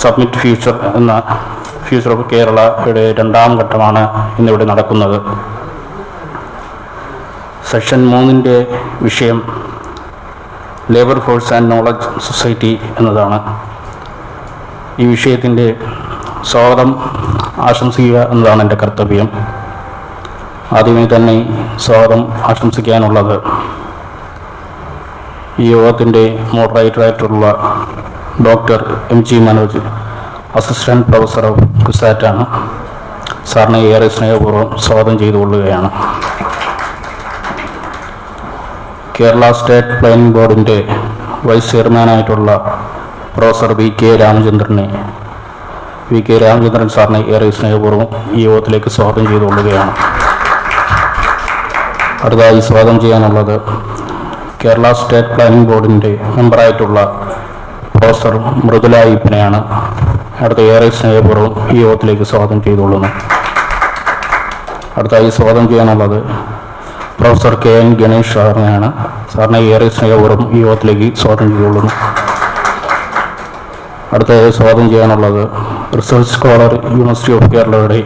Submit future എന്ന future of കേരളയുടെ രണ്ടാം ഘട്ടമാണ് ഇന്നിവിടെ നടക്കുന്നത്. സെഷൻ 3-ൻ്റെ വിഷയം labour force and knowledge society എന്നതാണ്. ഈ വിഷയത്തിൻ്റെ സ്വാഗതം ആശംസിക്കുക എന്നതാണ് എൻ്റെ കർത്തവ്യം. ആദ്യമേ തന്നെ സ്വാഗതം ആശംസിക്കാനുള്ളത് ഈ യോഗത്തിൻ്റെ മോഡറേറ്ററായിട്ടുള്ള doctor MG Manoj, assistant professor of CUSAT ആണ്. സാറിനെ ഏറെ സ്നേഹപൂർവ്വം സ്വാഗതം ചെയ്തുകൊള്ളുകയാണ്. കേരള സ്റ്റേറ്റ് പ്ലാനിംഗ് ബോർഡിൻ്റെ വൈസ് ചെയർമാനായിട്ടുള്ള പ്രൊഫസർ VK രാമചന്ദ്രൻ സാറിനെ ഏറെ സ്നേഹപൂർവ്വം ഈ യോഗത്തിലേക്ക് സ്വാഗതം ചെയ്തുകൊള്ളുകയാണ്. അടുത്തതായി സ്വാഗതം ചെയ്യാനുള്ളത് കേരള സ്റ്റേറ്റ് പ്ലാനിംഗ് ബോർഡിൻ്റെ മെമ്പറായിട്ടുള്ള പ്രൊഫസർ മൃദുല ഈപ്പനെയാണ്. അടുത്ത ഏറെ സ്നേഹപൂർവ്വം ഈ യോഗത്തിലേക്ക് സ്വാഗതം ചെയ്തുകൊള്ളുന്നു. അടുത്തായി സ്വാഗതം ചെയ്യാനുള്ളത് പ്രൊഫസർ ഗണേഷ് സാറിനെയാണ്. സാറിനെ ഏറെ സ്നേഹപൂർവ്വം ഈ യോഗത്തിലേക്ക് സ്വാഗതം ചെയ്തുകൊള്ളുന്നു. അടുത്തതായി സ്വാഗതം ചെയ്യാനുള്ളത് റിസർച്ച് സ്കോളർ യൂണിവേഴ്സിറ്റി ഓഫ് കേരളയുടെ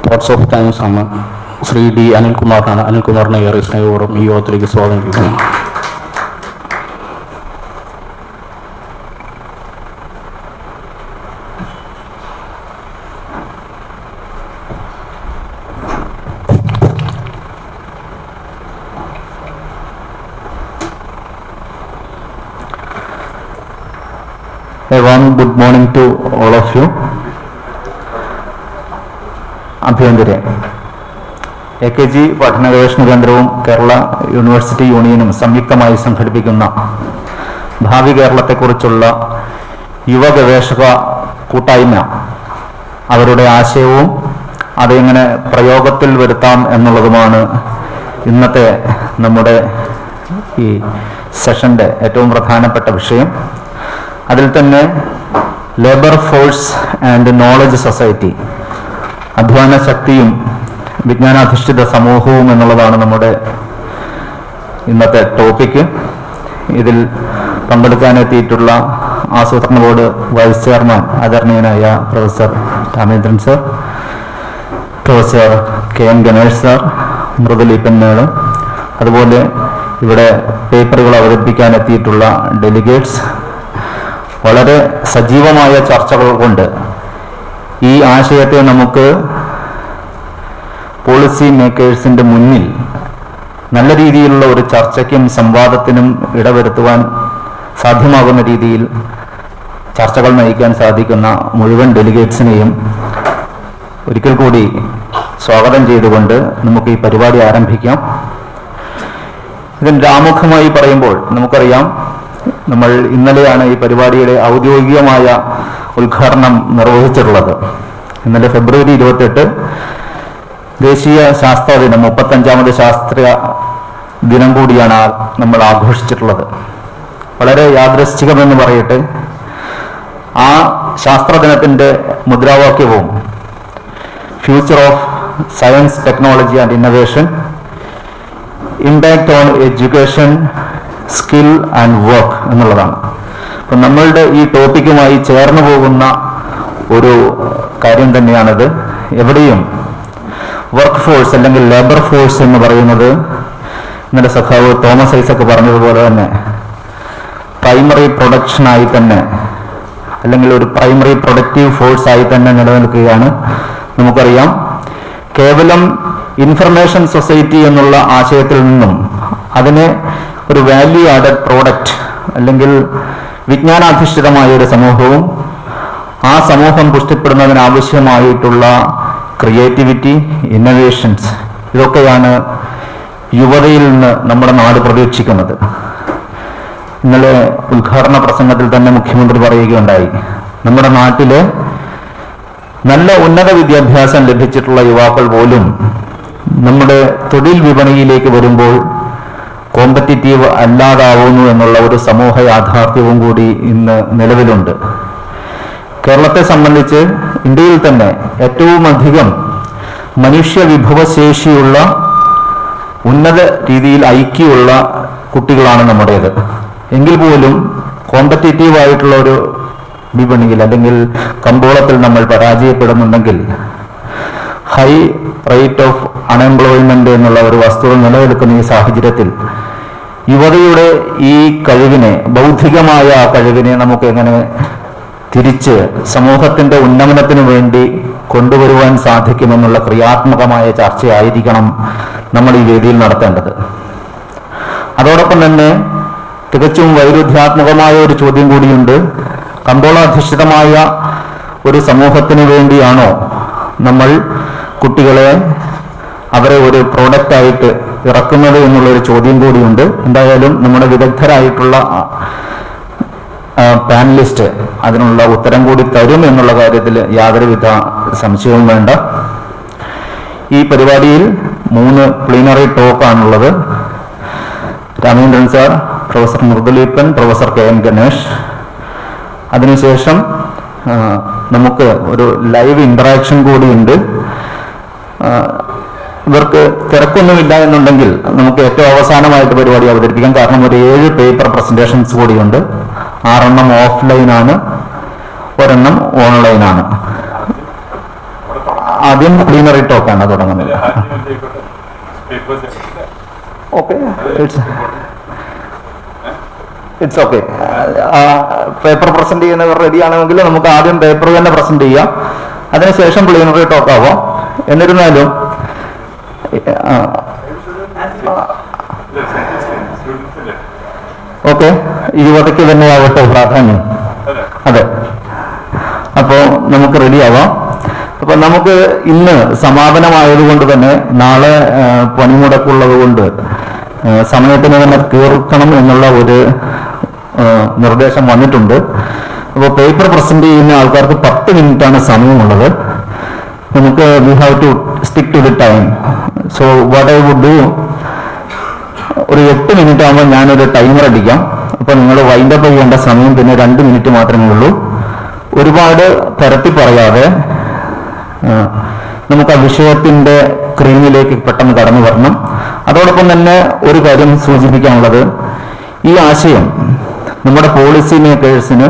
തോട്ട്സ് ഓഫ് ടൈംസ് ആണ് ശ്രീ D. അനിൽകുമാറിനാണ്. അനിൽകുമാറിനെ ഏറെ സ്നേഹപൂർവ്വം ഈ യോഗത്തിലേക്ക് സ്വാഗതം ചെയ്യുന്നു. A warm good morning to all of you. അഭിനന്ദരെ AKG പഠന ഗവേഷണ കേന്ദ്രവും കേരള യൂണിവേഴ്സിറ്റി യൂണിയനും സംയുക്തമായി സംഘടിപ്പിക്കുന്ന ഭാവി കേരളത്തെക്കുറിച്ചുള്ള യുവ ഗവേഷക കൂട്ടായ്മ, അവരുടെ ആശയവും അതെങ്ങനെ പ്രയോഗത്തിൽ വരുത്താം എന്നുള്ളതുമാണ് ഇന്നത്തെ നമ്മുടെ ഈ സെഷൻ്റെ ഏറ്റവും പ്രധാനപ്പെട്ട വിഷയം. അതിൽ തന്നെ labour force and knowledge society, അധ്വാന ശക്തിയും വിജ്ഞാനാധിഷ്ഠിത സമൂഹവും എന്നുള്ളതാണ് നമ്മുടെ ഇന്നത്തെ ടോപ്പിക്ക്. ഇതിൽ പങ്കെടുക്കാനെത്തിയിട്ടുള്ള ആസൂത്രണ ബോർഡ് വൈസ് ചെയർമാൻ ആദരണീയനായ professor Ramendran sir, professor Ganesh sir, Mridul Eapen madam, അതുപോലെ ഇവിടെ പേപ്പറുകൾ അവതരിപ്പിക്കാനെത്തിയിട്ടുള്ള ഡെലിഗേറ്റ്സ്, വളരെ സജീവമായ ചർച്ചകൾ കൊണ്ട് ഈ ആശയത്തെ നമുക്ക് പോളിസി മേക്കേഴ്സിൻ്റെ മുന്നിൽ നല്ല രീതിയിലുള്ള ഒരു ചർച്ചയ്ക്കും സംവാദത്തിനും ഇടവരുത്തുവാൻ സാധ്യമാകുന്ന രീതിയിൽ ചർച്ചകൾ നയിക്കാൻ സാധിക്കുന്ന മുഴുവൻ ഡെലിഗേറ്റ്സിനെയും ഒരിക്കൽ കൂടി സ്വാഗതം ചെയ്തുകൊണ്ട് നമുക്ക് ഈ പരിപാടി ആരംഭിക്കാം. ഇതിൻ്റെ ആമുഖമായി പറയുമ്പോൾ നമുക്കറിയാം, നമ്മൾ ഇന്നലെയാണ് ഈ പരിപാടിയുടെ ഔദ്യോഗികമായ ഉദ്ഘാടനം നിർവഹിച്ചിട്ടുള്ളത്. ഇന്നലെ ഫെബ്രുവരി 28 ദേശീയ ശാസ്ത്ര ദിനം, 35ാമത് ശാസ്ത്രീയ ദിനം കൂടിയാണ് നമ്മൾ ആഘോഷിച്ചിട്ടുള്ളത്. വളരെ യാദൃശ്ചികമെന്ന് പറയട്ടെ, ആ ശാസ്ത്ര ദിനത്തിൻ്റെ മുദ്രാവാക്യവും future of science, technology and innovation, impact on education, skill and work എന്നുള്ളതാണ്. അപ്പം നമ്മളുടെ ഈ ടോപ്പിക്കുമായി ചേർന്ന് പോകുന്ന ഒരു കാര്യം തന്നെയാണിത്. എവിടെയും വർക്ക് ഫോഴ്സ് അല്ലെങ്കിൽ ലേബർ ഫോഴ്സ് എന്ന് പറയുന്നത് ഇന്നലെ സഖാവ് തോമസ് ഐസക് പറഞ്ഞതുപോലെ തന്നെ പ്രൈമറി പ്രൊഡക്ഷനായി തന്നെ, അല്ലെങ്കിൽ ഒരു പ്രൈമറി പ്രൊഡക്റ്റീവ് ഫോഴ്സായി തന്നെ നിലനിൽക്കുകയാണ്. നമുക്കറിയാം, കേവലം ഇൻഫർമേഷൻ സൊസൈറ്റി എന്നുള്ള ആശയത്തിൽ നിന്നും അതിനെ ഒരു വാല്യൂ ആഡഡ് പ്രോഡക്റ്റ് അല്ലെങ്കിൽ വിജ്ഞാനാധിഷ്ഠിതമായ ഒരു സമൂഹവും ആ സമൂഹം പുഷ്ടിപ്പെടുന്നതിനാവശ്യമായിട്ടുള്ള ക്രിയേറ്റിവിറ്റി, ഇന്നൊവേഷൻസ്, ഇതൊക്കെയാണ് യുവതയിൽ നിന്ന് നമ്മുടെ നാട് പ്രതീക്ഷിക്കുന്നത്. ഇന്നലെ ഉദ്ഘാടന പ്രസംഗത്തിൽ തന്നെ മുഖ്യമന്ത്രി പറയുകയുണ്ടായി, നമ്മുടെ നാട്ടിലെ നല്ല ഉന്നത വിദ്യാഭ്യാസം ലഭിച്ചിട്ടുള്ള യുവാക്കൾ പോലും നമ്മുടെ തൊഴിൽ വിപണിയിലേക്ക് വരുമ്പോൾ കോമ്പറ്റീറ്റീവ് അല്ലാതാവുന്നു എന്നുള്ള ഒരു സമൂഹ യാഥാർത്ഥ്യവും കൂടി ഇന്ന് നിലവിലുണ്ട്. കേരളത്തെ സംബന്ധിച്ച് ഇന്ത്യയിൽ തന്നെ ഏറ്റവും അധികം മനുഷ്യ വിഭവശേഷിയുള്ള ഉന്നത രീതിയിൽ ഐക്യമുള്ള കുട്ടികളാണ് നമ്മുടേത്. എങ്കിൽ പോലും കോമ്പറ്റീറ്റീവ് ആയിട്ടുള്ള ഒരു വിപണിയിൽ അല്ലെങ്കിൽ കമ്പോളത്തിൽ നമ്മൾ പരാജയപ്പെടുന്നുണ്ടെങ്കിൽ, ഹൈ റേറ്റ് ഓഫ് അൺഎംപ്ലോയ്മെന്റ് എന്നുള്ള ഒരു വസ്തുത നിലനിൽക്കുന്ന ഈ സാഹചര്യത്തിൽ യുവതയുടെ ഈ കഴിവിനെ, ബൗദ്ധികമായ ആ കഴിവിനെ നമുക്ക് എങ്ങനെ തിരിച്ച് സമൂഹത്തിന്റെ ഉന്നമനത്തിനു വേണ്ടി കൊണ്ടുവരുവാൻ സാധിക്കുമെന്നുള്ള ക്രിയാത്മകമായ ചർച്ചയായിരിക്കണം നമ്മൾ ഈ വേദിയിൽ നടത്തേണ്ടത്. അതോടൊപ്പം തന്നെ തികച്ചും വൈരുദ്ധ്യാത്മകമായ ഒരു ചോദ്യം കൂടിയുണ്ട്. കമ്പോളാധിഷ്ഠിതമായ ഒരു സമൂഹത്തിന് വേണ്ടിയാണോ നമ്മൾ കുട്ടികളെ, അവരെ ഒരു പ്രോഡക്റ്റായിട്ട് ഇറക്കുന്നത് എന്നുള്ളൊരു ചോദ്യം കൂടിയുണ്ട്. എന്തായാലും നമ്മുടെ വിദഗ്ധരായിട്ടുള്ള പാനലിസ്റ്റ് അതിനുള്ള ഉത്തരം കൂടി തരും എന്നുള്ള കാര്യത്തിൽ യാതൊരുവിധ സംശയവും വേണ്ട. ഈ പരിപാടിയിൽ 3 പ്ലീനറി ടോക്കാണുള്ളത്. Ramendran sir, professor Mridul Eapen, professor KN Ganesh. അതിനുശേഷം നമുക്ക് ഒരു ലൈവ് ഇന്ററാക്ഷൻ കൂടിയുണ്ട്. ഇവർക്ക് തിരക്കൊന്നുമില്ല എന്നുണ്ടെങ്കിൽ നമുക്ക് ഏറ്റവും അവസാനമായിട്ട് പരിപാടി അവതരിപ്പിക്കാം. കാരണം ഒരു 7 പേപ്പർ പ്രസന്റേഷൻസ് കൂടിയുണ്ട്. 6 ഓഫ്ലൈനാണ്, 1 ഓൺലൈനാണ്. ആദ്യം പ്ലീനറി ടോക്കാണ് തുടങ്ങുന്നത്. Okay, it's okay. Paper present ചെയ്യുന്നവർ റെഡി ആണെങ്കിൽ നമുക്ക് ആദ്യം പേപ്പർ തന്നെ പ്രസന്റ് ചെയ്യാം, അതിനുശേഷം പ്ലീനറി ടോക്ക് ആവാം. എന്നിരുന്നാലും ഓക്കെ, യുവതയ്ക്ക് തന്നെ ആവട്ടെ പ്രാധാന്യം. അതെ, അപ്പോ നമുക്ക് റെഡി ആവാം. അപ്പൊ നമുക്ക് ഇന്ന് സമാപനമായതുകൊണ്ട് തന്നെ നാളെ പണിമുടക്കുള്ളത് കൊണ്ട് സമയത്തിന് തന്നെ തീർക്കണം എന്നുള്ള ഒരു നിർദ്ദേശം വന്നിട്ടുണ്ട്. അപ്പോൾ പേപ്പർ പ്രസന്റ് ചെയ്യുന്ന ആൾക്കാർക്ക് 10 മിനിറ്റാണ് സമയമുള്ളത്. നമുക്ക് we have to stick to the time. So what I would do, ഒരു 8 മിനിറ്റ് ആകുമ്പോൾ ഞാനൊരു ടൈമർ അടിക്കാം. അപ്പൊ നിങ്ങൾ വൈൻഡപ്പ് ചെയ്യേണ്ട സമയം പിന്നെ 2 മിനിറ്റ് മാത്രമേ ഉള്ളൂ. ഒരുപാട് പരത്തി പറയാതെ നമുക്ക് ആ വിഷയത്തിന്റെ ക്രീമിലേക്ക് പെട്ടെന്ന് കടന്നു വരണം. അതോടൊപ്പം തന്നെ ഒരു കാര്യം സൂചിപ്പിക്കാനുള്ളത്, ഈ ആശയം നമ്മുടെ പോളിസി മേക്കേഴ്സിന്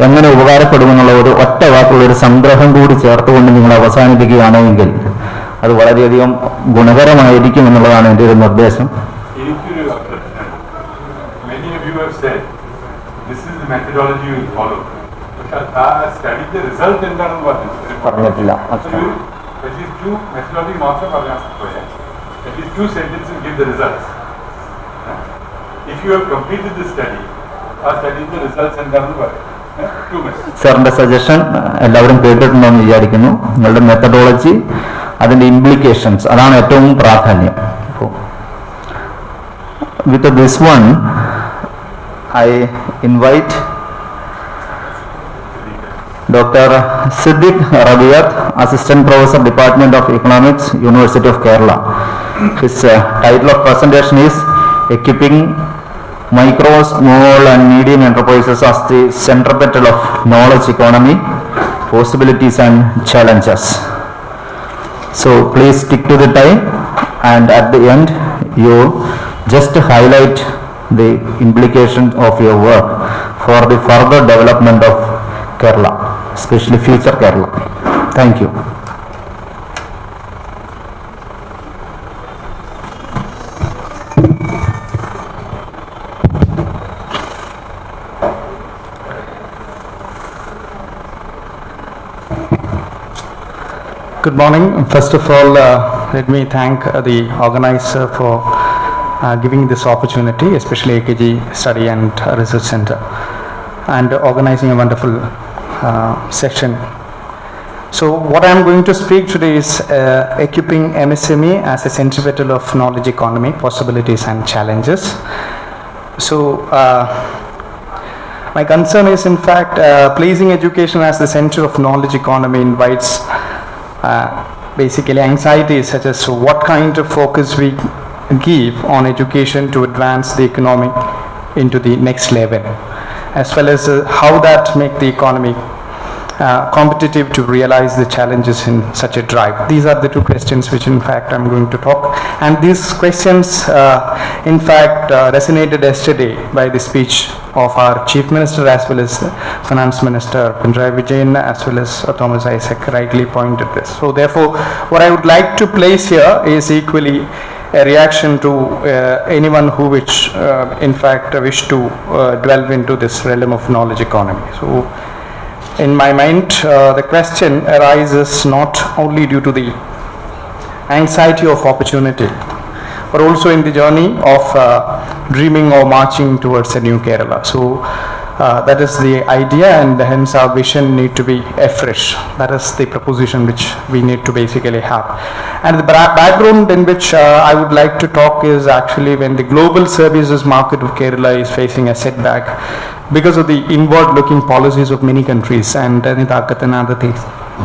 എങ്ങനെ ഉപകാരപ്പെടുമെന്നുള്ള ഒരു ഒറ്റ വാക്കുള്ള ഒരു സംഗ്രഹം കൂടി ചേർത്തുകൊണ്ട് നിങ്ങൾ അവസാനിപ്പിക്കുകയാണെങ്കിൽ അത് വളരെയധികം ഗുണകരമായിരിക്കും എന്നുള്ളതാണ് എൻ്റെ ഒരു നിർദ്ദേശം. പറഞ്ഞിട്ടില്ല. സാറിന്റെ സജഷൻ എല്ലാവരും കേട്ടിട്ടുണ്ടെന്ന് വിചാരിക്കുന്നു. നിങ്ങളുടെ മെത്തഡോളജി, അതിന്റെ ഇംപ്ലിക്കേഷൻസ്, അതാണ് ഏറ്റവും പ്രാധാന്യം. With this one I invite Dr. Siddik Rabiyath, Assistant Professor, Department of Economics, University of Kerala. His title of presentation is Equipping Micro, Small and Medium Enterprises as the Centripetal of Knowledge Economy, Possibilities and Challenges. So please stick to the time, and at the end you just highlight the implications of your work for the further development of Kerala, especially future Kerala. Thank you. Good morning. First of all, let me thank the organizer for giving this opportunity, especially AKG Study and Research Center, and organizing a wonderful session. So what I am going to speak today is equipping MSME as a centripetal of knowledge economy, possibilities and challenges. So my concern is in fact placing education as the center of knowledge economy invites basically anxieties such as what kind of focus we give on education to advance the economy into the next level, as well as how that make the economy competitive to realize the challenges in such a drive? These are the two questions which in fact I'm going to talk, and these questions in fact resonated yesterday by the speech of our Chief Minister as well as Finance Minister Pinarayi Vijayan, as well as Thomas Isaac rightly pointed this. So therefore what I would like to place here is equally a reaction to anyone who which in fact wish to delve into this realm of knowledge economy. So in my mind the question arises not only due to the anxiety of opportunity, but also in the journey of dreaming or marching towards a new Kerala. So that is the idea, and hence our vision need to be afresh. That is the proposition which we need to basically have. And the background in which I would like to talk is actually when the global services market of Kerala is facing a setback because of the inward-looking policies of many countries, and Takat and other things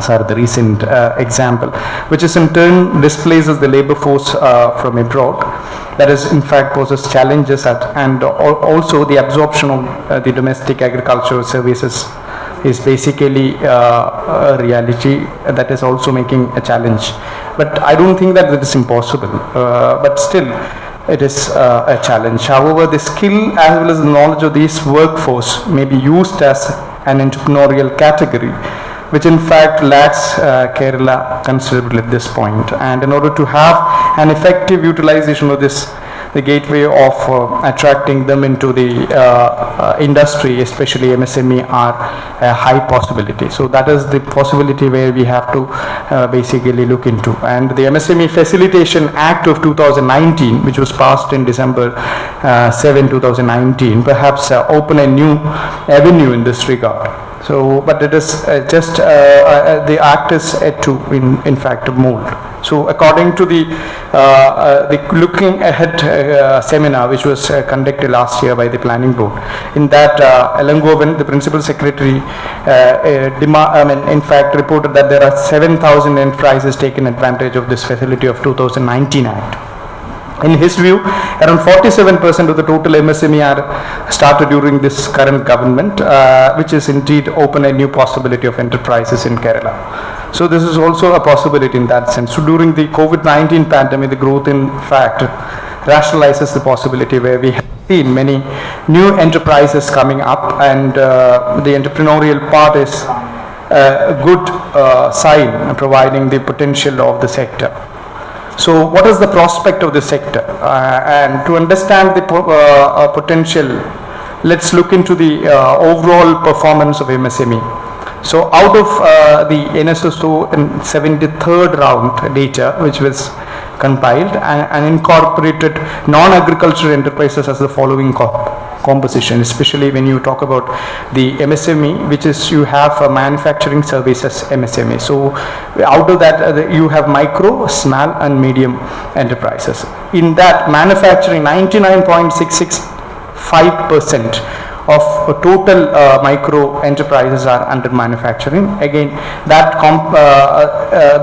are the recent example, which is in turn displaces the labor force from abroad. That is in fact poses challenges and also the absorption of the domestic agricultural services is basically a reality that is also making a challenge. But I don't think that it is impossible, but still it is a challenge. However, the skill as well as the knowledge of this workforce may be used as an entrepreneurial category, which in fact lacks Kerala considerably at this point. And in order to have an effective utilization of this, the gateway of attracting them into the industry, especially MSME, are a high possibility. So that is the possibility where we have to basically look into. And the MSME Facilitation Act of 2019, which was passed in December 7, 2019, perhaps open a new avenue in this regard. So, but it is just the act is yet to in fact mold. So, according to the looking ahead seminar which was conducted last year by the planning board, in that Elangovan, the principal secretary, in fact reported that there are 7,000 enterprises taken advantage of this facility of 2019 Act. In his view, around 47% of the total MSME are started during this current government, which is indeed open a new possibility of enterprises in Kerala. So this is also a possibility in that sense. So during the COVID-19 pandemic, the growth in fact rationalizes the possibility where we have seen many new enterprises coming up, and the entrepreneurial part is a good sign providing the potential of the sector. So what is the prospect of the sector? And to understand the potential, let's look into the overall performance of MSME. So out of the NSSO in 73rd round data, which was compiled and incorporated non-agricultural enterprises as the following composition, especially when you talk about the MSME, which is you have manufacturing services MSME. So out of that you have micro, small and medium enterprises. In that manufacturing, 99.665% of total micro enterprises are under manufacturing. Again, that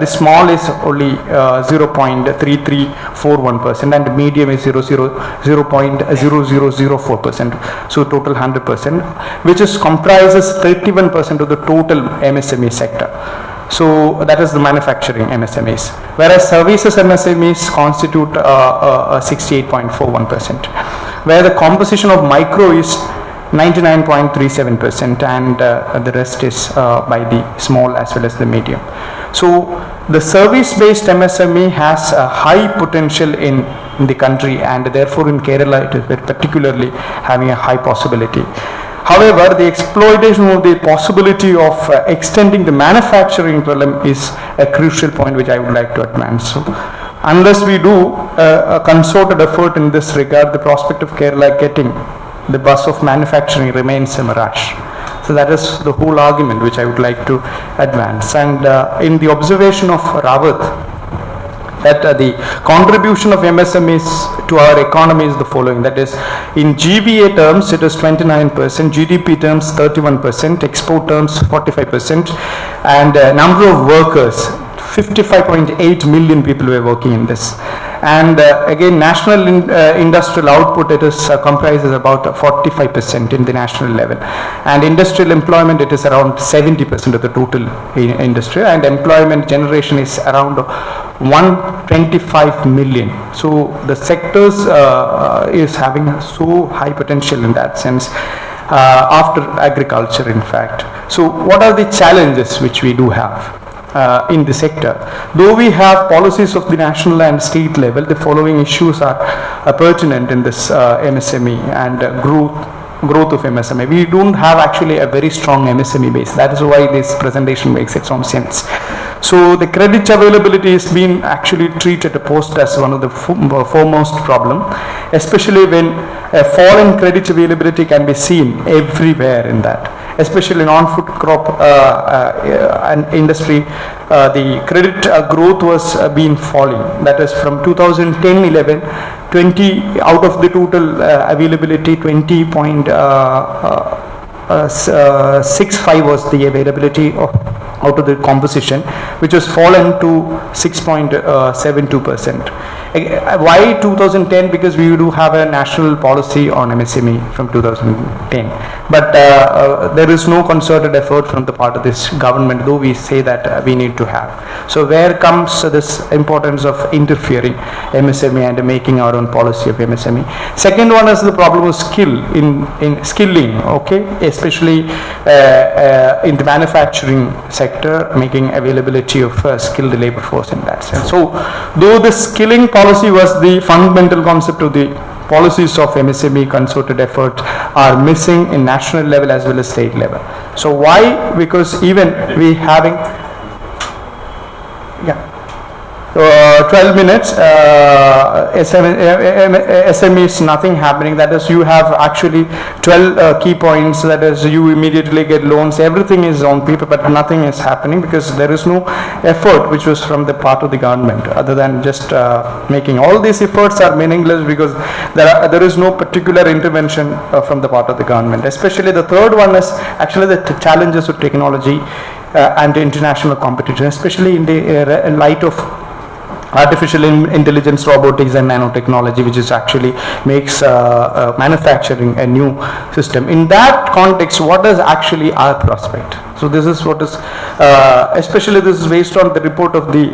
the small is only 0.3341% and medium is 0.0004%. So total 100%, which is comprises 31% of the total MSME sector. So that is the manufacturing MSMEs, whereas services MSMEs constitute 68.41%, where the composition of micro is 99.37% and the rest is by the small as well as the medium. So the service-based MSME has a high potential in the country, and therefore in Kerala it is particularly having a high possibility. However, the exploitation of the possibility of extending the manufacturing realm is a crucial point which I would like to advance. So, unless we do a concerted effort in this regard, the prospect of Kerala getting the bus of manufacturing remains a mirage. So that is the whole argument which I would like to advance. And in the observation of Rabiyath, that the contribution of MSMEs to our economy is the following. That is, in GVA terms it is 29%, GDP terms 31%, export terms 45%, and number of workers 55.8 million people were working in this. And again, national industrial output, it is comprises about 45% in the national level, and industrial employment, it is around 70% of the total industry, and employment generation is around 125 million. So the sectors is having so high potential in that sense, after agriculture in fact. So what are the challenges which we do have in the sector? Though we have policies of the national and state level, the following issues are pertinent in this MSME and growth of MSME. We don't have actually a very strong MSME base. That is why this presentation makes its own sense. So the credit availability is being actually treated post as one of the foremost problem, especially when a fall in credit availability can be seen everywhere in that. Especially in on-food crop and industry, the credit growth was been falling. That is from 2010-11, 20 out of the total availability, 20.65 was the availability of out of the composition, which has fallen to 6.72%. Why 2010? Because we do have a national policy on MSME from 2010, but there is no concerted effort from the part of this government, though we say that we need to have. So where comes this importance of interfering MSME and making our own policy of MSME? Second one is the problem of in skilling, okay, especially in the manufacturing sector, making availability of skilled labor force in that sense. So though the skilling policy was the fundamental concept of the policies of MSME, concerted effort are missing in national level as well as state level. So why? Because even we having 12 minutes, SME is nothing happening. That is, you have actually 12 key points. That is, you immediately get loans. Everything is on paper, but nothing is happening because there is no effort which was from the part of the government, other than just making. All these efforts are meaningless because there is no particular intervention from the part of the government. Especially the third one is actually the challenges of technology and international competition, especially in the light of artificial intelligence, robotics and nanotechnology, which is actually makes manufacturing a new system. In that context, what is actually our prospect? So this is what is, especially this is based on the report of the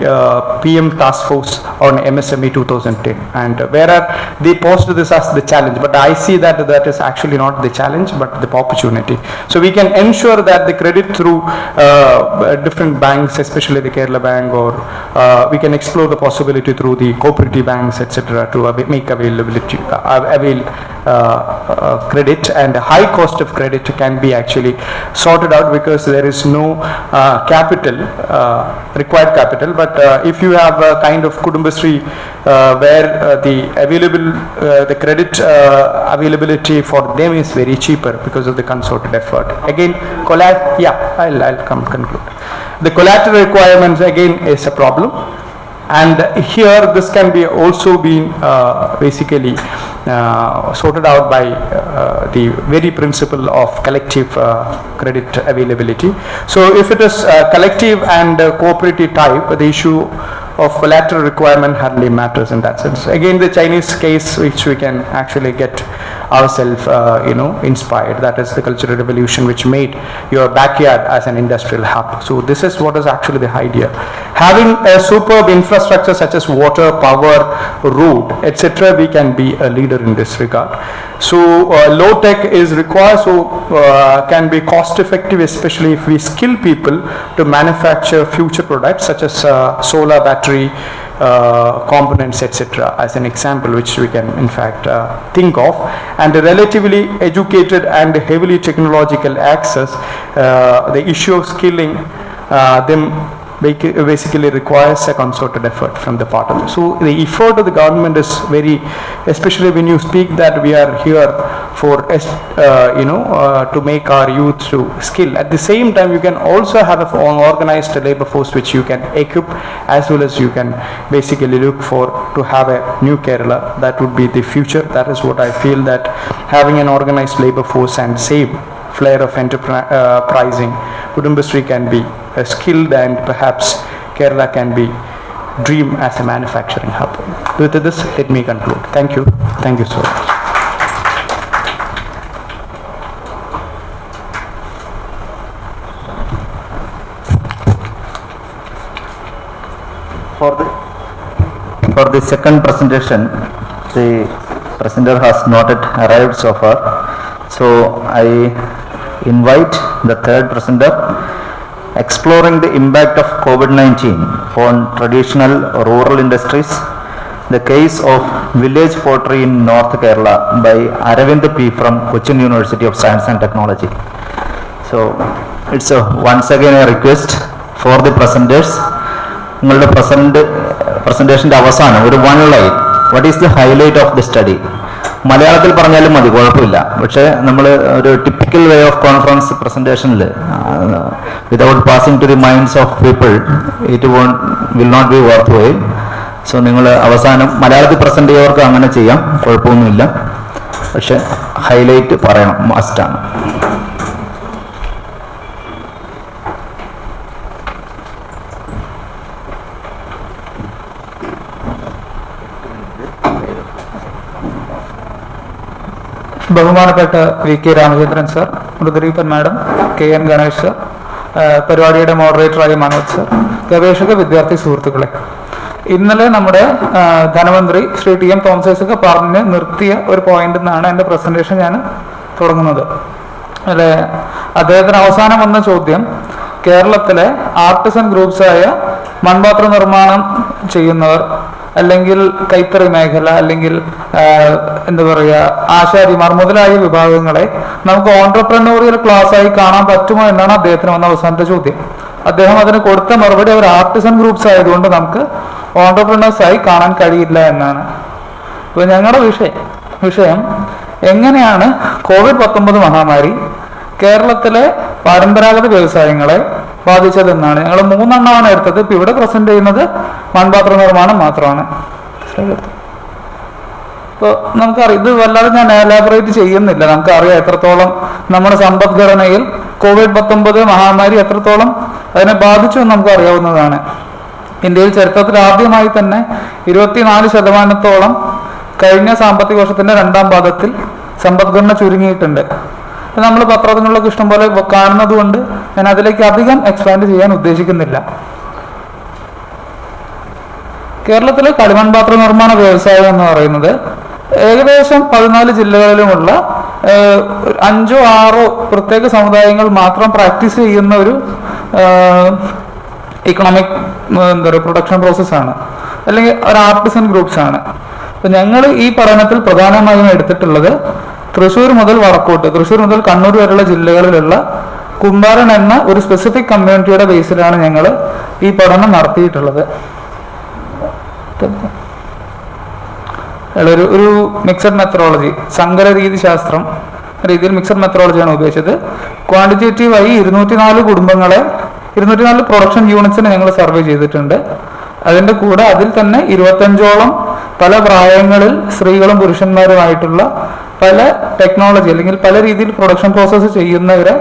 PM Task Force on MSME 2010, and where they posed this as the challenge, but I see that that is actually not the challenge but the opportunity. So we can ensure that the credit through different banks, especially the Kerala Bank, or we can explore the possibility through the cooperative banks, etc., to make availability credit, and high cost of credit can be actually sorted out because there is no required capital. But if you have a kind of Kudumbashree where the credit availability for them is very cheaper because of the concerted effort. Again, I'll conclude. The collateral requirements again is a problem. And here this can be also been basically sorted out by the very principle of collective credit availability. So if it is collective and cooperative type, the issue of collateral requirement hardly matters in that sense. Again, the Chinese case which we can actually get ourselves inspired, that is the Cultural Revolution, which made your backyard as an industrial hub. So this is what is actually the idea. Having a superb infrastructure such as water, power, road, etc., we can be a leader in this regard. So low tech is required, so can be cost effective, especially if we skill people to manufacture future products such as solar battery components, etc., as an example, which we can in fact think of. And a relatively educated and heavily technological access, the issue of skilling them basically requires a concerted effort from the part of it. So the effort of the government is very, especially when you speak that we are here for to make our youth to skill. At the same time, you can also have an organized labor force which you can equip, as well as you can basically look for to have a new Kerala. That would be the future. That is what I feel, that having an organized labor force and same flair of enterprising, Kudumbashree can be skilled, and perhaps Kerala can be dream as a manufacturing hub. With this, let me conclude. Thank you. Thank you so much. For the second presentation, the presenter has not yet arrived so far. So I invite the third presenter, exploring the impact of COVID-19 on traditional rural industries, the case of village pottery in North Kerala by Aravindh P from Cochin University of Science and Technology. So it's once again a request for the presenters. നിങ്ങളുടെ പ്രസന്റേഷൻ്റെ അവസാനം ഒരു one line, what is the highlight of the study? മലയാളത്തിൽ പറഞ്ഞാലും മതി, കുഴപ്പമില്ല. പക്ഷേ നമ്മൾ ഒരു ടിപ്പിക്കൽ വേ ഓഫ് കോൺഫറൻസ് പ്രസന്റേഷനിൽ without passing to the minds of people it will not be worthwhile. So നിങ്ങൾ അവസാനം മലയാളത്തിൽ പ്രസന്റ് ചെയ്യുന്നവർക്ക് അങ്ങനെ ചെയ്യാം, കുഴപ്പമൊന്നുമില്ല. പക്ഷെ ഹൈലൈറ്റ് പറയണം, മസ്റ്റാണ്. ബഹുമാനപ്പെട്ട VK Ramachandran sir, Mridul madam, KN Ganesh sir, പരിപാടിയുടെ മോഡറേറ്ററായ മനോജ് സർ, ഗവേഷക വിദ്യാർത്ഥി സുഹൃത്തുക്കളെ, ഇന്നലെ നമ്മുടെ ധനമന്ത്രി ശ്രീ TM തോമസ് ഐസക് പറഞ്ഞ് നിർത്തിയ ഒരു പോയിന്റിൽ നിന്നാണ് എൻ്റെ പ്രസന്റേഷൻ ഞാൻ തുടങ്ങുന്നത്. അല്ലെ, അദ്ദേഹത്തിന് അവസാനം വന്ന ചോദ്യം കേരളത്തിലെ ആർട്ടിസൻ ഗ്രൂപ്പ്സായ മൺപാത്ര നിർമ്മാണം ചെയ്യുന്നവർ, അല്ലെങ്കിൽ കൈത്തറി മേഖല, അല്ലെങ്കിൽ എന്താ പറയുക ആശാരിമാർ മുതലായ വിഭാഗങ്ങളെ നമുക്ക് ഓൺട്രപ്രനോറിയൽ ക്ലാസ് ആയി കാണാൻ പറ്റുമോ എന്നാണ് അദ്ദേഹത്തിന് വന്ന അവസാനത്തെ ചോദ്യം. അദ്ദേഹം അതിന് കൊടുത്ത മറുപടി അവർ ആർട്ടിസൻ ഗ്രൂപ്പ്സ് ആയതുകൊണ്ട് നമുക്ക് ഓൺട്രപ്രനേഴ്സ് ആയി കാണാൻ കഴിയില്ല എന്നാണ്. ഇപ്പൊ ഞങ്ങളുടെ വിഷയം എങ്ങനെയാണ് COVID-19 മഹാമാരി കേരളത്തിലെ പരമ്പരാഗത വ്യവസായങ്ങളെ ബാധിച്ചതെന്നാണ്. ഞങ്ങൾ 3 എണ്ണമാണ് എടുത്തത്. ഇപ്പൊ ഇവിടെ പ്രസന്റ് ചെയ്യുന്നത് മൺപാത്ര നിർമ്മാണം മാത്രമാണ്. ഇപ്പോൾ നമുക്കറിയാം, ഇത് വല്ലാതെ ഞാൻ എലാബറേറ്റ് ചെയ്യുന്നില്ല. നമുക്കറിയാം എത്രത്തോളം നമ്മുടെ സമ്പദ്ഘടനയിൽ COVID-19 മഹാമാരി എത്രത്തോളം അതിനെ ബാധിച്ചു എന്ന് നമുക്ക് അറിയാവുന്നതാണ്. ഇന്ത്യയിൽ ചരിത്രത്തിൽ ആദ്യമായി തന്നെ 24% കഴിഞ്ഞ സാമ്പത്തിക വർഷത്തിന്റെ 2ാം പാദത്തിൽ സമ്പദ്ഘടന ചുരുങ്ങിയിട്ടുണ്ട്. നമ്മൾ പത്രങ്ങളിലൊക്കെ ഇഷ്ടംപോലെ കാണുന്നത് കൊണ്ട് ഞാൻ അതിലേക്ക് അധികം എക്സ്പാൻഡ് ചെയ്യാൻ ഉദ്ദേശിക്കുന്നില്ല. കേരളത്തിലെ കളിമൺപാത്ര നിർമ്മാണ വ്യവസായം എന്ന് പറയുന്നത് ഏകദേശം 14 ജില്ലകളിലുമുള്ള 5 or 6 പ്രത്യേക സമുദായങ്ങൾ മാത്രം പ്രാക്ടീസ് ചെയ്യുന്ന ഒരു ഇക്കണോമിക് പ്രൊഡക്ഷൻ പ്രോസസ്സാണ്, അല്ലെങ്കിൽ ഒരു ആർട്ടിസൻ ഗ്രൂപ്പ്സ് ആണ്. അപ്പൊ ഞങ്ങൾ ഈ പഠനത്തിൽ പ്രധാനമായും എടുത്തിട്ടുള്ളത് തൃശ്ശൂർ മുതൽ വടക്കോട്ട്, തൃശ്ശൂർ മുതൽ കണ്ണൂർ വരെയുള്ള ജില്ലകളിലുള്ള കുമ്പാരൻ എന്ന ഒരു സ്പെസിഫിക് കമ്മ്യൂണിറ്റിയുടെ ബേസിലാണ് ഞങ്ങൾ ഈ പഠനം നടത്തിയിട്ടുള്ളത്. ഒരു മിക്സഡ് മെത്തഡോളജി, സങ്കര രീതി ശാസ്ത്രം രീതിയിൽ മിക്സഡ് മെത്തഡോളജിയാണ് ഉപയോഗിച്ചത്. ക്വാണ്ടിറ്റേറ്റീവായി 204 കുടുംബങ്ങളെ, 204 പ്രൊഡക്ഷൻ യൂണിറ്റ്സിനെ ഞങ്ങൾ സർവേ ചെയ്തിട്ടുണ്ട്. അതിൻ്റെ കൂടെ അതിൽ തന്നെ 25ഓളം പല പ്രായങ്ങളിൽ സ്ത്രീകളും പുരുഷന്മാരുമായിട്ടുള്ള പല ടെക്നോളജി അല്ലെങ്കിൽ പല രീതിയിൽ പ്രൊഡക്ഷൻ പ്രോസസ്സ് ചെയ്യുന്നവരെ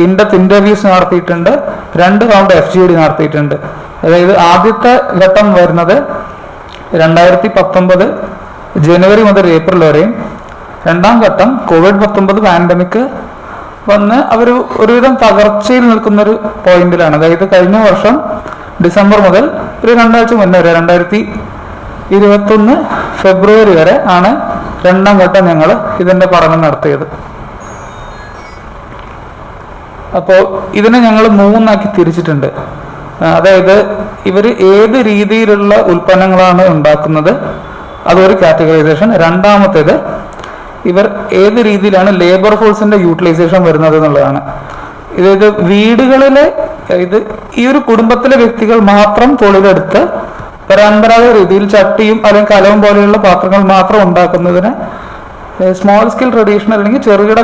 ഇൻഡെപ്ത് ഇന്റർവ്യൂസ് നടത്തിയിട്ടുണ്ട്. 2 റൗണ്ട് FGD നടത്തിയിട്ടുണ്ട്. അതായത് ആദ്യത്തെ ഘട്ടം വരുന്നത് 2019 ജനുവരി മുതൽ ഏപ്രിൽ വരെയും, 2ാം ഘട്ടം COVID-19 പാൻഡമിക് വന്ന് അവർ ഒരുവിധം തകർച്ചയിൽ നിൽക്കുന്നൊരു പോയിന്റിലാണ്. അതായത് കഴിഞ്ഞ വർഷം ഡിസംബർ മുതൽ ഒരു 2 ആഴ്ച മുന്നേ വരെ 2021 ഫെബ്രുവരി വരെ ആണ് 2ാം ഘട്ടം ഞങ്ങൾ ഇതിന്റെ പഠനം നടത്തിയത്. അപ്പോൾ ഇതിനെ ഞങ്ങൾ 3ആക്കി തിരിച്ചിട്ടുണ്ട്. അതായത് ഇവർ ഏത് രീതിയിലുള്ള ഉൽപ്പന്നങ്ങളാണ് ഉണ്ടാക്കുന്നത്, അതൊരു കാറ്റഗറൈസേഷൻ. രണ്ടാമത്തേത് ഇവർ ഏത് രീതിയിലാണ് ലേബർ ഫോഴ്സിന്റെ യൂട്ടിലൈസേഷൻ വരുന്നത് എന്നുള്ളതാണ്. ഇത് വീടുകളിലെ ഈ ഒരു കുടുംബത്തിലെ വ്യക്തികൾ മാത്രം തൊഴിലെടുത്ത് പരമ്പരാഗത രീതിയിൽ ചട്ടിയും അല്ലെങ്കിൽ കലവും പോലെയുള്ള പാത്രങ്ങൾ മാത്രം ഉണ്ടാക്കുന്നതിന് സ്മോൾ സ്കെയിൽ ട്രഡീഷണൽ അല്ലെങ്കിൽ ചെറുകിട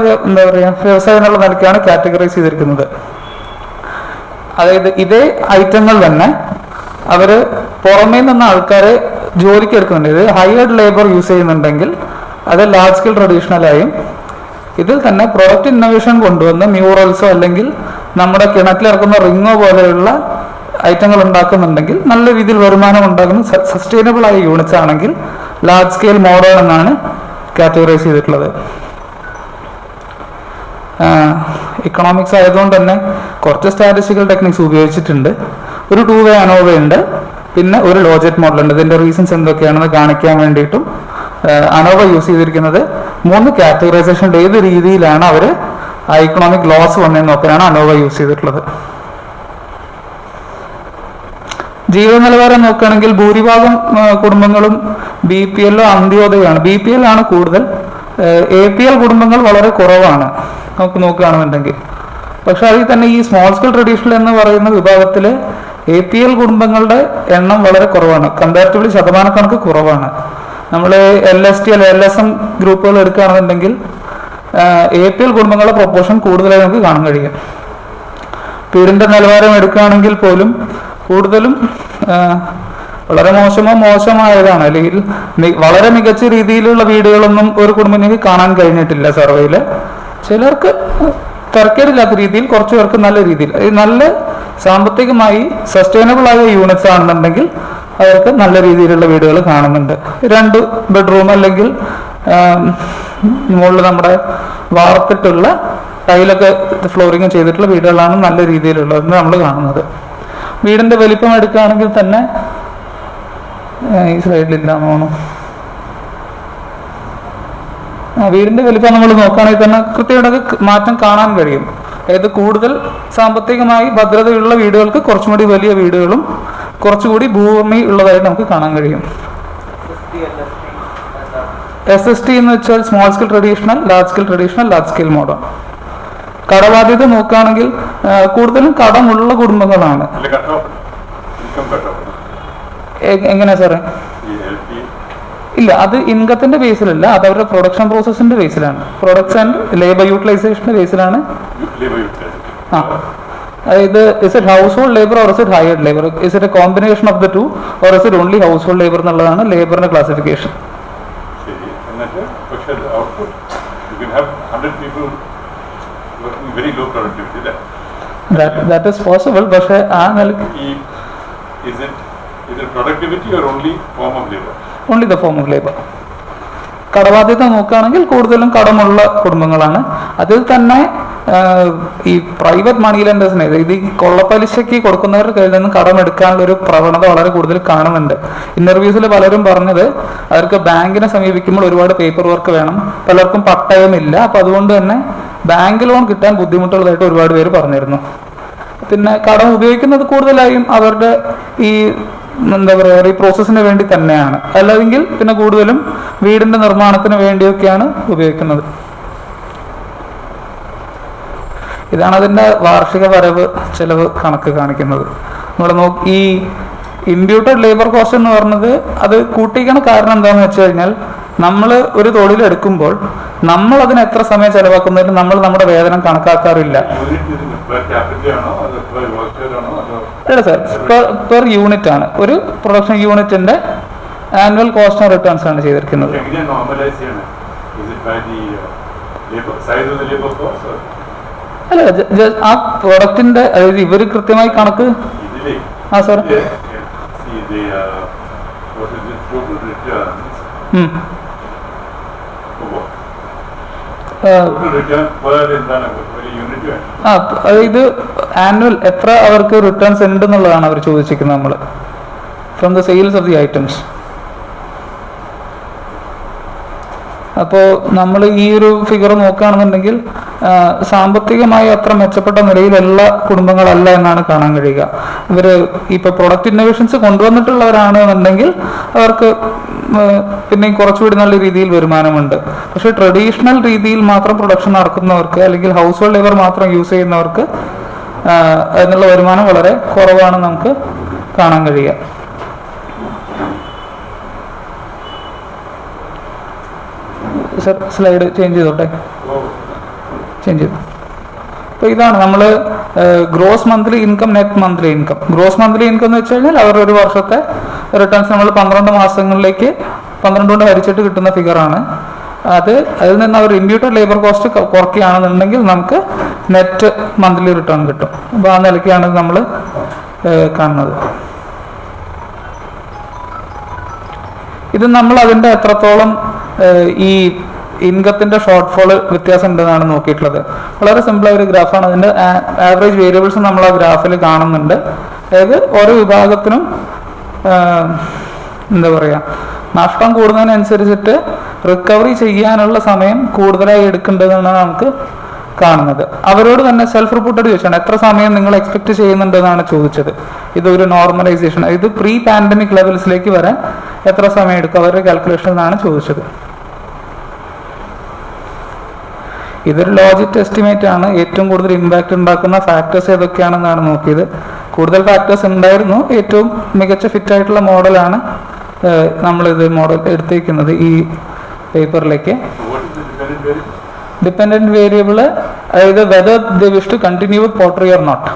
വ്യവസായം എന്നുള്ള നിലയ്ക്കാണ് കാറ്റഗറൈസ് ചെയ്തിരിക്കുന്നത്. അതായത് ഇതേ ഐറ്റങ്ങൾ തന്നെ അവര് പുറമേ നിന്ന് ആൾക്കാരെ ജോലിക്ക് എടുക്കുന്നുണ്ട്. ഇത് ഹയർഡ് ലേബർ യൂസ് ചെയ്യുന്നുണ്ടെങ്കിൽ അത് ലാർജ് സ്കെയിൽ ട്രഡീഷണലായും, ഇതിൽ തന്നെ പ്രോഡക്റ്റ് ഇന്നോവേഷൻ കൊണ്ടുവന്ന് മ്യൂറൽസോ അല്ലെങ്കിൽ നമ്മുടെ കിണറ്റിലിറക്കുന്ന റിങ്ങോ പോലെയുള്ള ഐറ്റങ്ങൾ ഉണ്ടാക്കുന്നുണ്ടെങ്കിൽ നല്ല രീതിയിൽ വരുമാനം ഉണ്ടാക്കുന്ന സസ്റ്റൈനബിൾ ആയ യൂണിറ്റ്സ് ആണെങ്കിൽ ലാർജ് സ്കെയിൽ മോഡൽ എന്നാണ് കാറ്റഗറൈസ് ചെയ്തിട്ടുള്ളത്. ഇക്കണോമിക്സ് ആയതുകൊണ്ട് തന്നെ കുറച്ച് സ്റ്റാറ്റിസ്റ്റിക്കൽ ടെക്നിക്സ് ഉപയോഗിച്ചിട്ടുണ്ട്. ഒരു 2-way അനോവ ഉണ്ട്, പിന്നെ ഒരു ലോജിക് മോഡൽ ഉണ്ട്. ഇതിന്റെ റീസൺസ് എന്തൊക്കെയാണെന്ന് കാണിക്കാൻ വേണ്ടിയിട്ടും അനോവ യൂസ് ചെയ്തിരിക്കുന്നത് 3 കാറ്റഗറൈസേഷൻ ഏത് രീതിയിലാണ് അവർ ആ ഇക്കണോമിക് ലോസ് വന്നതെന്ന് നോക്കാനാണ് അനോവ യൂസ് ചെയ്തിട്ടുള്ളത്. ജീവിത നിലവാരം നോക്കുകയാണെങ്കിൽ ഭൂരിഭാഗം കുടുംബങ്ങളും BPL അന്ത്യോദയമാണ്. BPL ആണ് കൂടുതൽ. APL കുടുംബങ്ങൾ വളരെ കുറവാണ് നമുക്ക് നോക്കുകയാണെന്നുണ്ടെങ്കിൽ. പക്ഷെ അതിൽ തന്നെ ഈ സ്മോൾ സ്കെയിൽ ട്രഡീഷണൽ എന്ന് പറയുന്ന വിഭാഗത്തിൽ APL കുടുംബങ്ങളുടെ എണ്ണം വളരെ കുറവാണ്. കമ്പാരിറ്റീവ്ലി ശതമാനക്കണക്ക് കുറവാണ്. നമ്മൾ LST LSM ഗ്രൂപ്പുകൾ എടുക്കുകയാണെന്നുണ്ടെങ്കിൽ APL കുടുംബങ്ങളുടെ പ്രൊപ്പോർഷൻ കൂടുതലായി നമുക്ക് കാണാൻ കഴിയും. വീടിന്റെ നിലവാരം എടുക്കുകയാണെങ്കിൽ പോലും കൂടുതലും വളരെ മോശമായതാണ്, അല്ലെങ്കിൽ വളരെ മികച്ച രീതിയിലുള്ള വീടുകളൊന്നും ഒരു കുടുംബത്തിന് കാണാൻ കഴിഞ്ഞിട്ടില്ല സർവേയില്. ചിലർക്ക് തരക്കേടില്ലാത്ത രീതിയിൽ, കുറച്ചു പേർക്ക് നല്ല രീതിയിൽ, നല്ല സാമ്പത്തികമായി സസ്റ്റൈനബിൾ ആയ യൂണിറ്റ്സ് ആണെന്നുണ്ടെങ്കിൽ അവർക്ക് നല്ല രീതിയിലുള്ള വീടുകൾ കാണുന്നുണ്ട്. 2 ബെഡ്റൂം അല്ലെങ്കിൽ മുകളിൽ നമ്മുടെ വാർത്തിട്ടുള്ള ടൈലൊക്കെ ഫ്ലോറിങ് ചെയ്തിട്ടുള്ള വീടുകളാണ് നല്ല രീതിയിലുള്ളതെന്ന് നമ്മൾ കാണുന്നത്. വീടിന്റെ വലിപ്പം എടുക്കുകയാണെങ്കിൽ തന്നെ ഈ സ്ലൈഡിലില്ലാന്ന് തോന്നുന്നു. വീടിന്റെ വലിപ്പം നമ്മൾ നോക്കുകയാണെങ്കിൽ തന്നെ കൃത്യമായിട്ട് മാറ്റം കാണാൻ കഴിയും. അതായത് കൂടുതൽ സാമ്പത്തികമായി ഭദ്രതയുള്ള വീടുകൾക്ക് കുറച്ചും കൂടി വലിയ വീടുകളും കുറച്ചുകൂടി ഭൂമി ഉള്ളതായിട്ട് നമുക്ക് കാണാൻ കഴിയും. SST എന്ന് വെച്ചാൽ small scale traditional, large scale traditional, large scale model. കടബാധ്യത നോക്കുകയാണെങ്കിൽ കൂടുതലും കടമുള്ള കുടുംബങ്ങളാണ്. എങ്ങനെയാ സാറേ? ഇല്ല, അത് ഇൻകത്തിന്റെ ബേസിലല്ല, അത് അവരുടെ പ്രൊഡക്ഷൻ പ്രോസസ്സിന്റെ ബേസിലാണ്. പ്രൊഡക്ട്സ് ആൻഡ് ലേബർ യൂട്ടിലൈസേഷന്റെ ബേസിലാണ്. അതായത് is it house hold labour or is it hired labour, is it A combination of the 2 or is it only house hold labour എന്നുള്ളതാണ് ലേബറിന്റെ ക്ലാസിഫിക്കേഷൻ. That is possible, പക്ഷേ ആ നിലയ്ക്ക് only the form of labor. കടബാധ്യത നോക്കുകയാണെങ്കിൽ കൂടുതലും കടമുള്ള കുടുംബങ്ങളാണ്. അതിൽ തന്നെ ഈ പ്രൈവറ്റ് മണി ലെൻഡേഴ്സിനെ, ഇത് ഈ കൊള്ളപ്പലിശയ്ക്ക് കൊടുക്കുന്നവരുടെ കയ്യിൽ നിന്നും കടം എടുക്കാനുള്ള ഒരു പ്രവണത വളരെ കൂടുതൽ കാണുന്നുണ്ട്. ഇന്റർവ്യൂസിൽ പലരും പറഞ്ഞത് അവർക്ക് ബാങ്കിനെ സമീപിക്കുമ്പോൾ ഒരുപാട് പേപ്പർ വർക്ക് വേണം, പലർക്കും പട്ടയമില്ല, അപ്പൊ അതുകൊണ്ട് തന്നെ ബാങ്ക് ലോൺ കിട്ടാൻ ബുദ്ധിമുട്ടുള്ളതായിട്ട് ഒരുപാട് പേര് പറഞ്ഞിരുന്നു. പിന്നെ കടം ഉപയോഗിക്കുന്നത് കൂടുതലായും അവരുടെ ഈ എന്താ പറയുക റീപ്രോസസ്സിന് വേണ്ടി തന്നെയാണ്, അല്ലെങ്കിൽ പിന്നെ കൂടുതലും വീടിന്റെ നിർമ്മാണത്തിന് വേണ്ടിയൊക്കെയാണ് ഉപയോഗിക്കുന്നത്. ഇതാണ് അതിന്റെ വാർഷിക വരവ് ചെലവ് കണക്ക് കാണിക്കുന്നത്. നമ്മൾ ഈ ഇമ്പ്യൂട്ടഡ് ലേബർ കോസ്റ്റ് എന്ന് പറഞ്ഞത് അത് കൂട്ടിക്കണ കാരണം എന്താണെന്ന് വെച്ച് കഴിഞ്ഞാൽ, നമ്മൾ ഒരു തൊഴിലെടുക്കുമ്പോൾ നമ്മൾ അതിന് എത്ര സമയം ചെലവാക്കുന്നതിന് നമ്മൾ നമ്മുടെ വേതനം കണക്കാക്കാറില്ല. അല്ല സാർ, പെർ യൂണിറ്റ് ആണ്. ഒരു പ്രൊഡക്ഷൻ യൂണിറ്റിന്റെ ആനുവൽ കോസ്റ്റ് ആൻഡ് റിട്ടേൺസ് ആണ് ചെയ്തിരിക്കുന്നത്. അല്ല, ആ പ്രൊഡക്റ്റിന്റെ, അതായത് ഇവര് കൃത്യമായി കണക്ക്. ആ സാർ, ഇത് ആനുവൽ എത്ര അവർക്ക് റിട്ടേൺസ് ഉണ്ട് എന്നുള്ളതാണ് അവർ ചോദിച്ചിരിക്കുന്നത് നമ്മൾ from the sales of the items. അപ്പോൾ നമ്മൾ ഈ ഒരു ഫിഗർ നോക്കുകയാണെന്നുണ്ടെങ്കിൽ സാമ്പത്തികമായി അത്ര മെച്ചപ്പെട്ട നിലയിലുള്ള കുടുംബങ്ങളല്ല എന്നാണ് കാണാൻ കഴിയുക. ഇവർ ഇപ്പൊ പ്രൊഡക്റ്റ് ഇന്നോവേഷൻസ് കൊണ്ടുവന്നിട്ടുള്ളവരാണ് എന്നുണ്ടെങ്കിൽ അവർക്ക് പിന്നെ കുറച്ചുകൂടി നല്ല രീതിയിൽ വരുമാനമുണ്ട്. പക്ഷെ ട്രഡീഷണൽ രീതിയിൽ മാത്രം പ്രൊഡക്ഷൻ നടക്കുന്നവർക്ക്, അല്ലെങ്കിൽ ഹൗസ് ഹോൾഡ് ലേബർ മാത്രം യൂസ് ചെയ്യുന്നവർക്ക് അതിനുള്ള വരുമാനം വളരെ കുറവാണ് നമുക്ക് കാണാൻ കഴിയുക. സർ, സ്ലൈഡ് ചേഞ്ച് ചെയ്തോട്ടെ, ചേഞ്ച് ചെയ്തു. അപ്പോൾ ഇതാണ് നമ്മൾ gross monthly income, net monthly income. Gross monthly income എന്ന് വെച്ച് കഴിഞ്ഞാൽ അവർ ഒരു വർഷത്തെ റിട്ടേൺസ് നമ്മൾ 12 മാസങ്ങളിലേക്ക് 12 കൊണ്ട് ഹരിച്ചിട്ട് കിട്ടുന്ന ഫിഗറാണ്. അതിൽ നിന്ന് അവർ ഇമ്പ്യൂട്ടഡ് ലേബർ കോസ്റ്റ് കുറയ്ക്കുകയാണെന്നുണ്ടെങ്കിൽ നമുക്ക് നെറ്റ് മന്ത്ലി റിട്ടേൺ കിട്ടും. അപ്പോൾ ആ നിലയ്ക്കാണ് നമ്മൾ കാണുന്നത്. ഇത് നമ്മൾ അതിൻ്റെ എത്രത്തോളം ഈ ഇൻകത്തിൻ്റെ ഷോർട്ട് ഫോൾ വ്യത്യാസം ഉണ്ടെന്നാണ് നോക്കിയിട്ടുള്ളത്. വളരെ സിമ്പിളായ ഒരു ഗ്രാഫാണ്. അതിൻ്റെ ആവറേജ് വേരിയബിൾസ് നമ്മൾ ആ ഗ്രാഫിൽ കാണുന്നുണ്ട്. അതായത് ഓരോ വിഭാഗത്തിനും എന്താ പറയുക, നഷ്ടം കൂടുന്നതിനനുസരിച്ചിട്ട് റിക്കവറി ചെയ്യാനുള്ള സമയം കൂടുതലായി എടുക്കേണ്ടതെന്നാണ് നമുക്ക് കാണുന്നത്. അവരോട് തന്നെ സെൽഫ് റിപ്പോർട്ടഡ് ചോദിച്ചാണ് എത്ര സമയം നിങ്ങൾ എക്സ്പെക്ട് ചെയ്യുന്നുണ്ടെന്നാണ് ചോദിച്ചത്. ഇതൊരു നോർമലൈസേഷൻ, ഇത് പ്രീ പാൻഡമിക് ലെവൽസിലേക്ക് വരാൻ എത്ര സമയം എടുക്കും അവരുടെ കാൽക്കുലേഷൻ എന്നാണ് ചോദിച്ചത്. ഇതൊരു ലോജിക് എസ്റ്റിമേറ്റ് ആണ്. ഏറ്റവും കൂടുതൽ ഇമ്പാക്റ്റ് ഉണ്ടാക്കുന്ന ഫാക്ടേഴ്സ് ഏതൊക്കെയാണെന്നാണ് നോക്കിയത്. കൂടുതൽ ഫാക്ടേഴ്സ് ഉണ്ടായിരുന്നു. ഏറ്റവും മികച്ച ഫിറ്റായിട്ടുള്ള മോഡലാണ് നമ്മളിത് മോഡൽ എടുത്തേക്കുന്നത് ഈ പേപ്പറിലേക്ക്. ഡിപ്പെൻഡന്റ് വേരിയബിൾ, അതായത് whether they wish to continue with pottery or not,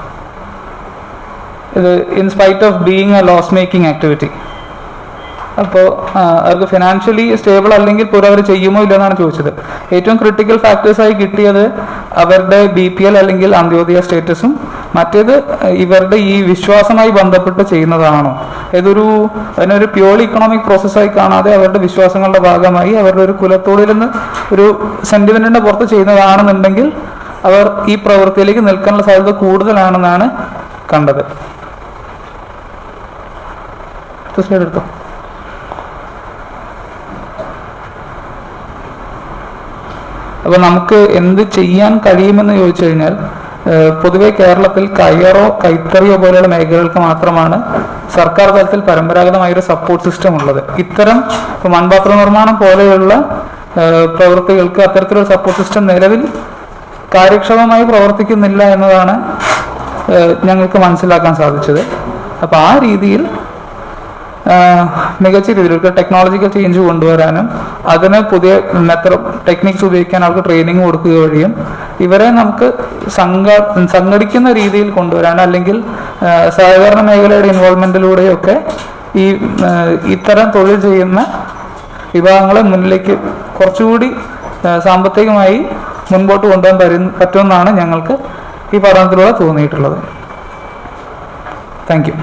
ഇത് in spite of being a loss making activity. അപ്പോൾ അവർക്ക് ഫിനാൻഷ്യലി സ്റ്റേബിൾ അല്ലെങ്കിൽ പോലും അവർ ചെയ്യുമോ ഇല്ലെന്നാണ് ചോദിച്ചത്. ഏറ്റവും ക്രിട്ടിക്കൽ ഫാക്ടേഴ്സായി കിട്ടിയത് അവരുടെ BPL അല്ലെങ്കിൽ അന്ത്യോദയ സ്റ്റേറ്റസും, മറ്റേത് ഇവരുടെ ഈ വിശ്വാസമായി ബന്ധപ്പെട്ട് ചെയ്യുന്നതാണോ, അതിനൊരു പ്യൂർലി ഇക്കണോമിക് പ്രോസസ്സായി കാണാതെ അവരുടെ വിശ്വാസങ്ങളുടെ ഭാഗമായി അവരുടെ ഒരു കുലത്തോടിൽ നിന്ന് ഒരു സെന്റിമെന്റിന്റെ പുറത്ത് ചെയ്യുന്നതാണെന്നുണ്ടെങ്കിൽ അവർ ഈ പ്രവൃത്തിയിലേക്ക് നിൽക്കാനുള്ള സാധ്യത കൂടുതലാണെന്നാണ് കണ്ടത്. എടുത്തോ. അപ്പോൾ നമുക്ക് എന്ത് ചെയ്യാൻ കഴിയുമെന്ന് ചോദിച്ചു കഴിഞ്ഞാൽ, പൊതുവെ കേരളത്തിൽ കയറോ കൈത്തറിയോ പോലെയുള്ള മേഖലകൾക്ക് മാത്രമാണ് സർക്കാർ തലത്തിൽ പരമ്പരാഗതമായൊരു സപ്പോർട്ട് സിസ്റ്റം ഉള്ളത്. ഇത്തരം മൺപാത്ര നിർമ്മാണം പോലെയുള്ള പ്രവൃത്തികൾക്ക് അത്തരത്തിലൊരു സപ്പോർട്ട് സിസ്റ്റം നിലവിൽ കാര്യക്ഷമമായി പ്രവർത്തിക്കുന്നില്ല എന്നതാണ് ഞങ്ങൾക്ക് മനസ്സിലാക്കാൻ സാധിച്ചത്. അപ്പോൾ ആ രീതിയിൽ മികച്ച രീതിയിൽ ഒരു ടെക്നോളജിക്കൽ ചേഞ്ച് കൊണ്ടുവരാനും അതിന് പുതിയ ടെക്നിക്സ് ഉപയോഗിക്കാൻ അവർക്ക് ട്രെയിനിങ് കൊടുക്കുക വഴിയും ഇവരെ നമുക്ക് സംഘടിക്കുന്ന രീതിയിൽ കൊണ്ടുവരാനും, അല്ലെങ്കിൽ സഹകരണ മേഖലയുടെ ഇൻവോൾവ്മെന്റിലൂടെയൊക്കെ ഇത്തരം തൊഴിൽ ചെയ്യുന്ന വിഭാഗങ്ങളെ മുന്നിലേക്ക് കുറച്ചുകൂടി സാമ്പത്തികമായി മുൻപോട്ട് കൊണ്ടുപോകാൻ പറ്റുമെന്നാണ് ഞങ്ങൾക്ക് ഈ പഠനത്തിലൂടെ തോന്നിയിട്ടുള്ളത്. Thank you.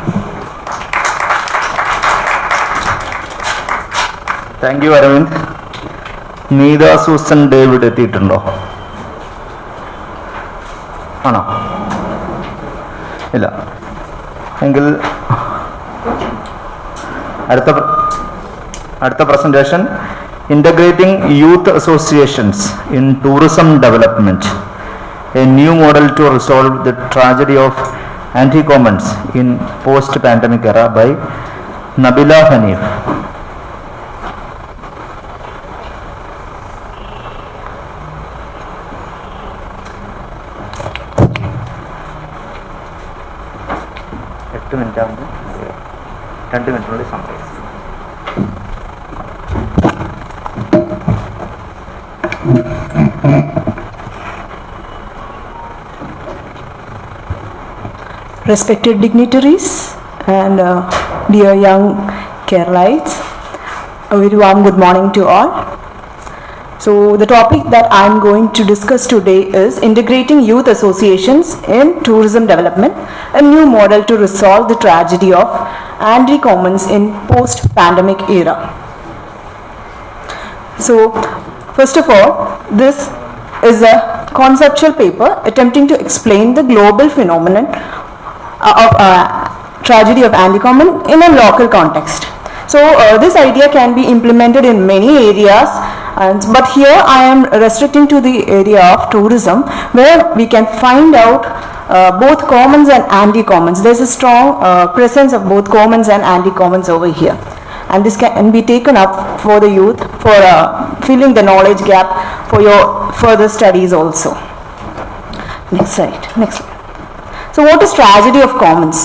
Thank you Aravind. Neetha Susan David എത്തിയിട്ടുണ്ടോ? ആണോ? ഇല്ല. എങ്കിൽ അടുത്ത presentation, integrating youth associations in tourism development, a new model to resolve the tragedy of anti-commons in post pandemic era by Nabeela Haneef. Respected dignitaries and dear young Keralites, a very warm good morning to all. So the topic that I am going to discuss today is integrating youth associations in tourism development, a new model to resolve the tragedy of anti-commons in post-pandemic era. So first of all, this is a conceptual paper attempting to explain the global phenomenon of tragedy of anti-common in a local context. So this idea can be implemented in many areas, but here I am restricting to the area of tourism, where we can find out both commons and anti-commons. There is a strong presence of both commons and anti-commons over here, and this can be taken up for the youth for filling the knowledge gap for your further studies also. Next slide. So what is tragedy of commons?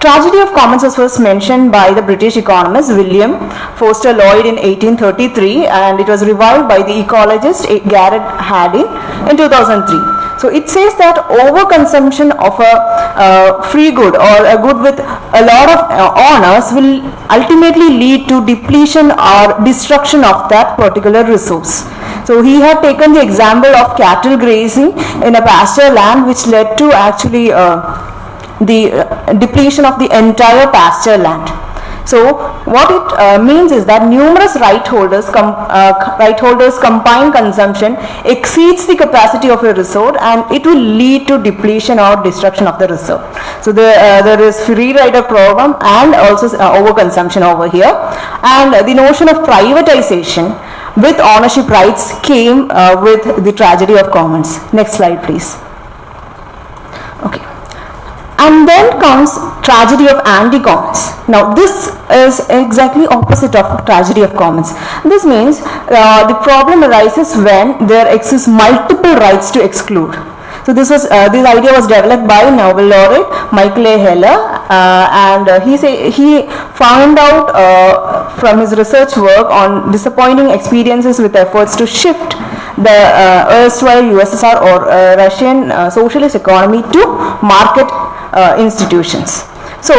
Tragedy of commons was first mentioned by the British economist William Foster Lloyd in 1833, and it was revived by the ecologist Garrett Hardin in 2003. So it says that overconsumption of a free good or a good with a lot of honors will ultimately lead to depletion or destruction of that particular resource. So he had taken the example of cattle grazing in a pasture land, which led to actually the depletion of the entire pasture land. So what it means is that numerous right holders combined consumption exceeds the capacity of a resource, and it will lead to depletion or destruction of the resource. So there is free rider program and also overconsumption over here, and the notion of privatization with ownership rights came with the tragedy of commons. Next slide please. Okay. And then comes tragedy of anti-commons. Now this is exactly opposite of tragedy of commons. This means the problem arises when there exists multiple rights to exclude. So this idea was developed by Nobel laureate Michael A. Heller, and he found out from his research work on disappointing experiences with efforts to shift the erstwhile USSR or Russian socialist economy to market institutions. So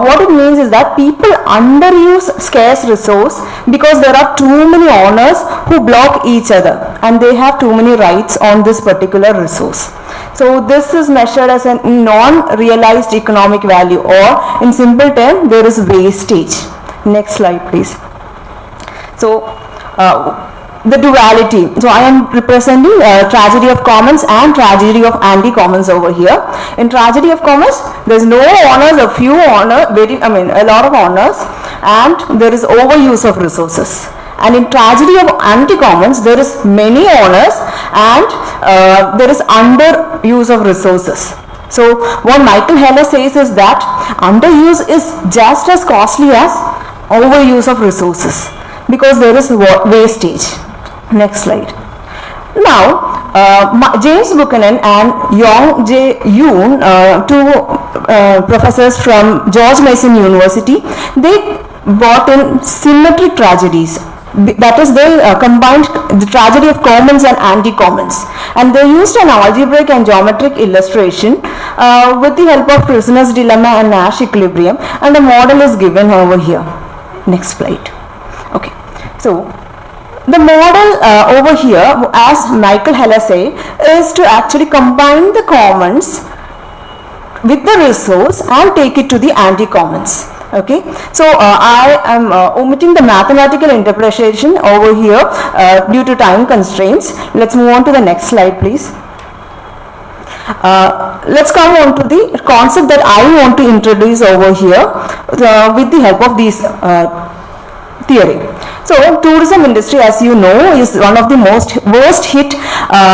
what it means is that people underuse scarce resource because there are too many owners who block each other and they have too many rights on this particular resource. So this is measured as a non-realized economic value, or in simple term there is wastage. Next slide please. So the duality. So I am representing tragedy of commons and tragedy of anti-commons over here. In tragedy of commons, there is no owners, a few owners, a lot of owners, and there is overuse of resources. And in tragedy of anti-commons, there is many owners and there is underuse of resources. So what Michael Heller says is that underuse is just as costly as overuse of resources because there is wastage. Next slide. Now, James Buchanan and Yong J. Yoon, two professors from George Mason University, they brought in symmetric tragedies. That is, they combined the tragedy of commons and anti-commons, and they used an algebraic and geometric illustration with the help of prisoner's dilemma and Nash equilibrium, and a model is given over here. Next slide. Okay, so the model over here, as Michael Heller say, is to actually combine the commons with the resource and take it to the anti-commons. Okay, so I am omitting the mathematical interpretation over here due to time constraints. Let's move on to the next slide please. Let's come on to the concept that I want to introduce over here with the help of these theory. So tourism industry, as you know, is one of the worst hit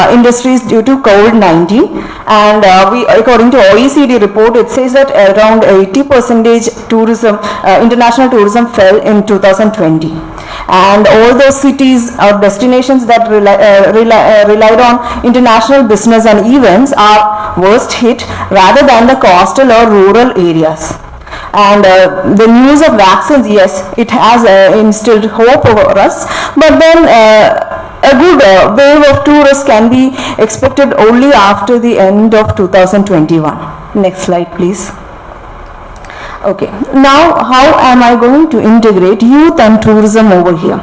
industries due to COVID-19, and according to OECD report, it says that around 80% tourism, international tourism fell in 2020, and all those cities or destinations that relied on international business and events are worst hit rather than the coastal or rural areas. And the news of vaccines, yes, it has instilled hope over us, but then a good wave of tourists can be expected only after the end of 2021. Next slide please. Okay, now how am I going to integrate youth and tourism over here?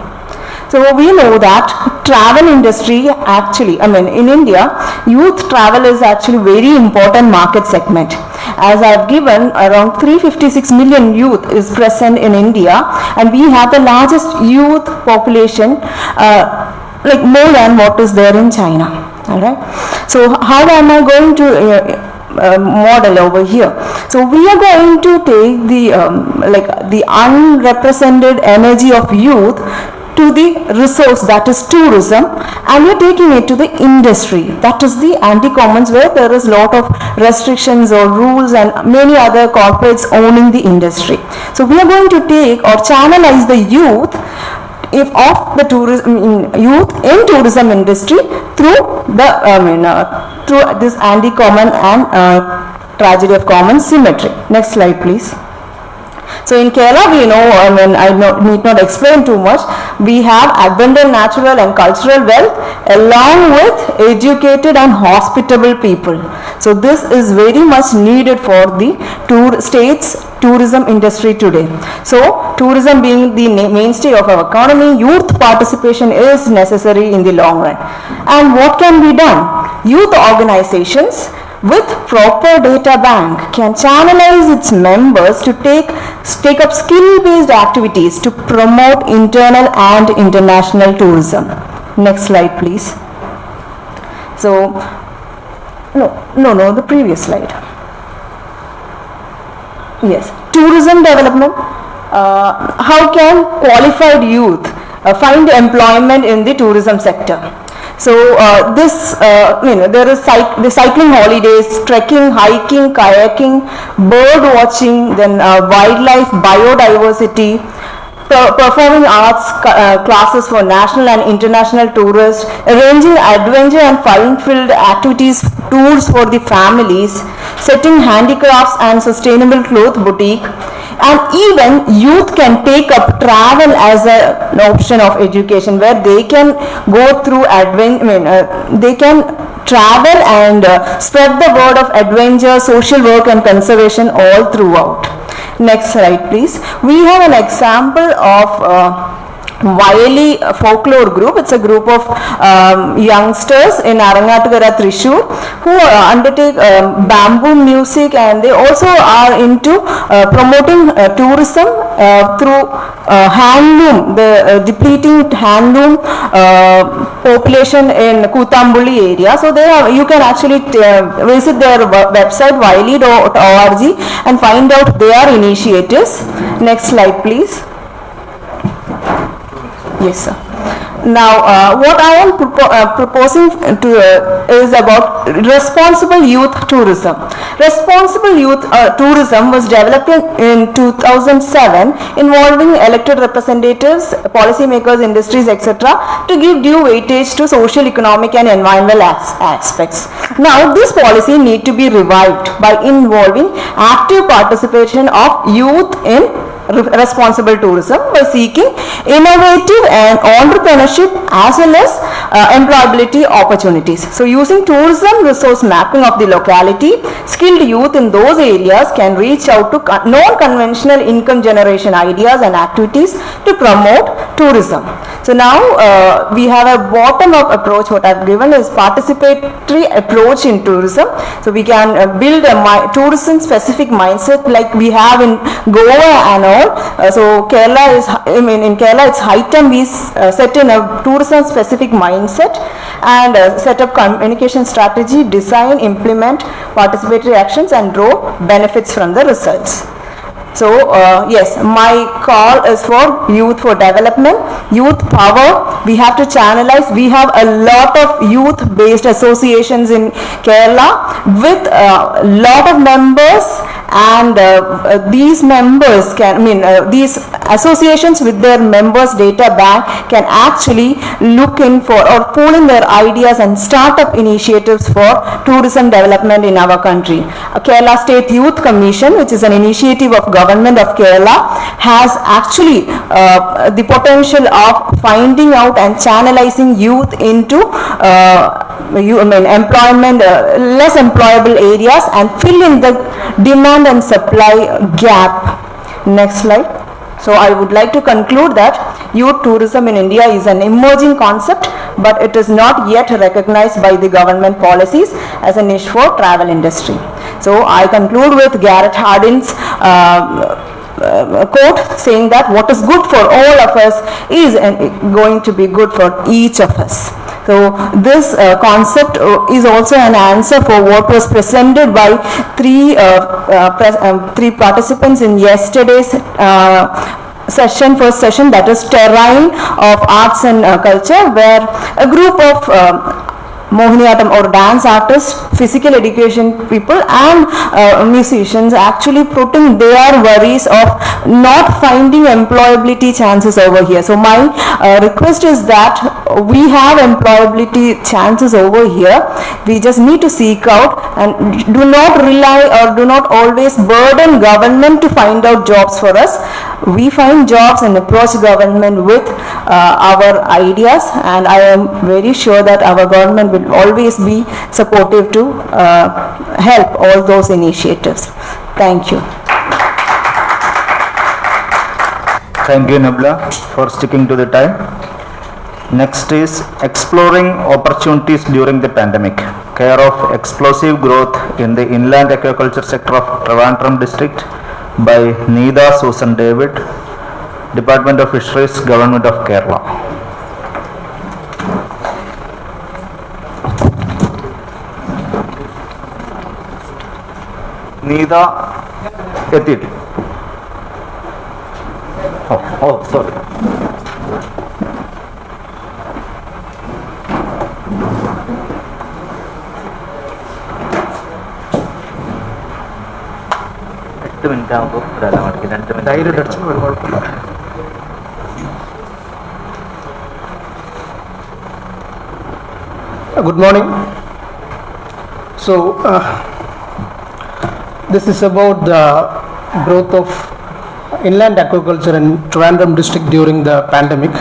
So we know that travel industry actually, in India, youth travel is actually very important market segment. As I have given, around 356 million youth is present in India, and we have the largest youth population, like more than what is there in China. All right. So how am I going to model over here? So we are going to take the unrepresented energy of youth to the resource, that is tourism, and we're taking it to the industry, that is the anti-commons, where there is lot of restrictions or rules and many other corporates owning the industry. So we are going to take or channelize the youth of the youth in tourism industry through the through this anti-common and tragedy of commons symmetry. Next slide please. So in Kerala, we know, I need not explain too much, we have abundant natural and cultural wealth along with educated and hospitable people. So this is very much needed for the state's tourism industry today. So tourism being the mainstay of our economy, youth participation is necessary in the long run. And what can be done? Youth organizations with proper data bank can channelize its members to take up skill-based activities to promote internal and international tourism. Next slide, please. So, no, the previous slide. Yes, tourism development. How can qualified youth find employment in the tourism sector? So there is the cycling holidays, trekking, hiking, kayaking, bird watching, then wildlife, biodiversity, performing arts classes for national and international tourists, arranging adventure and fun-filled activities, tours for the families, setting handicrafts and sustainable cloth boutique, and even youth can take up travel as an option of education where they can go through they can travel and spread the word of adventure, social work and conservation all throughout. Next slide, please. We have an example of Wiley folklore group. It's a group of youngsters in Arangatukara, Thrissur, who undertake bamboo music, and they also are into promoting tourism through handloom, the depleting handloom population in Kutambuli area. So you can actually visit their website wiley.org and find out their initiatives. Next slide, please. Yes, sir. Now, what I am proposing is about responsible youth tourism. Responsible youth tourism was developed in 2007, involving elected representatives, policymakers, industries, etc., to give due weightage to social, economic, and environmental aspects. Now, this policy need to be revived by involving active participation of youth in responsible tourism by seeking innovative and entrepreneurship as well as employability opportunities. So using tourism resource mapping of the locality, skilled youth in those areas can reach out to non-conventional income generation ideas and activities to promote tourism. So now we have a bottom-up approach. What I've given is participatory approach in tourism. So we can build a tourism specific mindset like we have in Goa and all. So Kerala is, in Kerala it's high time we set in a tourism specific mindset and set up communication strategy, design, implement participatory actions and draw benefits from the results. So yes, my call is for youth for development, youth power. We have to channelize. We have a lot of youth based associations in Kerala with a lot of members, and these members can, these associations with their members data bank can actually look in for or pull in their ideas and start up initiatives for tourism development in our country. Kerala State Youth Commission, which is an initiative of government of Kerala, has actually the potential of finding out and channelizing youth into employment, less employable areas and fill in the demand and supply gap. Next slide. So I would like to conclude that youth tourism in India is an emerging concept, but it is not yet recognized by the government policies as a niche for travel industry. So I conclude with Garrett Hardin's quote saying that what is good for all of us is going to be good for each of us. So this concept is also an answer for what was presented by three participants in yesterday's first session, that is terrain of arts and culture, where a group of Mohiniyattam or dance artists, physical education people and musicians actually putting their worries of not finding employability chances over here. So my request is that we have employability chances over here. We just need to seek out and do not rely or do not always burden government to find out jobs for us. We find jobs and approach government with our ideas, and I am very sure that our government will always be supportive to help all those initiatives. Thank you. Thank you, Nabilah, for sticking to the time. Next is exploring opportunities during the pandemic. care of explosive growth in the inland aquaculture sector of Trivandrum district by Needa Susan David, Department of Fisheries, Government of Kerala. Needa Etil. Oh, sorry. Good morning. So, this is about the growth of inland aquaculture in Trivandrum district during the pandemic.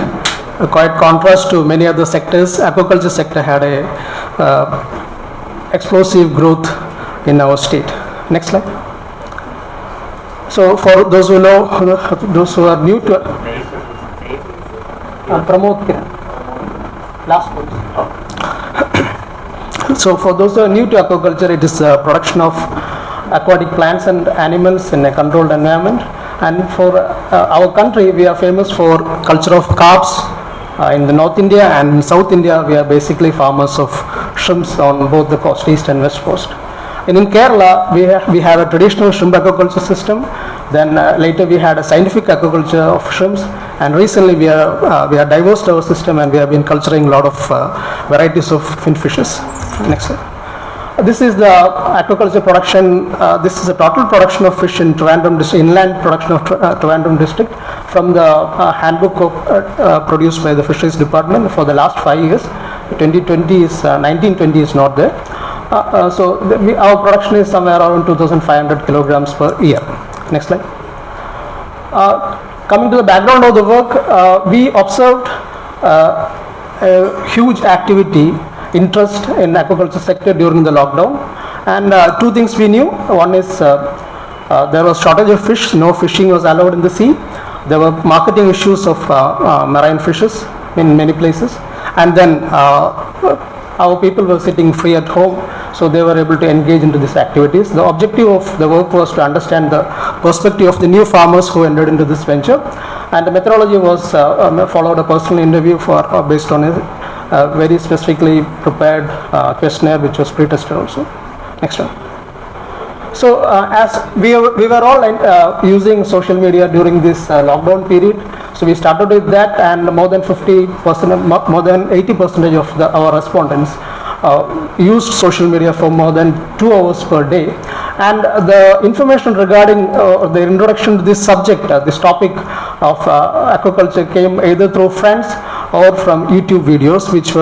Quite contrast to many other sectors, aquaculture sector had a explosive growth in our state. Next slide. So, for those who know, those who are new to Pramod, Kiran. Last one. So, for those who are new to aquaculture, it is production of aquatic plants and animals in a controlled environment. And for our country, we are famous for culture of carps. In the North India and in South India, we are basically farmers of shrimps on both the coast, east and west coast. And in Kerala, we have a traditional shrimp aquaculture system. Then later we had a scientific aquaculture of shrimps. And recently we are diversified our system and we have been culturing a lot of varieties of fin fishes. Next slide. This is the aquaculture production. This is the total production of fish in Trivandrum district, inland production of Trivandrum district from the handbook produced by the Fisheries Department for the last 5 years. 2020 is 1920 is not there. So our production is somewhere around 2,500 kilograms per year. Next slide. Coming to the background of the work, we observed a huge activity, interest in aquaculture sector during the lockdown, and two things we knew. One is there was shortage of fish, no fishing was allowed in the sea. There were marketing issues of marine fishes in many places, and then our people were sitting free at home, so they were able to engage into these activities. The objective of the work was to understand the perspective of the new farmers who entered into this venture, and the methodology was followed a personal interview for based on a very specifically prepared questionnaire which was pre-tested also. Next one. So as we were all using social media during this lockdown period, so we started with that, and more than 50%, more than 80% of our respondents used social media for more than 2 hours per day. And the information regarding the introduction to this subject, this topic of aquaculture, came either through friends or from YouTube videos, which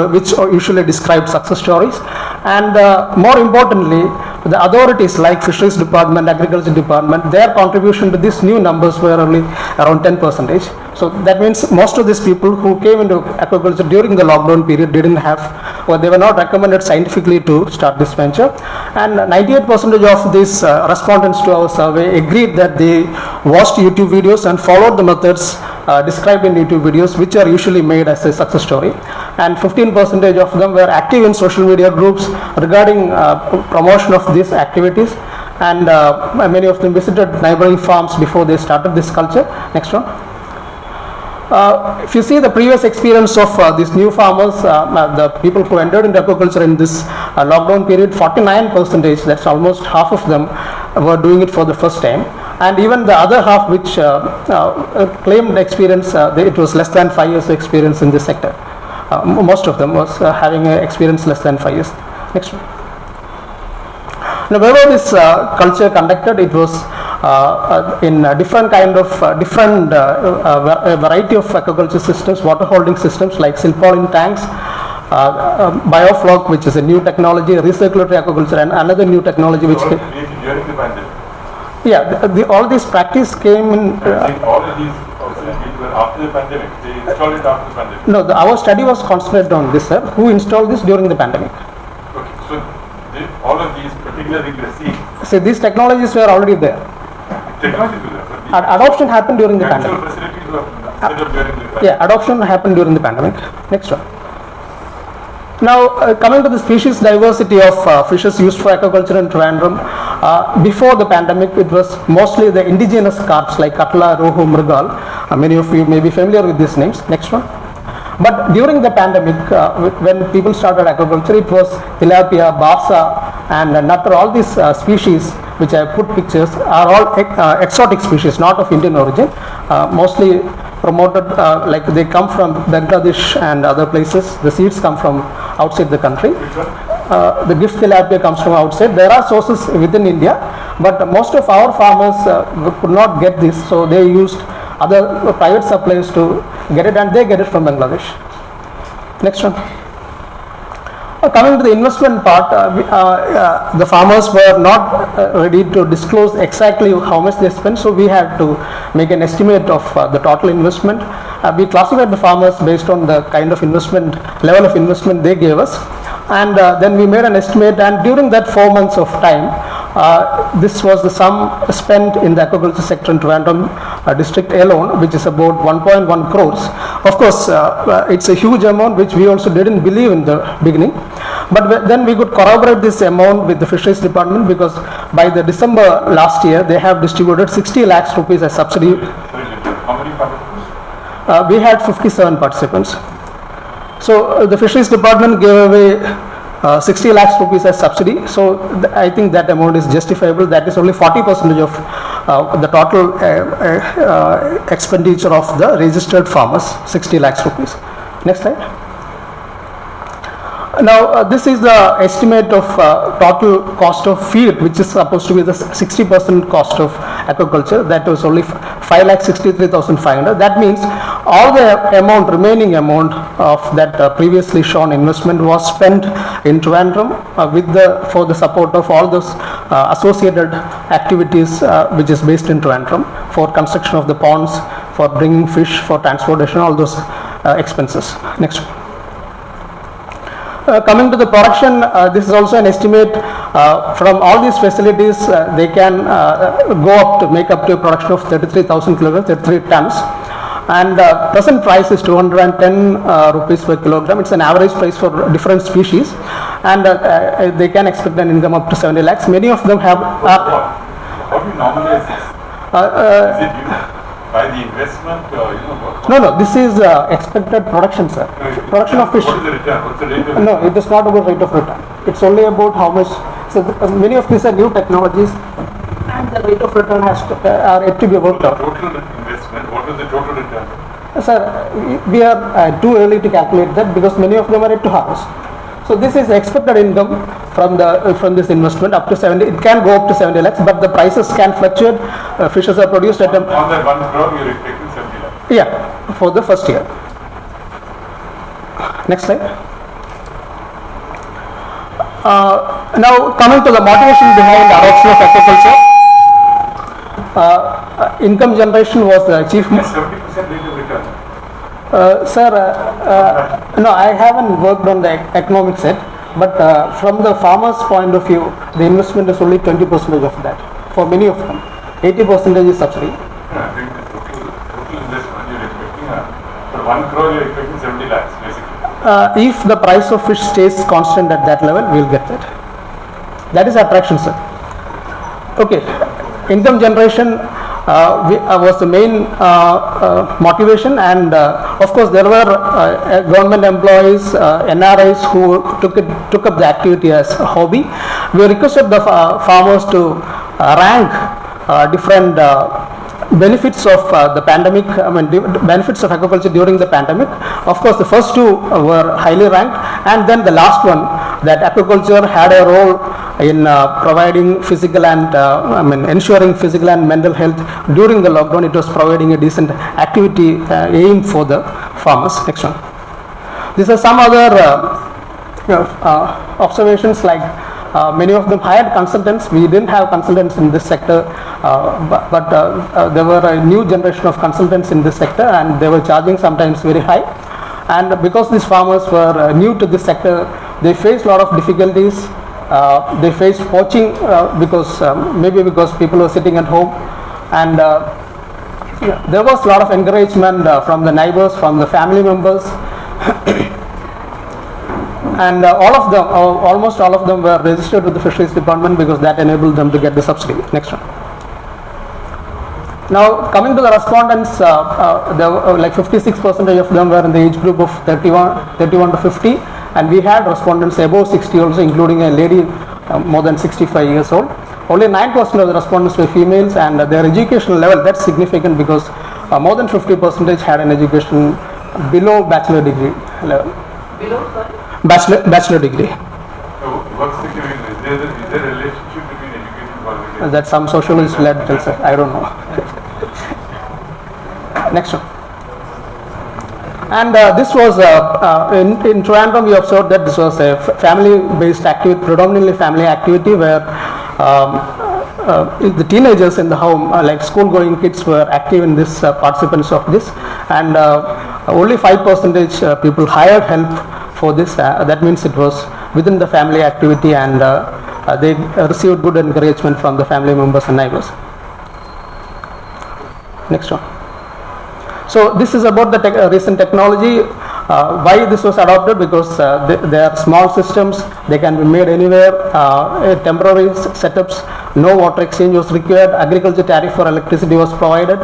usually describe success stories. And more importantly, the authorities like Fisheries Department, Agriculture Department, their contribution to these new numbers were only around 10%. So that means most of these people who came into aquaculture during the lockdown period didn't have, or they were not recommended scientifically to start this venture. And 98% of these respondents to our survey agreed that they watched YouTube videos and followed the methods described in YouTube videos, which are usually made as a success story. And 15% of them were active in social media groups regarding promotion of these activities, and many of them visited neighboring farms before they started this culture. Next one. If you see the previous experience of these new farmers, the people who entered into aquaculture in this lockdown period, 49%, that's almost half of them, were doing it for the first time. And even the other half which claimed experience, it was less than 5 years experience in this sector. Most of them was having experience less than 5 years. Next one. Now, wherever this culture conducted, it was in different kind of different variety of aquaculture systems, water holding systems like silpoline tanks, biofloc, which is a new technology, recirculatory aquaculture, and another new technology which came. During the pandemic. Yeah, all these practice came in. All of these facilities were after the pandemic. They installed it after the pandemic. No, our study was concentrated on this, sir. Who installed this during the pandemic? Okay, so all of these, particularly the sea. So these technologies were already there. Technologies were there. But the Adoption happened during the actual pandemic. facilities were set up during the pandemic. Yeah, adoption happened during the pandemic. Next one. Now, coming to the species diversity of fishes used for aquaculture in Trivandrum, before the pandemic, it was mostly the indigenous carps like Katla, Rohu, Mridul. Many of you may be familiar with these names. Next one. But during the pandemic, when people started aquaculture, it was tilapia, basa, and nutter. All these species, which I put pictures, are all exotic species, not of Indian origin. Mostly promoted, like they come from Bangladesh and other places. The seeds come from outside the country. The gift tilapia comes from outside. There are sources within India, but most of our farmers could not get this, so they used other private suppliers to get it, and they get it from Bangladesh. Next one. Coming to the investment part, the farmers were not ready to disclose exactly how much they spent, so we had to make an estimate of the total investment. We classified the farmers based on the kind of investment, level of investment they gave us, and then we made an estimate, and during that 4 months of time, this was the sum spent in the aquaculture sector in Trivandrum district alone, which is about 1.1 crores. Of course, it's a huge amount which we also didn't believe in the beginning, but then we could corroborate this amount with the fisheries department, because by the December last year they have distributed 60 lakhs rupees as subsidy. How many participants? We had 57 participants. So the fisheries department gave away 60 lakhs rupees as subsidy, so I think that amount is justifiable. That is only 40% of the total expenditure of the registered farmers, 60 lakhs rupees. Next slide. Now this is the estimate of total cost of feed, which is supposed to be the 60% cost of aquaculture. That was only 5,63,500. That means all the amount, remaining amount of that previously shown investment was spent in Trivandrum for the support of all those associated activities which is based in Trivandrum, for construction of the ponds, for bringing fish, for transportation, all those expenses. Next. Coming to the production, this is also an estimate from all these facilities. They can go up to make up to a production of 33,000 kilograms, 33 tons, and present price is 210 rupees per kilogram. It's an average price for different species, and they can expect an income up to 70 lakhs. Many of them have. How do you normalize this? Is it by the investment? No, this is expected production, sir. Production of fish. What is the return? What's the rate of return? No, it is not about rate of return. It's only about how much. So many of these are new technologies, and the rate of return are yet to be worked out. Total investment, what is the total return? Sir, we are too early to calculate that, because many of them are yet to harvest. So this is expected income from this investment up to 70. It can go up to 70 lakhs, but the prices can fluctuate. Fishes are produced at On that 1 crore, you're expecting 70 lakhs. Yeah, for the first year. Next slide. Now coming to the motivation behind adoption of aquaculture, income generation was the chief. 70% rate of return. Sir, no, I haven't worked on the economic set, but from the farmer's point of view, the investment is only 20% of that. For many of them, 80% is subsidy. I think the total investment you're expecting, for 1 crore you're expecting 70 lakhs basically. If the price of fish stays constant at that level, we'll get that. That is attraction, sir. Okay, income generation was the main motivation, and of course there were government employees, NRIs who took up the activity as a hobby. We requested the farmers to rank different benefits of the pandemic, benefits of aquaculture during the pandemic. Of course, the first two were highly ranked, and then the last one, that aquaculture had a role in providing physical and ensuring physical and mental health during the lockdown. It was providing a decent activity aim for the farmers. Next one. These are some other observations, like many of them hired consultants. We didn't have consultants in this sector, but there were a new generation of consultants in this sector, and they were charging sometimes very high. And because these farmers were new to this sector, they faced a lot of difficulties. They faced poaching maybe because people were sitting at home, and there was a lot of encouragement from the neighbors, from the family members. and almost all of them were registered with the Fisheries Department because that enabled them to get the subsidy. Next one. Now coming to the respondents, there were like 56% of them were in the age group of 31 to 50, and we had respondents above 60 also, including a lady more than 65 years old. Only 9% of the respondents were females, and their educational level, that's significant because more than 50% had an education below bachelor degree level. Below, sorry? Bachelor degree. So what's the reason? Is there a relationship between education qualifications? That some socialist led tells us, I don't know. Next one. And this was in Trivandrum. We observed that this was a family-based activity, predominantly family activity, where the teenagers in the home, like school-going kids, were active in this, participants of this, and only 5% people hired help for this. That means it was within the family activity, and they received good encouragement from the family members and neighbors. Next one. So this is about the recent technology. Why this was adopted? Because they are small systems, they can be made anywhere, temporary setups, no water exchange was required, agriculture tariff for electricity was provided,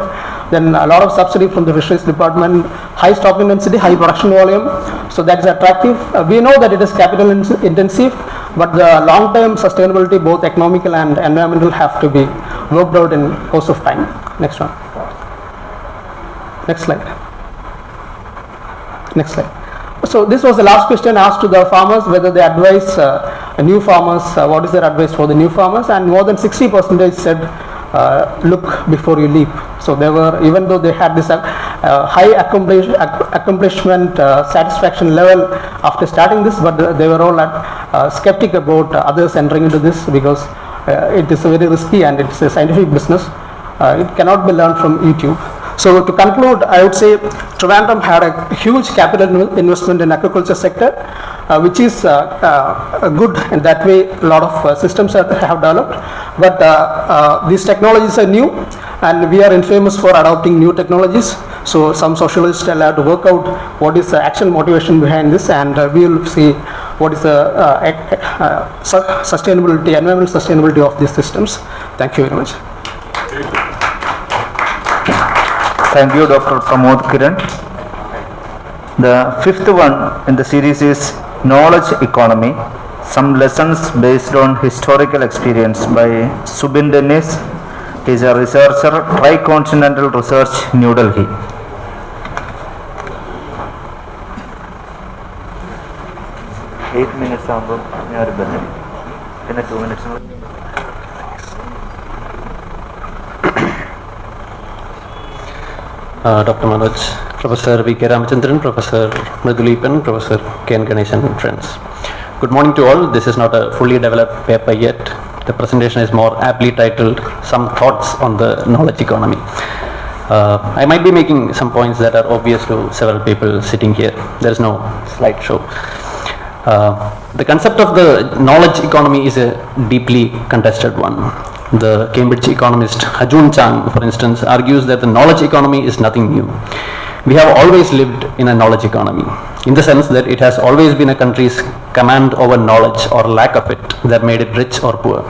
then a lot of subsidy from the Fisheries Department, high stocking density, high production volume, so that is attractive. We know that it is capital intensive, but the long-term sustainability, both economical and environmental, have to be worked out in course of time. Next one. Next slide. Next slide. So this was the last question asked to the farmers, whether they advise new farmers, what is their advice for the new farmers, and more than 60% said look before you leap. So they were, even though they had this high accomplishment satisfaction level after starting this, but they were all skeptic about others entering into this because it is very risky and it's a scientific business. It cannot be learned from YouTube. So to conclude, I would say Trivandrum had a huge capital investment in aquaculture sector, which is good in that way. A lot of systems have developed, but these technologies are new, and we are infamous for adopting new technologies. So some socialists will have to work out what is the actual motivation behind this, and we will see what is the sustainability, environmental sustainability of these systems. Thank you very much. Thank you, Dr. Pramod, Kiran. The fifth one in the series is Knowledge Economy, some lessons based on historical experience by Subin Dennis. He is a researcher, Tricontinental Research, New Delhi. Eight minutes, 2 minutes. Dr. Manoj, Professor V.K. Ramachandram, Professor Mridul, Eapen, Professor Kiran, Ganesh and friends. Good morning to all. This is not a fully developed paper yet. The presentation is more aptly titled Some Thoughts on the Knowledge Economy. I might be making some points that are obvious to several people sitting here. There is no slideshow. The concept of the knowledge economy is a deeply contested one. The Cambridge economist Hajun Chang, for instance, argues that the knowledge economy is nothing new. We have always lived in a knowledge economy, in the sense that it has always been a country's command over knowledge or lack of it that made it rich or poor.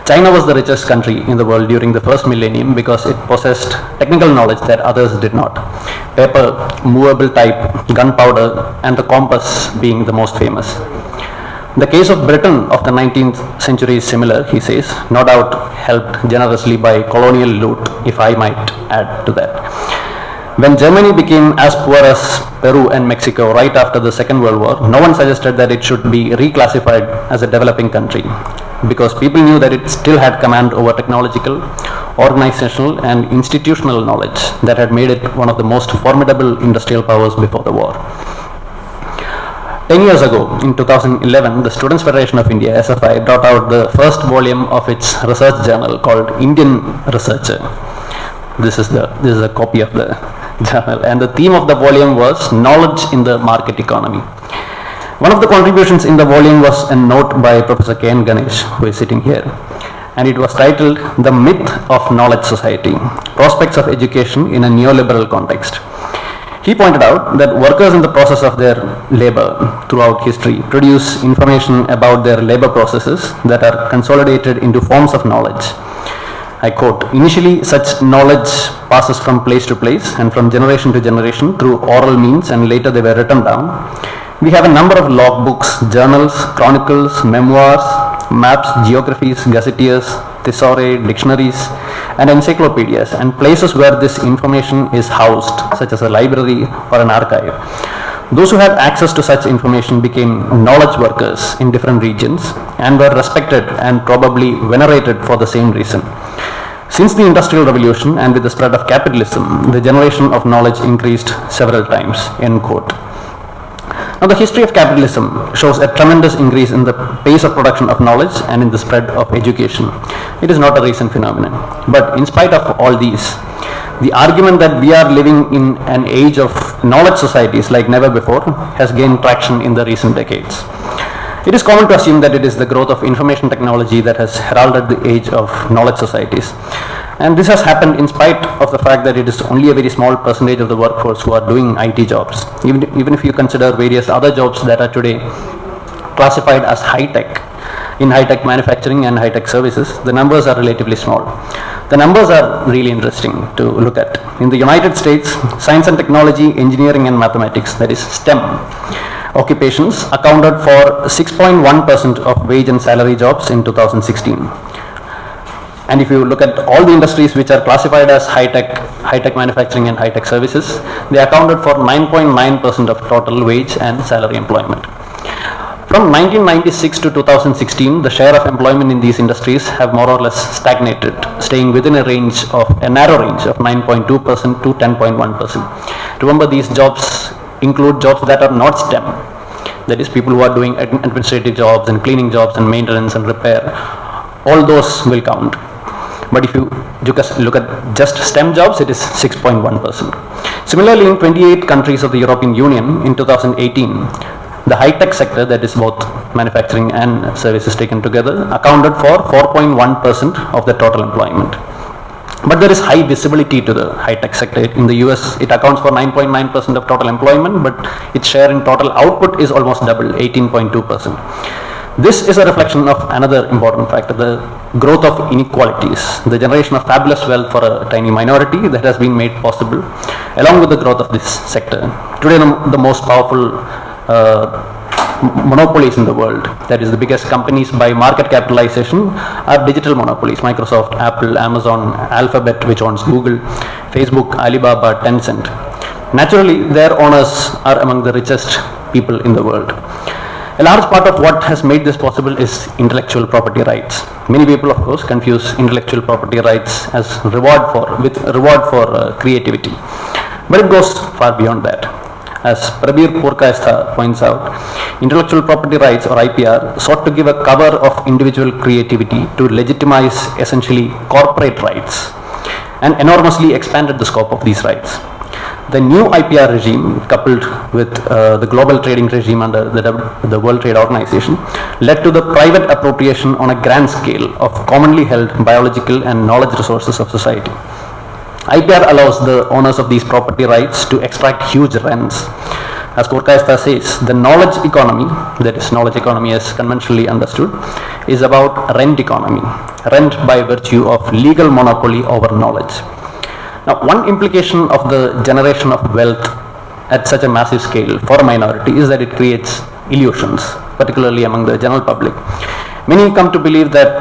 China was the richest country in the world during the first millennium because it possessed technical knowledge that others did not. Paper, movable type, gunpowder, and the compass being the most famous. The case of Britain of the 19th century is similar, he says, no doubt helped generously by colonial loot, if I might add to that. When Germany became as poor as Peru and Mexico right after the Second World War, no one suggested that it should be reclassified as a developing country, because people knew that it still had command over technological, organizational and institutional knowledge that had made it one of the most formidable industrial powers before the war. 10 years ago, in 2011, the Students' Federation of India, SFI, brought out the first volume of its research journal called Indian Researcher. This is a copy of the journal, and the theme of the volume was Knowledge in the Market Economy. One of the contributions in the volume was a note by Professor Ganesh, who is sitting here, and it was titled The Myth of Knowledge Society, Prospects of Education in a Neoliberal Context. He pointed out that workers in the process of their labor throughout history produce information about their labor processes that are consolidated into forms of knowledge. I quote, "Initially, such knowledge passes from place to place and from generation to generation through oral means, and later they were written down. We have a number of logbooks, journals, chronicles, memoirs, maps, geographies, gazetteers, thesauri, dictionaries, and encyclopedias, and places where this information is housed, such as a library or an archive. Those who had access to such information became knowledge workers in different regions and were respected and probably venerated for the same reason. Since the Industrial Revolution and with the spread of capitalism, the generation of knowledge increased several times." End quote. Now, the history of capitalism shows a tremendous increase in the pace of production of knowledge and in the spread of education. It is not a recent phenomenon. But in spite of all these, the argument that we are living in an age of knowledge societies like never before has gained traction in the recent decades. It is common to assume that it is the growth of information technology that has heralded the age of knowledge societies. And this has happened in spite of the fact that it is only a very small percentage of the workforce who are doing IT jobs. Even if you consider various other jobs that are today classified as high-tech, in high-tech manufacturing and high-tech services, the numbers are relatively small. The numbers are really interesting to look at. In the United States, science and technology, engineering and mathematics, that is STEM, occupations accounted for 6.1% of wage and salary jobs in 2016. And if you look at all the industries which are classified as high-tech manufacturing and high-tech services, they accounted for 9.9% of total wage and salary employment. From 1996 to 2016, the share of employment in these industries have more or less stagnated, staying within a narrow range of 9.2% to 10.1%. Remember, these jobs include jobs that are not STEM. That is, people who are doing administrative jobs and cleaning jobs and maintenance and repair. All those will count. But if you look at just STEM jobs, it is 6.1%. Similarly, in 28 countries of the European Union in 2018, the high-tech sector, that is both manufacturing and services taken together, accounted for 4.1% of the total employment. But there is high visibility to the high-tech sector. In the US, it accounts for 9.9% of total employment, but its share in total output is almost double, 18.2%. This is a reflection of another important factor, the growth of inequalities, the generation of fabulous wealth for a tiny minority that has been made possible, along with the growth of this sector. Today, the most powerful monopolies in the world, that is the biggest companies by market capitalization, are digital monopolies: Microsoft, Apple, Amazon, Alphabet, which owns Google, Facebook, Alibaba, Tencent. Naturally, their owners are among the richest people in the world. A large part of what has made this possible is intellectual property rights. Many people, of course, confuse intellectual property rights as reward for creativity, but it goes far beyond that. As Prabir Purkaistha points out, intellectual property rights, or IPR, sought to give a cover of individual creativity to legitimize essentially corporate rights, and enormously expanded the scope of these rights. The new IPR regime, coupled with the global trading regime under the World Trade Organization, led to the private appropriation on a grand scale of commonly held biological and knowledge resources of society. IPR allows the owners of these property rights to extract huge rents. As Purkaistha says, the knowledge economy, that is knowledge economy as conventionally understood, is about rent economy, rent by virtue of legal monopoly over knowledge. Now, one implication of the generation of wealth at such a massive scale for a minority is that it creates illusions, particularly among the general public. Many come to believe that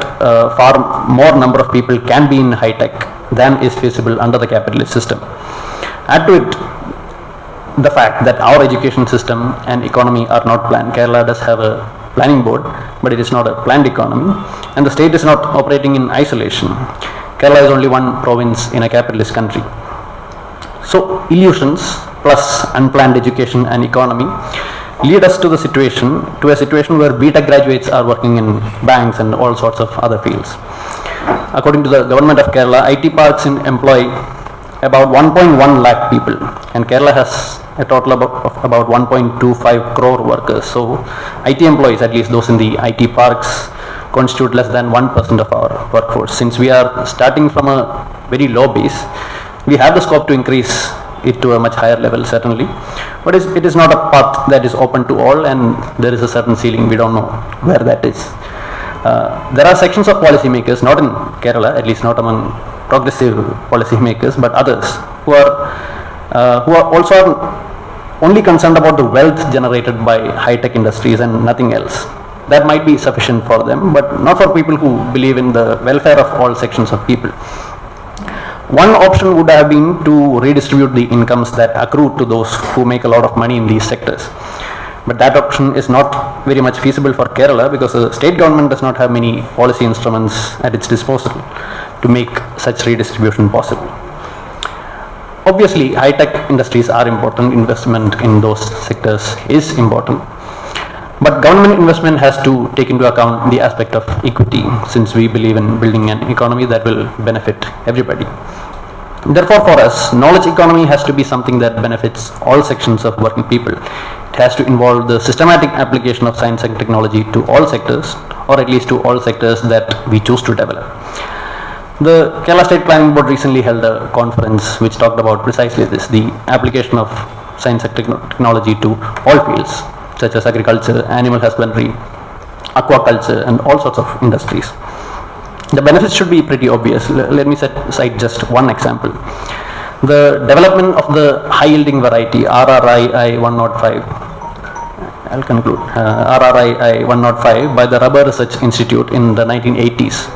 far more number of people can be in high tech than is feasible under the capitalist system. Add to it the fact that our education system and economy are not planned. Kerala does have a planning board, but it is not a planned economy, and the state is not operating in isolation. Kerala is only one province in a capitalist country. So illusions plus unplanned education and economy lead us to a situation where BTech graduates are working in banks and all sorts of other fields. According to the government of Kerala, IT parks employ about 1.1 lakh people, and Kerala has a total of about 1.25 crore workers. So IT employees, at least those in the IT parks, constitute less than 1% of our workforce. Since we are starting from a very low base, we have the scope to increase it to a much higher level, certainly. But it is not a path that is open to all, and there is a certain ceiling. We don't know where that is. There are sections of policymakers, not in Kerala, at least not among progressive policymakers, but others who are also only concerned about the wealth generated by high-tech industries and nothing else. That might be sufficient for them, but not for people who believe in the welfare of all sections of people. One option would have been to redistribute the incomes that accrue to those who make a lot of money in these sectors. But that option is not very much feasible for Kerala because the state government does not have many policy instruments at its disposal to make such redistribution possible. Obviously, high-tech industries are important. Investment in those sectors is important. But government investment has to take into account the aspect of equity, since we believe in building an economy that will benefit everybody. Therefore, for us, knowledge economy has to be something that benefits all sections of working people. It has to involve the systematic application of science and technology to all sectors, or at least to all sectors that we choose to develop. The Kerala State Planning Board recently held a conference which talked about precisely this, the application of science and technology to all fields, such as agriculture, animal husbandry, aquaculture, and all sorts of industries. The benefits should be pretty obvious. Let me cite just one example. The development of the high-yielding variety RRI 105, I'll conclude, RRI 105 by the Rubber Research Institute in the 1980s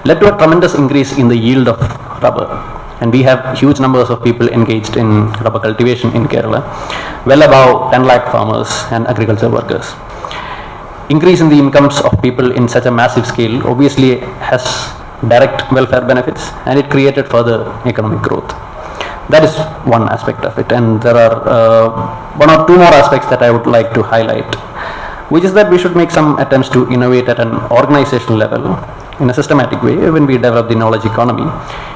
led to a tremendous increase in the yield of rubber. And we have huge numbers of people engaged in rubber cultivation in Kerala, well above 10 lakh farmers and agriculture workers. Increase in the incomes of people in such a massive scale obviously has direct welfare benefits, and it created further economic growth. That is one aspect of it, and there are one or two more aspects that I would like to highlight, which is that we should make some attempts to innovate at an organizational level in a systematic way when we develop the knowledge economy,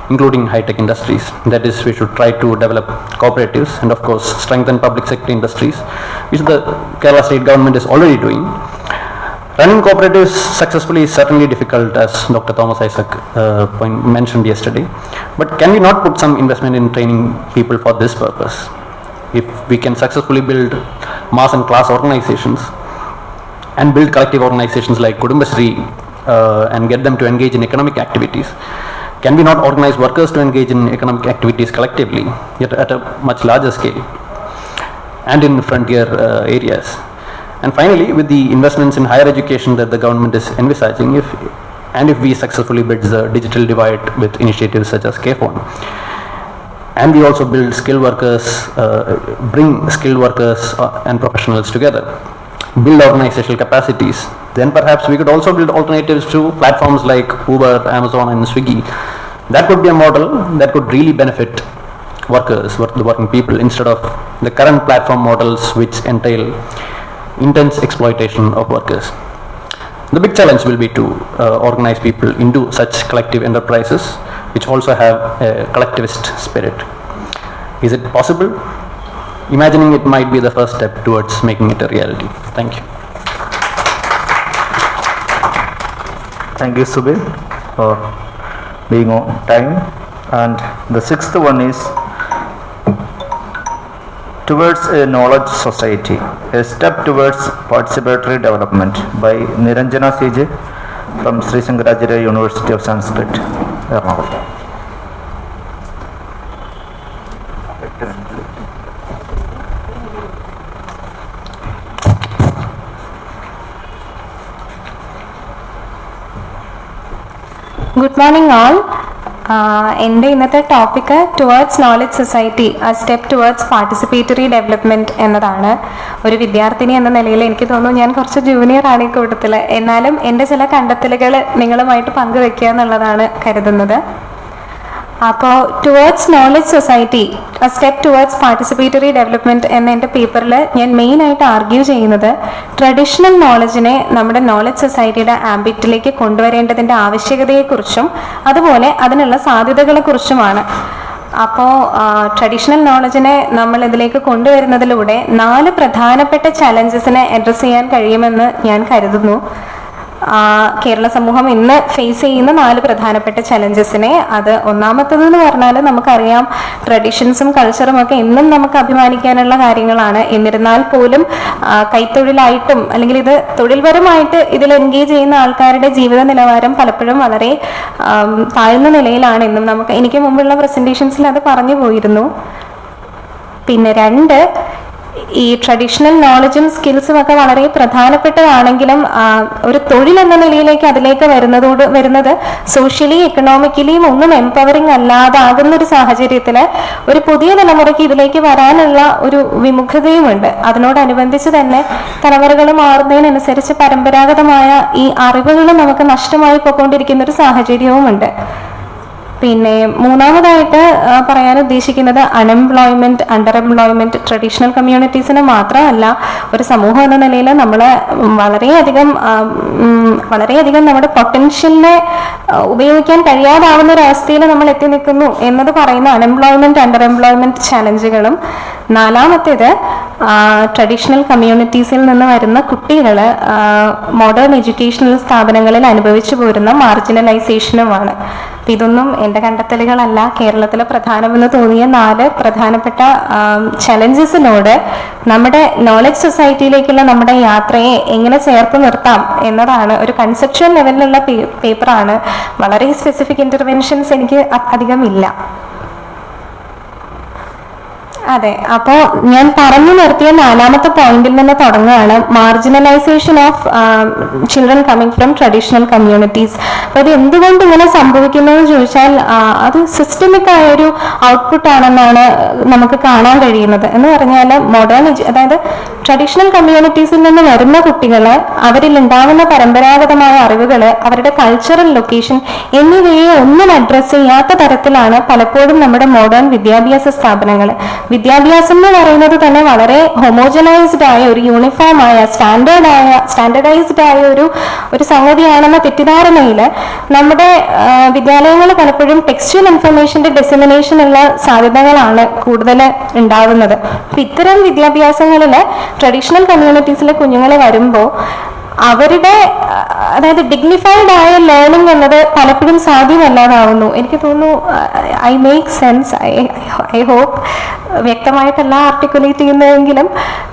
including high-tech industries. That is, we should try to develop cooperatives and of course strengthen public sector industries, which the Kerala state government is already doing. Running cooperatives successfully is certainly difficult, as Dr. Thomas Isaac mentioned yesterday, but can we not put some investment in training people for this purpose? If we can successfully build mass and class organizations and build collective organizations like Kudumbashree and get them to engage in economic activities, can we not organize workers to engage in economic activities collectively, yet at a much larger scale and in frontier areas? And finally, with the investments in higher education that the government is envisaging, if we successfully bridge the digital divide with initiatives such as K-Phone, and we also build skilled workers, bring skilled workers and professionals together, build organizational capacities, then perhaps we could also build alternatives to platforms like Uber, Amazon, and Swiggy. That could be a model that could really benefit workers, the working people, instead of the current platform models which entail intense exploitation of workers. The big challenge will be to organize people into such collective enterprises which also have a collectivist spirit. Is it possible? Imagining it might be the first step towards making it a reality. Thank you. Thank you, Subir, for being on time. And the sixth one is Towards a Knowledge Society, a Step Towards Participatory Development by Niranjana CJ from Sri Shankaracharya University of Sanskrit, Ernakulam. Good morning all. എൻ്റെ ഇന്നത്തെ topic towards knowledge society ആ step towards participatory development എന്നതാണ്. ഒരു വിദ്യാർത്ഥിനി എന്ന നിലയിൽ എനിക്ക് തോന്നുന്നു ഞാൻ കുറച്ച് ജൂനിയർ ആണ് ഈ കൂട്ടത്തിൽ, എന്നാലും എൻ്റെ ചില കണ്ടെത്തലുകൾ നിങ്ങളുമായിട്ട് പങ്കുവെക്കുക എന്നുള്ളതാണ് കരുതുന്നത്. അപ്പോൾ ടുവേർഡ്സ് നോളജ് സൊസൈറ്റി ആ സ്റ്റെപ്പ് ടുവേർഡ്സ് പാർട്ടിസിപ്പേറ്ററി ഡെവലപ്മെൻറ്റ് എന്ന എൻ്റെ പേപ്പറിൽ ഞാൻ മെയിനായിട്ട് ആർഗ്യൂ ചെയ്യുന്നത് ട്രഡീഷണൽ നോളജിനെ നമ്മുടെ നോളജ് സൊസൈറ്റിയുടെ ആംബിറ്റിലേക്ക് കൊണ്ടുവരേണ്ടതിൻ്റെ ആവശ്യകതയെക്കുറിച്ചും അതുപോലെ അതിനുള്ള സാധ്യതകളെക്കുറിച്ചുമാണ്. അപ്പോൾ ട്രഡീഷണൽ നോളജിനെ നമ്മൾ ഇതിലേക്ക് കൊണ്ടുവരുന്നതിലൂടെ 4 പ്രധാനപ്പെട്ട ചലഞ്ചസിനെ അഡ്രസ്സ് ചെയ്യാൻ കഴിയുമെന്ന് ഞാൻ കരുതുന്നു. കേരള സമൂഹം ഇന്ന് ഫേസ് ചെയ്യുന്ന 4 പ്രധാനപ്പെട്ട ചലഞ്ചസിനെ. അത് ഒന്നാമത്തേതെന്ന് പറഞ്ഞാൽ നമുക്കറിയാം, ട്രഡീഷൻസും കൾച്ചറും ഒക്കെ എന്നും നമുക്ക് അഭിമാനിക്കാനുള്ള കാര്യങ്ങളാണ്. എന്നിരുന്നാൽ പോലും കൈത്തൊഴിലായിട്ടും അല്ലെങ്കിൽ ഇത് തൊഴിൽപരമായിട്ട് ഇതിൽ എൻഗേജ് ചെയ്യുന്ന ആൾക്കാരുടെ ജീവിത നിലവാരം പലപ്പോഴും വളരെ താഴ്ന്ന നിലയിലാണ് എന്നും എനിക്ക് മുമ്പുള്ള പ്രസന്റേഷൻസിൽ അത് പറഞ്ഞു പോയിരുന്നു. പിന്നെ 2, ഈ ട്രഡീഷണൽ നോളജും സ്കിൽസും ഒക്കെ വളരെ പ്രധാനപ്പെട്ടതാണെങ്കിലും ഒരു തൊഴിൽ എന്ന നിലയിലേക്ക് അതിലേക്ക് വരുന്നത് സോഷ്യലി എക്കണോമിക്കലിയും ഒന്നും എംപവറിംഗ് അല്ലാതാകുന്ന ഒരു സാഹചര്യത്തിൽ ഒരു പുതിയ തലമുറയ്ക്ക് ഇതിലേക്ക് വരാനുള്ള ഒരു വിമുഖതയുമുണ്ട്. അതിനോടനുബന്ധിച്ച് തന്നെ തലമുറകൾ മാറുന്നതിനനുസരിച്ച് പരമ്പരാഗതമായ ഈ അറിവുകൾ നമുക്ക് നഷ്ടമായി പോയിക്കൊണ്ടിരിക്കുന്ന ഒരു സാഹചര്യവുമുണ്ട്. പിന്നെ മൂന്നാമതായിട്ട് പറയാൻ ഉദ്ദേശിക്കുന്നത് അൺഎംപ്ലോയ്മെന്റ്, അണ്ടർ എംപ്ലോയ്മെന്റ് ട്രഡീഷണൽ കമ്മ്യൂണിറ്റീസിന് മാത്രമല്ല, ഒരു സമൂഹം എന്ന നിലയിൽ നമ്മൾ വളരെയധികം നമ്മുടെ പൊട്ടൻഷ്യലിനെ ഉപയോഗിക്കാൻ കഴിയാതാവുന്ന ഒരു അവസ്ഥയിൽ നമ്മൾ എത്തി നിൽക്കുന്നു എന്നത് പറയുന്ന അൺഎംപ്ലോയ്മെന്റ്, അണ്ടർ എംപ്ലോയ്മെന്റ് ചലഞ്ചുകളും. 4മത്തേത് ട്രഡീഷണൽ കമ്മ്യൂണിറ്റീസിൽ നിന്ന് വരുന്ന കുട്ടികൾ മോഡേൺ എഡ്യൂക്കേഷണൽ സ്ഥാപനങ്ങളിൽ അനുഭവിച്ചു പോരുന്ന മാർജിനലൈസേഷനുമാണ്. ഇതൊന്നും എൻ്റെ കണ്ടെത്തലുകളല്ല. കേരളത്തിലെ പ്രധാനമെന്ന് തോന്നിയ 4 പ്രധാനപ്പെട്ട ചലഞ്ചസിനോട് നമ്മുടെ നോളജ് സൊസൈറ്റിയിലേക്കുള്ള നമ്മുടെ യാത്രയെ എങ്ങനെ ചേർത്ത് നിർത്താം എന്നതാണ്. ഒരു കൺസെപ്ച്വൽ ലെവലിലുള്ള പേപ്പറാണ്. വളരെ സ്പെസിഫിക് ഇന്റർവെൻഷൻസ് എനിക്ക് അധികം ഇല്ല. അതെ, അപ്പോൾ ഞാൻ പറഞ്ഞു നിർത്തിയ 4മത്തെ പോയിന്റിൽ നിന്ന് തുടങ്ങുകയാണ്. Marginalisation of children coming from traditional communities. അപ്പൊ അത് എന്തുകൊണ്ട് ഇങ്ങനെ സംഭവിക്കുന്നു എന്ന് ചോദിച്ചാൽ അത് സിസ്റ്റമിക് ആയ ഒരു ഔട്ട്പുട്ട് ആണെന്നാണ് നമുക്ക് കാണാൻ കഴിയുന്നത്. എന്ന് പറഞ്ഞാൽ അതായത് ട്രഡീഷണൽ കമ്മ്യൂണിറ്റീസിൽ നിന്ന് വരുന്ന കുട്ടികൾ, അവരിൽ ഉണ്ടാകുന്ന പരമ്പരാഗതമായ അറിവുകൾ, അവരുടെ കൾച്ചറൽ ലൊക്കേഷൻ എന്നിവയെ ഒന്നും അഡ്രസ് ചെയ്യാത്ത തരത്തിലാണ് പലപ്പോഴും നമ്മുടെ മോഡേൺ വിദ്യാഭ്യാസ സ്ഥാപനങ്ങൾ. വിദ്യാഭ്യാസം എന്ന് പറയുന്നത് തന്നെ വളരെ ഹോമോജനൈസ്ഡ് ആയ, ഒരു യൂണിഫോം ആയ, സ്റ്റാൻഡേർഡൈസ്ഡ് ആയ ഒരു സംഗതിയാണെന്ന തെറ്റിദ്ധാരണയിൽ നമ്മുടെ വിദ്യാലയങ്ങൾ പലപ്പോഴും ടെക്സ്ച്വൽ ഇൻഫർമേഷന്റെ ഡെസിമിനേഷനുള്ള സാധ്യതകളാണ് കൂടുതൽ ഉണ്ടാവുന്നത്. അപ്പൊ ഇത്തരം വിദ്യാഭ്യാസങ്ങളിൽ ട്രഡീഷണൽ കമ്മ്യൂണിറ്റീസിലെ കുഞ്ഞുങ്ങൾ വരുമ്പോൾ അവരുടെ അതായത് ഡിഗ്നിഫൈഡ് ആയ ലേണിംഗ് എന്നത് പലപ്പോഴും സാധ്യമല്ലാതാവുന്നു. എനിക്ക് തോന്നുന്നു I make sense, I hope വ്യക്തമായിട്ടല്ല ആർട്ടിക്കുലേറ്റ് ചെയ്യുന്നതെങ്കിലും.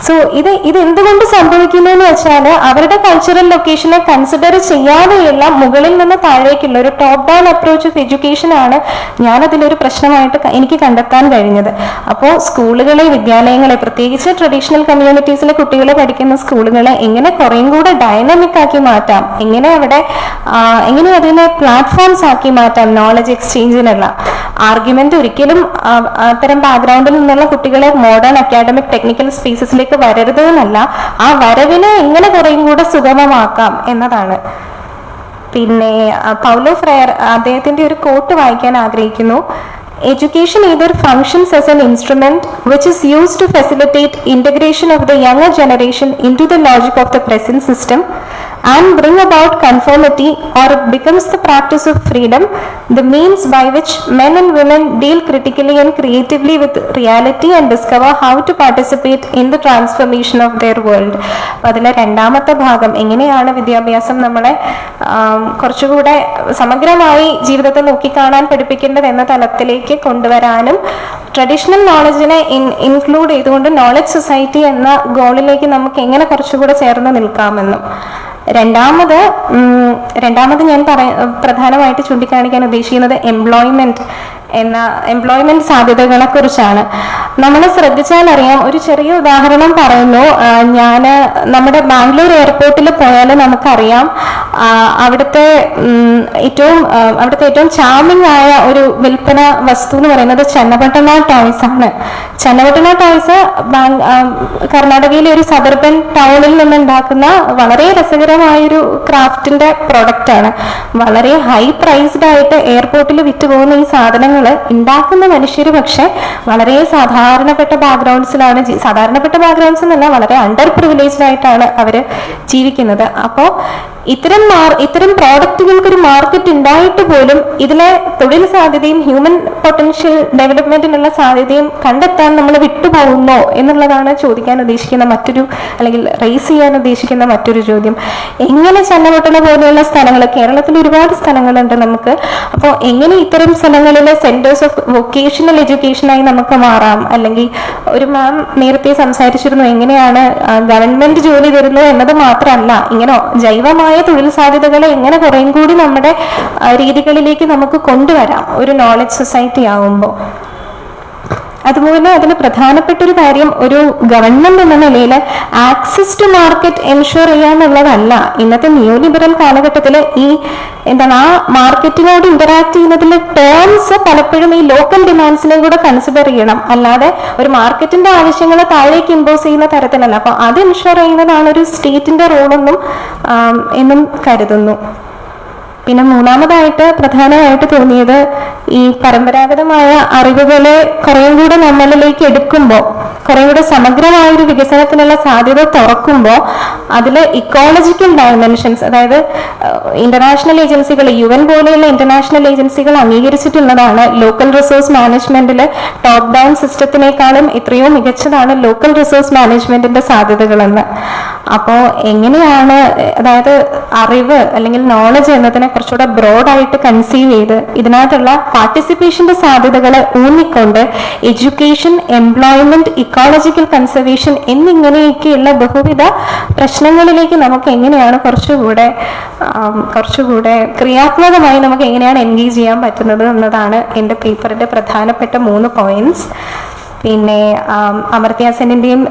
സോ ഇത് എന്തുകൊണ്ട് സംഭവിക്കുന്നു എന്ന് വെച്ചാൽ അവരുടെ കൾച്ചറൽ ലൊക്കേഷനെ കൺസിഡർ ചെയ്യാതെയുള്ള മുകളിൽ നിന്ന് താഴേക്കുള്ള ഒരു top down approach of education ആണ് ഞാനതിലൊരു പ്രശ്നമായിട്ട് എനിക്ക് കണ്ടെത്താൻ കഴിഞ്ഞത്. അപ്പോൾ സ്കൂളുകളെ, വിദ്യാലയങ്ങളെ, പ്രത്യേകിച്ച് ട്രഡീഷണൽ കമ്മ്യൂണിറ്റീസിലെ കുട്ടികളെ പഠിക്കുന്ന സ്കൂളുകളെ എങ്ങനെ കുറേയും കൂടെ ഡൈനാമിക് ആക്കി മാറ്റാം, എങ്ങനെ അതിനെ പ്ലാറ്റ്ഫോംസ് ആക്കി മാറ്റാം നോളജ് എക്സ്ചേഞ്ചിനുള്ള ആർഗ്യുമെന്റ് ഒരിക്കലും അത്തരം ബാക്ക്ഗ്രൗണ്ടിൽ നിന്നുള്ള കുട്ടികളെ മോഡേൺ അക്കാഡമിക് ടെക്നിക്കൽ സ്പേസസിലേക്ക് വരരുത് എന്നല്ല, ആ വരവിനെ എങ്ങനെ കുറേയും കൂടെ സുഗമമാക്കാം എന്നതാണ്. പിന്നെ പൗലോ ഫ്രയർ അദ്ദേഹത്തിന്റെ ഒരു കോട്ട് വായിക്കാൻ ആഗ്രഹിക്കുന്നു. Education either functions as an instrument which is used to facilitate integration of the younger generation into the logic of the present system and bring about conformity, or it becomes the practice of freedom, the means by which men and women deal critically and creatively with reality and discover how to participate in the transformation of their world. അതിലെ 2മത്തെ ഭാഗം, എങ്ങനെയാണ് വിദ്യാഭ്യാസം നമ്മളെ കുറച്ചുകൂടെ സമഗ്രമായി ജീവിതത്തെ നോക്കിക്കാണാൻ പഠിപ്പിക്കേണ്ടത് എന്ന തലത്തിലേക്ക് കൊണ്ടുവരാനും ട്രഡീഷണൽ നോളജിനെ ഇൻക്ലൂഡ് ചെയ്തുകൊണ്ട് നോളജ് സൊസൈറ്റി എന്ന ഗോളിലേക്ക് നമുക്ക് എങ്ങനെ കുറച്ചുകൂടെ ചേർന്ന് നിൽക്കാമെന്നും. രണ്ടാമത് ഞാൻ പ്രധാനമായിട്ട് ചൂണ്ടിക്കാണിക്കാൻ ഉദ്ദേശിക്കുന്നത് എംപ്ലോയ്മെന്റ് സാധ്യതകളെ കുറിച്ചാണ്. നമ്മൾ ശ്രദ്ധിച്ചാൽ അറിയാം, ഒരു ചെറിയ ഉദാഹരണം പറയുന്നു. നമ്മുടെ ബാംഗ്ലൂർ എയർപോർട്ടിൽ പോയാൽ നമുക്കറിയാം അവിടുത്തെ ഏറ്റവും ചാമിങ് ആയ ഒരു വിൽപ്പന വസ്തു എന്ന് പറയുന്നത് ചെന്നപട്ടണ ടോയ്സ് ആണ്. ചെന്നപട്ടണ ടോയ്സ് കർണാടകയിലെ ഒരു സബർബൻ ടൗണിൽ നിന്നുണ്ടാക്കുന്ന വളരെ രസകരമായൊരു ക്രാഫ്റ്റിന്റെ പ്രോഡക്റ്റ് ആണ്. വളരെ ഹൈ പ്രൈസ്ഡ് ആയിട്ട് എയർപോർട്ടിൽ വിറ്റുപോകുന്ന ഈ സാധനങ്ങൾ സാധ്യതകൾ ഉണ്ടാക്കുന്ന മനുഷ്യർ പക്ഷെ വളരെ സാധാരണപ്പെട്ട ബാക്ക്ഗ്രൗണ്ട്സിലാണ് സാധാരണപ്പെട്ട ബാക്ക്ഗ്രൗണ്ട്സ് എന്നല്ല, വളരെ അണ്ടർ പ്രിവിലേജ്ഡ് ആയിട്ടാണ് അവർ ജീവിക്കുന്നത്. അപ്പോൾ ഇത്തരം പ്രോഡക്റ്റുകൾക്ക് ഒരു മാർക്കറ്റ് ഉണ്ടായിട്ട് പോലും ഇതിലെ തൊഴിൽ സാധ്യതയും ഹ്യൂമൻ പൊട്ടൻഷ്യൽ ഡെവലപ്മെന്റിനുള്ള സാധ്യതയും കണ്ടെത്താൻ നമ്മൾ വിട്ടുപോകുന്നോ എന്നുള്ളതാണ് ചോദിക്കാൻ ഉദ്ദേശിക്കുന്ന മറ്റൊരു, അല്ലെങ്കിൽ റേസ് ചെയ്യാൻ ഉദ്ദേശിക്കുന്ന മറ്റൊരു ചോദ്യം. എങ്ങനെ ചന്നപട്ടണ പോലെയുള്ള സ്ഥലങ്ങൾ, കേരളത്തിൽ ഒരുപാട് സ്ഥലങ്ങളുണ്ട് നമുക്ക്, അപ്പോൾ എങ്ങനെ ഇത്തരം സ്ഥലങ്ങളിലെ സെന്റേഴ്സ് ഓഫ് വൊക്കേഷണൽ എഡ്യൂക്കേഷനായി നമുക്ക് മാറാം? അല്ലെങ്കിൽ ഒരു മാം നേരത്തെ സംസാരിച്ചിരുന്നു എങ്ങനെയാണ് ഗവൺമെന്റ് ജോലി തരുന്നു എന്നത് മാത്രമല്ല, ഇങ്ങനെ ജൈവമായ തൊഴിൽ സാധ്യതകളെ എങ്ങനെ കുറേയും കൂടി നമ്മുടെ രീതികളിലേക്ക് നമുക്ക് കൊണ്ടുവരാം ഒരു നോളജ് സൊസൈറ്റി ആവുമ്പോൾ. അതുപോലെ അതിന് പ്രധാനപ്പെട്ട ഒരു കാര്യം, ഒരു ഗവൺമെന്റ് എന്ന നിലയിൽ ആക്സസ് ടു മാർക്കറ്റ് എൻഷുർ ചെയ്യാന്നുള്ളതല്ല. ഇന്നത്തെ ന്യൂ ലിബറൽ കാലഘട്ടത്തിൽ ആ മാർക്കറ്റിനോട് ഇന്ററാക്ട് ചെയ്യുന്നതിൽ ടേംസ് പലപ്പോഴും ഈ ലോക്കൽ ഡിമാൻഡ്സിനെ കൂടെ കൺസിഡർ ചെയ്യണം, അല്ലാതെ ഒരു മാർക്കറ്റിന്റെ ആവശ്യങ്ങളെ താഴേക്ക് ഇമ്പോസ് ചെയ്യുന്ന തരത്തിലല്ല. അപ്പൊ അത് എൻഷുർ ചെയ്യുന്നതാണ് ഒരു സ്റ്റേറ്റിന്റെ റോളെന്നും എന്നും കരുതുന്നു. പിന്നെ മൂന്നാമതായിട്ട് പ്രധാനമായിട്ട് തോന്നിയത്, ഈ പരമ്പരാഗതമായ അറിവുകളെ കുറേയും കൂടെ നമ്മളിലേക്ക് എടുക്കുമ്പോൾ, കുറേ കൂടെ സമഗ്രമായ ഒരു വികസനത്തിനുള്ള സാധ്യത തുറക്കുമ്പോൾ അതിൽ ഇക്കോളജിക്കൽ ഡയമെൻഷൻസ്, അതായത് ഇന്റർനാഷണൽ ഏജൻസികൾ, UN പോലെയുള്ള ഇന്റർനാഷണൽ ഏജൻസികൾ അംഗീകരിച്ചിട്ടുള്ളതാണ് ലോക്കൽ റിസോഴ്സ് മാനേജ്മെന്റിൽ ടോപ്പ് ഡൗൺ സിസ്റ്റത്തിനേക്കാളും എത്രയോ മികച്ചതാണ് ലോക്കൽ റിസോഴ്സ് മാനേജ്മെന്റിന്റെ സാധ്യതകളെന്ന്. അപ്പോൾ എങ്ങനെയാണ്, അതായത് അറിവ് അല്ലെങ്കിൽ നോളജ് എന്നതിനെ കുറച്ചുകൂടെ ബ്രോഡായിട്ട് കൺസീവ് ചെയ്ത് ഇതിനകത്തുള്ള പാർട്ടിസിപ്പേഷന്റെ സാധ്യതകളെ ഊന്നിക്കൊണ്ട് എഡ്യൂക്കേഷൻ, എംപ്ലോയ്മെന്റ്, ഇക്കോളജിക്കൽ കൺസർവേഷൻ എന്നിങ്ങനെയൊക്കെയുള്ള ബഹുവിധ പ്രശ്നങ്ങളിലേക്ക് നമുക്ക് എങ്ങനെയാണ് കുറച്ചുകൂടെ ക്രിയാത്മകമായി നമുക്ക് എങ്ങനെയാണ് എൻഗേജ് ചെയ്യാൻ പറ്റുന്നത് എന്നതാണ് എൻ്റെ പേപ്പറിന്റെ പ്രധാനപ്പെട്ട 3 പോയിന്റ്സ്. പിന്നെ അമർത്യ സെന്നിന്റെയും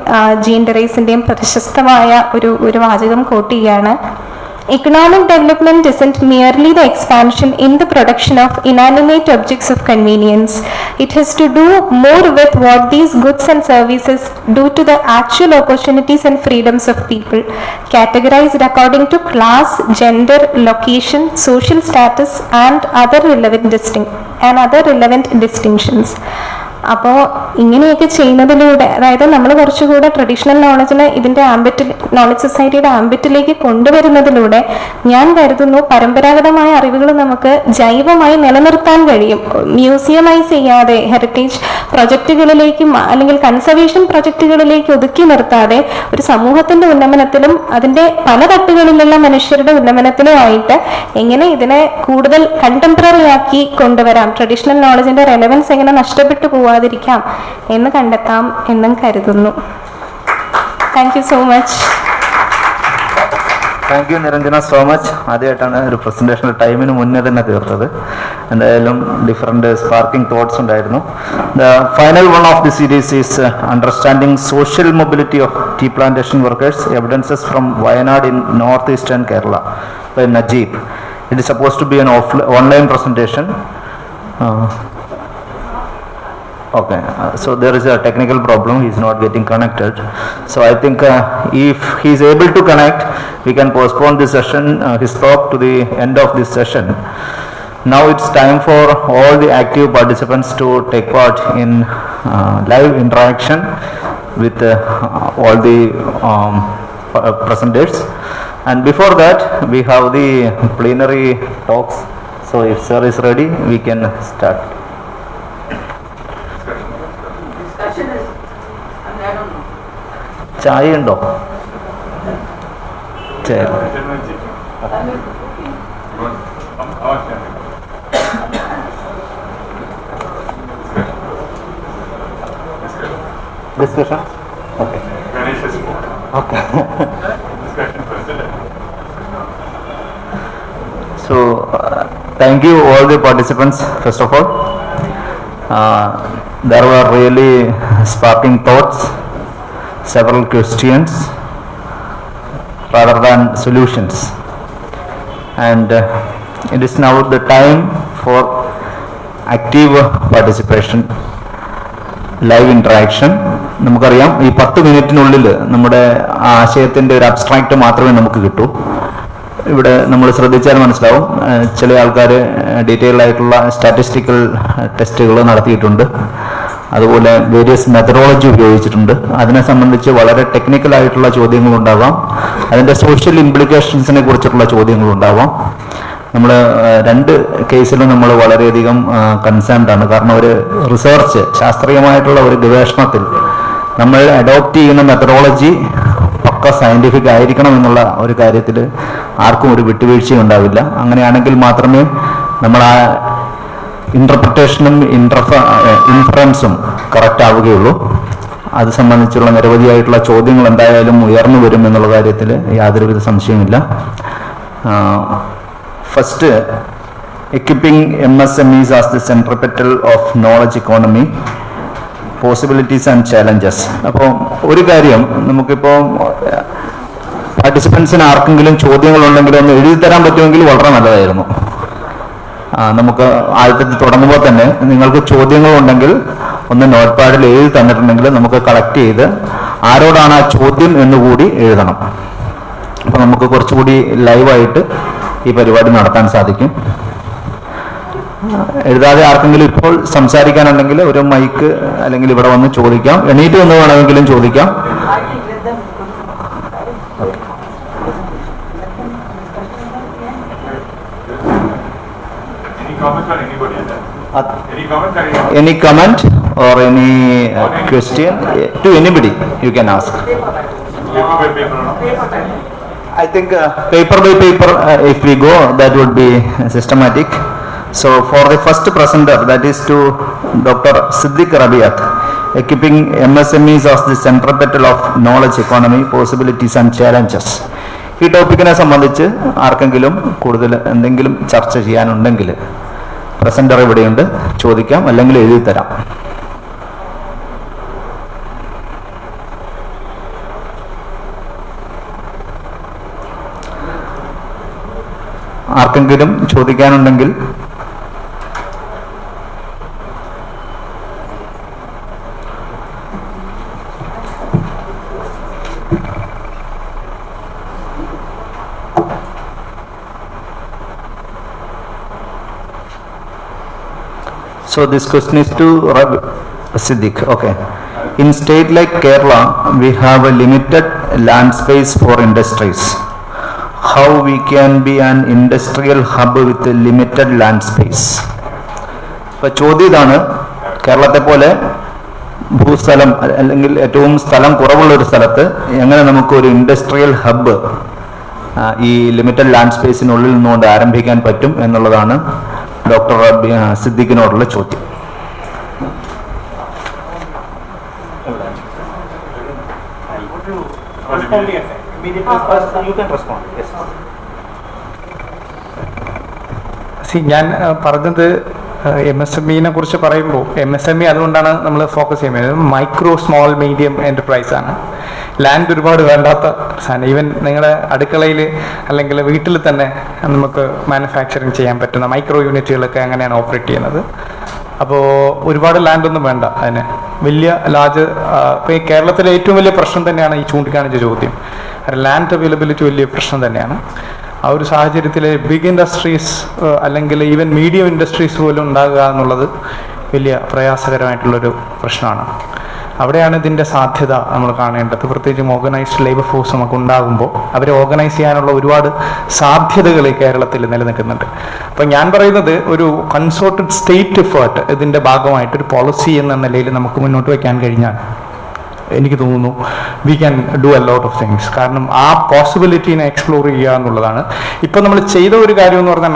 ജീൻ ഡെറൈസിന്റെയും പ്രശസ്തമായ ഒരു വാചകം കോട്ട് ചെയ്യാണ്: Economic development isn't merely the expansion in the production of inanimate objects of convenience. It has to do more with what these goods and services do to the actual opportunities and freedoms of people, categorized according to class, gender, location, social status, and other relevant distinctions. അപ്പോൾ ഇങ്ങനെയൊക്കെ ചെയ്യുന്നതിലൂടെ, അതായത് നമ്മൾ കുറച്ചുകൂടെ traditional നോളജിനെ ഇതിൻ്റെ knowledge സൊസൈറ്റിയുടെ ആംബിറ്റിലേക്ക് കൊണ്ടുവരുന്നതിലൂടെ ഞാൻ കരുതുന്നു പരമ്പരാഗതമായ അറിവുകൾ നമുക്ക് ജൈവമായി നിലനിർത്താൻ കഴിയും. മ്യൂസിയമൈസ് ചെയ്യാതെ, ഹെറിറ്റേജ് പ്രൊജക്റ്റുകളിലേക്കും അല്ലെങ്കിൽ കൺസർവേഷൻ പ്രൊജക്റ്റുകളിലേക്ക് ഒതുക്കി നിർത്താതെ ഒരു സമൂഹത്തിന്റെ ഉന്നമനത്തിലും അതിൻ്റെ പല തട്ടുകളിലുള്ള മനുഷ്യരുടെ ഉന്നമനത്തിലുമായിട്ട് എങ്ങനെ ഇതിനെ കൂടുതൽ കണ്ടംപററി ആക്കി കൊണ്ടുവരാം, ട്രഡീഷണൽ നോളജിന്റെ റെലവൻസ് എങ്ങനെ നഷ്ടപ്പെട്ടു പോവാതിരിക്കാം എന്ന് കണ്ടെത്താം എന്നും കരുതുന്നു. Thank you so much. Thank you Niranjana so much. ആദ്യമായിട്ടാണ് ഒരു പ്രസന്റേഷൻ ടൈമിന് മുന്നേ തന്നെ തീർത്തത്. എന്തായാലും ഡിഫറെന്റ് സ്പാർക്കിംഗ് തോട്ട്സ് ഉണ്ടായിരുന്നു. The final one of the series is understanding social mobility of tea plantation workers, evidences from Wayanad in north eastern Kerala by Najeeb. It is supposed to be an online presentation. Okay, so there is a technical problem. He is not getting connected. So I think if he is able to connect, we can postpone this session, his talk, to the end of this session. Now it's time for all the active participants to take part in live interaction with all the presenters. And before that, we have the plenary talks. So if sir is ready, we can start. ചായ ഉണ്ടോ? Discussion. Okay okay. So thank you all the participants. First of all, there were really sparking thoughts, several questions rather than solutions, and it is now the time for active participation, live interaction. നമുക്കറിയാം ഈ 10 മിനിറ്റിനുള്ളിൽ നമ്മുടെ ആശയത്തിൻ്റെ ഒരു abstract മാത്രമേ നമുക്ക് കിട്ടൂ. ഇവിടെ നമ്മൾ ശ്രദ്ധിച്ചാൽ മനസ്സിലാവും, ചില ആൾക്കാർ ഡീറ്റെയിൽഡ് ആയിട്ടുള്ള സ്റ്റാറ്റിസ്റ്റിക്കൽ ടെസ്റ്റുകൾ നടത്തിയിട്ടുണ്ട്. അതുപോലെ വേരിയസ് മെത്തഡോളജി ഉപയോഗിച്ചിട്ടുണ്ട്. അതിനെ സംബന്ധിച്ച് വളരെ ടെക്നിക്കൽ ആയിട്ടുള്ള ചോദ്യങ്ങളുണ്ടാവാം, അതിൻ്റെ സോഷ്യൽ ഇംപ്ലിക്കേഷൻസിനെ കുറിച്ചിട്ടുള്ള ചോദ്യങ്ങളുണ്ടാവാം. നമ്മൾ രണ്ട് കേസിലും നമ്മൾ വളരെയധികം കൺസേൺഡ് ആണ്. കാരണം ഒരു റിസർച്ച്, ശാസ്ത്രീയമായിട്ടുള്ള ഒരു ഗവേഷണത്തിൽ നമ്മൾ അഡോപ്റ്റ് ചെയ്യുന്ന മെത്തഡോളജി പക്ക സയൻറ്റിഫിക് ആയിരിക്കണം എന്നുള്ള ഒരു കാര്യത്തിൽ ആർക്കും ഒരു വിട്ടുവീഴ്ചയും ഉണ്ടാവില്ല. അങ്ങനെയാണെങ്കിൽ മാത്രമേ നമ്മൾ ആ ഇൻ്റർപ്രിട്ടേഷനും ഇൻഫറൻസും കറക്റ്റ് ആവുകയുള്ളൂ. അത് സംബന്ധിച്ചുള്ള നിരവധിയായിട്ടുള്ള ചോദ്യങ്ങൾ എന്തായാലും ഉയർന്നു വരും എന്നുള്ള കാര്യത്തിൽ യാതൊരുവിധ സംശയമില്ല. First, equipping MSMEs as the centripetal of knowledge economy, possibilities and challenges. അപ്പോൾ ഒരു കാര്യം നമുക്കിപ്പോൾ പാർട്ടിസിപ്പൻസിന് ആർക്കെങ്കിലും ചോദ്യങ്ങളുണ്ടെങ്കിൽ ഒന്ന് എഴുതി തരാൻ പറ്റുമെങ്കിൽ വളരെ നല്ലതായിരുന്നു. നമുക്ക് ആദ്യത്തെ തുടങ്ങുമ്പോൾ തന്നെ നിങ്ങൾക്ക് ചോദ്യങ്ങളുണ്ടെങ്കിൽ ഒന്ന് നോട്ട് പാഡിൽ എഴുതി തന്നിട്ടുണ്ടെങ്കിൽ നമുക്ക് കളക്ട് ചെയ്ത് ആരോടാണ് ആ ചോദ്യം എന്നുകൂടി എഴുതണം. അപ്പോൾ നമുക്ക് കുറച്ചുകൂടി ലൈവായിട്ട് ഈ പരിപാടി നടത്താൻ സാധിക്കും. എഴുതാതെ ആർക്കെങ്കിലും ഇപ്പോൾ സംസാരിക്കാനുണ്ടെങ്കിൽ ഒരു മൈക്ക് അല്ലെങ്കിൽ ഇവിടെ വന്ന് ചോദിക്കാം. എണീറ്റ് വന്ന് വേണമെങ്കിലും ചോദിക്കാം. Any comment or any question to anybody you can ask. I think paper by paper if we go, that would be systematic. So for the first presenter, that is to Dr. Siddik Rabiyath, equipping MSMEs as the centripetal of knowledge economy, possibilities and challenges. ഈ ടോപ്പിക്കിനെ സംബന്ധിച്ച് ആർക്കെങ്കിലും കൂടുതൽ എന്തെങ്കിലും ചർച്ച ചെയ്യാനുണ്ടെങ്കിൽ presenter ഇവിടെയുണ്ട്, ചോദിക്കാം, അല്ലെങ്കിൽ എഴുതി തരാം. ആർക്കെങ്കിലും ചോദിക്കാനുണ്ടെങ്കിൽ So this question is to Siddik. Okay. In state like Kerala, we have a limited land space for industries. How we can be an industrial hub with a limited land space? ഇപ്പോൾ ചോദ്യം ഇതാണ്, കേരളത്തെ പോലെ ഭൂസ്ഥലം അല്ലെങ്കിൽ ഏറ്റവും സ്ഥലം കുറവുള്ള ഒരു സ്ഥലത്ത് എങ്ങനെ നമുക്കൊരു ഇൻഡസ്ട്രിയൽ ഹബ്ബ് ഈ ലിമിറ്റഡ് ലാൻഡ് സ്പേസിനുള്ളിൽ നിന്നുകൊണ്ട് ആരംഭിക്കാൻ പറ്റും എന്നുള്ളതാണ് ഡോക്ടർ സിദ്ദിഖിനോടുള്ള ചോദ്യം. ഞാൻ പറഞ്ഞത് MSME കുറിച്ച് പറയുമ്പോൾ MSME അതുകൊണ്ടാണ് നമ്മൾ ഫോക്കസ് ചെയ്യുന്നത്. മൈക്രോ സ്മോൾ മീഡിയം എന്റർപ്രൈസ് ആണ്. ലാൻഡ് ഒരുപാട് വേണ്ടാത്ത സാധനം. ഈവൻ നിങ്ങളുടെ അടുക്കളയിൽ അല്ലെങ്കിൽ വീട്ടിൽ തന്നെ നമുക്ക് മാനുഫാക്ചറിങ് ചെയ്യാൻ പറ്റുന്ന മൈക്രോ യൂണിറ്റുകളൊക്കെ അങ്ങനെയാണ് ഓപ്പറേറ്റ് ചെയ്യുന്നത്. അപ്പോൾ ഒരുപാട് ലാൻഡൊന്നും വേണ്ട അതിന്. വലിയ ലാർജ് ഇപ്പോൾ ഈ കേരളത്തിലെ ഏറ്റവും വലിയ പ്രശ്നം തന്നെയാണ് ഈ ചൂണ്ടിക്കാണിച്ച ചോദ്യം. ലാൻഡ് അവൈലബിലിറ്റി വലിയ പ്രശ്നം തന്നെയാണ്. ആ ഒരു സാഹചര്യത്തിൽ ബിഗ് ഇൻഡസ്ട്രീസ് അല്ലെങ്കിൽ ഈവൻ മീഡിയം ഇൻഡസ്ട്രീസ് പോലും ഉണ്ടാകുക എന്നുള്ളത് വലിയ പ്രയാസകരമായിട്ടുള്ളൊരു പ്രശ്നമാണ്. അവിടെയാണ് ഇതിൻ്റെ സാധ്യത നമ്മൾ കാണേണ്ടത്. പ്രത്യേകിച്ചും ഓർഗനൈസ്ഡ് ലേബർ ഫോഴ്സ് നമുക്ക് ഉണ്ടാകുമ്പോൾ അവരെ ഓർഗനൈസ് ചെയ്യാനുള്ള ഒരുപാട് സാധ്യതകൾ കേരളത്തിൽ നിലനിൽക്കുന്നുണ്ട്. അപ്പം ഞാൻ പറയുന്നത് ഒരു കൺസോർട്ടഡ് സ്റ്റേറ്റ് എഫേർട്ട് ഇതിൻ്റെ ഭാഗമായിട്ടൊരു പോളിസി എന്ന നിലയിൽ നമുക്ക് മുന്നോട്ട് വയ്ക്കാൻ കഴിഞ്ഞാൽ എനിക്ക് തോന്നുന്നു we can do a lot of things. കാരണം ആ പോസിബിലിറ്റീനെ എക്സ്പ്ലോർ ചെയ്യുക എന്നുള്ളതാണ്. ഇപ്പം നമ്മൾ ചെയ്ത ഒരു കാര്യം എന്ന് പറഞ്ഞാൽ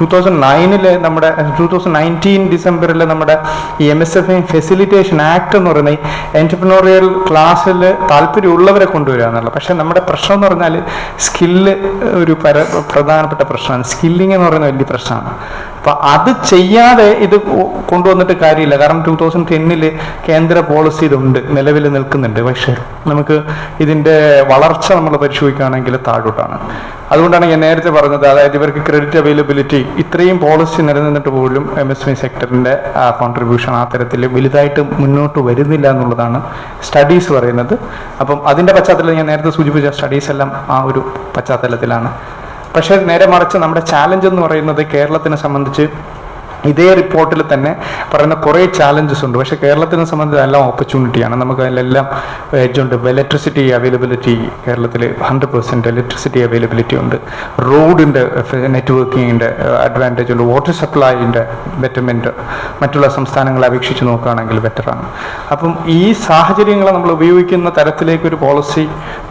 2009 നമ്മുടെ 2019 ഡിസംബറിൽ നമ്മുടെ ഈ MSME ഫെസിലിറ്റേഷൻ ആക്ട് എന്ന് പറയുന്ന ഈ എൻ്റർപ്രനോറിയൽ ക്ലാസ്സിൽ താല്പര്യമുള്ളവരെ കൊണ്ടുവരിക എന്നുള്ളത്. പക്ഷേ നമ്മുടെ പ്രശ്നം എന്ന് പറഞ്ഞാൽ സ്കില്ല് ഒരു പ്രധാനപ്പെട്ട പ്രശ്നമാണ്. സ്കില്ലിംഗ് എന്ന് പറയുന്നത് വലിയ പ്രശ്നമാണ്. അപ്പം അത് ചെയ്യാതെ ഇത് കൊണ്ടുവന്നിട്ട് കാര്യമില്ല. കാരണം 2010 കേന്ദ്ര പോളിസി ഇതുണ്ട്, നിലവിൽ നിൽക്കുന്നുണ്ട്. പക്ഷേ നമുക്ക് ഇതിൻ്റെ വളർച്ച നമ്മൾ പരിശോധിക്കുകയാണെങ്കിൽ താഴോട്ടാണ്. അതുകൊണ്ടാണ് ഞാൻ നേരത്തെ പറഞ്ഞത്, അതായത് ഇവർക്ക് ക്രെഡിറ്റ് അവൈലബിലിറ്റി ഇത്രയും പോളിസി നിലനിന്നിട്ട് പോലും MSME സെക്ടറിൻ്റെ കോൺട്രിബ്യൂഷൻ ആ തരത്തിൽ വലുതായിട്ട് മുന്നോട്ട് വരുന്നില്ല എന്നുള്ളതാണ് സ്റ്റഡീസ് പറയുന്നത്. അപ്പം അതിൻ്റെ പശ്ചാത്തലത്തിൽ ഞാൻ നേരത്തെ സൂചിപ്പിച്ച സ്റ്റഡീസ് എല്ലാം ആ ഒരു പശ്ചാത്തലത്തിലാണ്. പക്ഷേ നേരെ മറിച്ച് നമ്മുടെ ചാലഞ്ച് എന്ന് പറയുന്നത് കേരളത്തിനെ സംബന്ധിച്ച് ഇതേ റിപ്പോർട്ടിൽ തന്നെ പറയുന്ന കുറേ ചാലഞ്ചസ് ഉണ്ട്. പക്ഷേ കേരളത്തിനെ സംബന്ധിച്ച് എല്ലാം ഓപ്പർച്യൂണിറ്റിയാണ്. നമുക്ക് അതിലെല്ലാം എഡ്ജുണ്ട്. ഇലക്ട്രിസിറ്റി അവൈലബിലിറ്റി കേരളത്തിൽ 100% ഇലക്ട്രിസിറ്റി അവൈലബിലിറ്റി ഉണ്ട്. റോഡിൻ്റെ നെറ്റ്വർക്കിങ്ങിൻ്റെ അഡ്വാൻറ്റേജ് ഉണ്ട്. വാട്ടർ സപ്ലൈൻ്റെ ബെറ്റർമെൻറ്റ് മറ്റുള്ള സംസ്ഥാനങ്ങളെ അപേക്ഷിച്ച് നോക്കുകയാണെങ്കിൽ ബെറ്ററാണ്. അപ്പം ഈ സാഹചര്യങ്ങളെ നമ്മൾ ഉപയോഗിക്കുന്ന തരത്തിലേക്കൊരു പോളിസി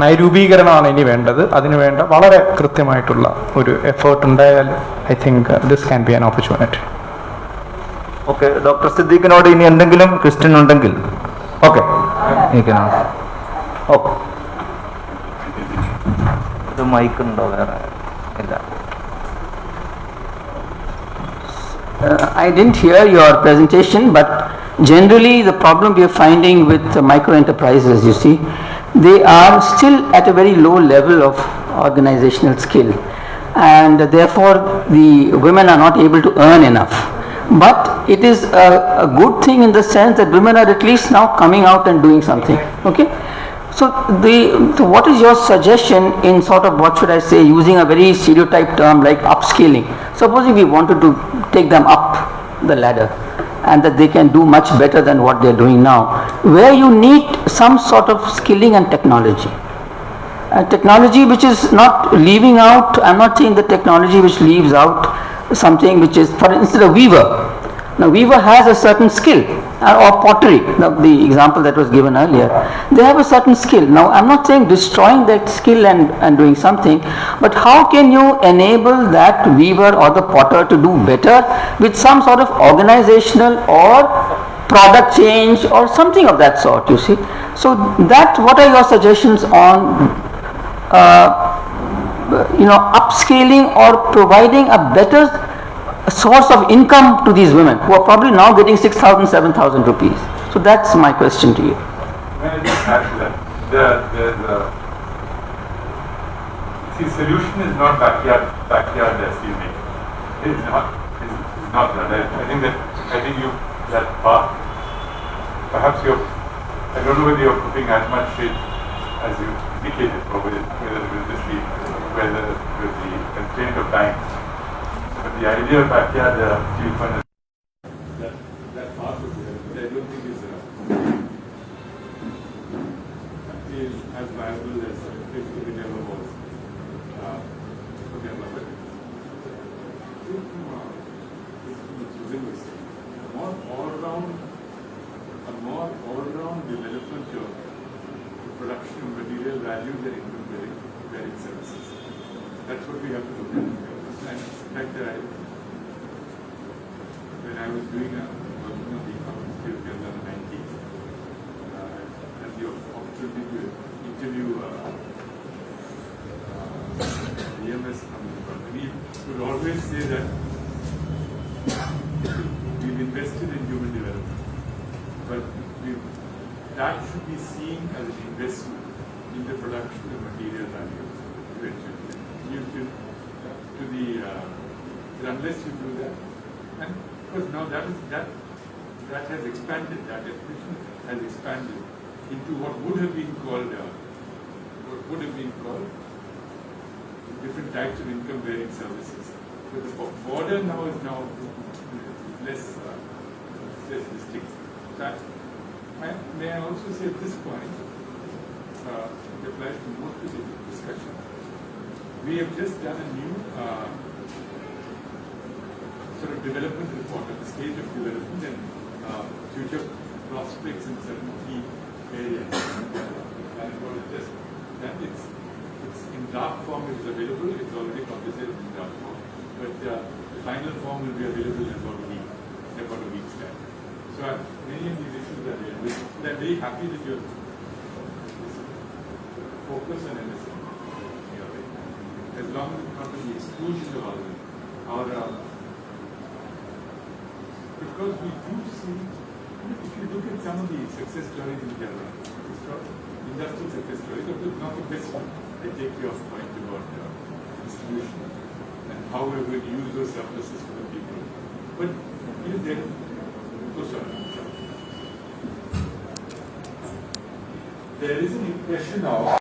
നയരൂപീകരണമാണ് ഇനി വേണ്ടത്. അതിന് വേണ്ട വളരെ കൃത്യമായിട്ടുള്ള ഒരു എഫേർട്ട് ഉണ്ടായാൽ I think this can be an opportunity. Okay, doctor സിദ്ദീഖിനോട് ഇനി എന്തെങ്കിലും ക്വസ്റ്റ്യൻ ഉണ്ടെങ്കിൽ ഓക്കെ. ഓക്കെ, ഇത് മൈക്ക് ഉണ്ടോ? വേറെ ഇല്ല. I didn't hear your presentation, but generally the problem we are finding with micro enterprises, you see, they are still at a very low level of organizational skill, and therefore the women are not able to earn enough. But it is a good thing in the sense that women are at least now coming out and doing something. Okay, so what is your suggestion in sort of, what should I say, using a very stereotyped term like upscaling? Supposing we wanted to take them up the ladder and that they can do much better than what they are doing now, where you need some sort of skilling and technology. Technology which is not leaving out, I'm not saying the technology which leaves out something which is, for instance, a weaver. Now weaver has a certain skill, or pottery, the example that was given earlier, they have a certain skill. Now I'm not saying destroying that skill and doing something, but how can you enable that weaver or the potter to do better with some sort of organizational or product change or something of that sort, you see? So that, what are your suggestions on upscaling or providing a better source of income to these women who are probably now getting 6,000, 7,000 rupees? So that's my question to you. May I just add to that? The solution is not backyard steelmaking. It is not. It's not that. I think that path. Perhaps I don't know whether you're putting as much faith as you indicated, or whether with the constraint of time. But the idea of backyard steel furnace, that path is there, but I don't think is as viable as it ever was. A more all-round development of production of material values and income-bearing services. That's what we have to look at. And in fact, when I was working on the Aquaculture in the 90s, I had the opportunity to interview the EMS company. He would always say that we've invested in human development, but that should be seen as an investment in the production of material values eventually. Unless you do that, and of course now that has expanded, that definition has expanded into what would have been called different types of income-bearing services. So the border now is less distinct. That may I also say at this point, it applies to most of the discussion. We have just done a new sort of development report at the stage of development and future prospects in certain key areas. It's in draft form, it is available, it's already published in draft form, but the final form will be available in about a week's time. So many of these issues are there. I'm very happy that you're focused on MSMEs. As long as it's not the exclusion of our because we do see, if you look at some of the success stories in Kerala, industrial success stories, not the best one. I take your point about distribution and how we're going to use those surpluses for the people. But there is an impression of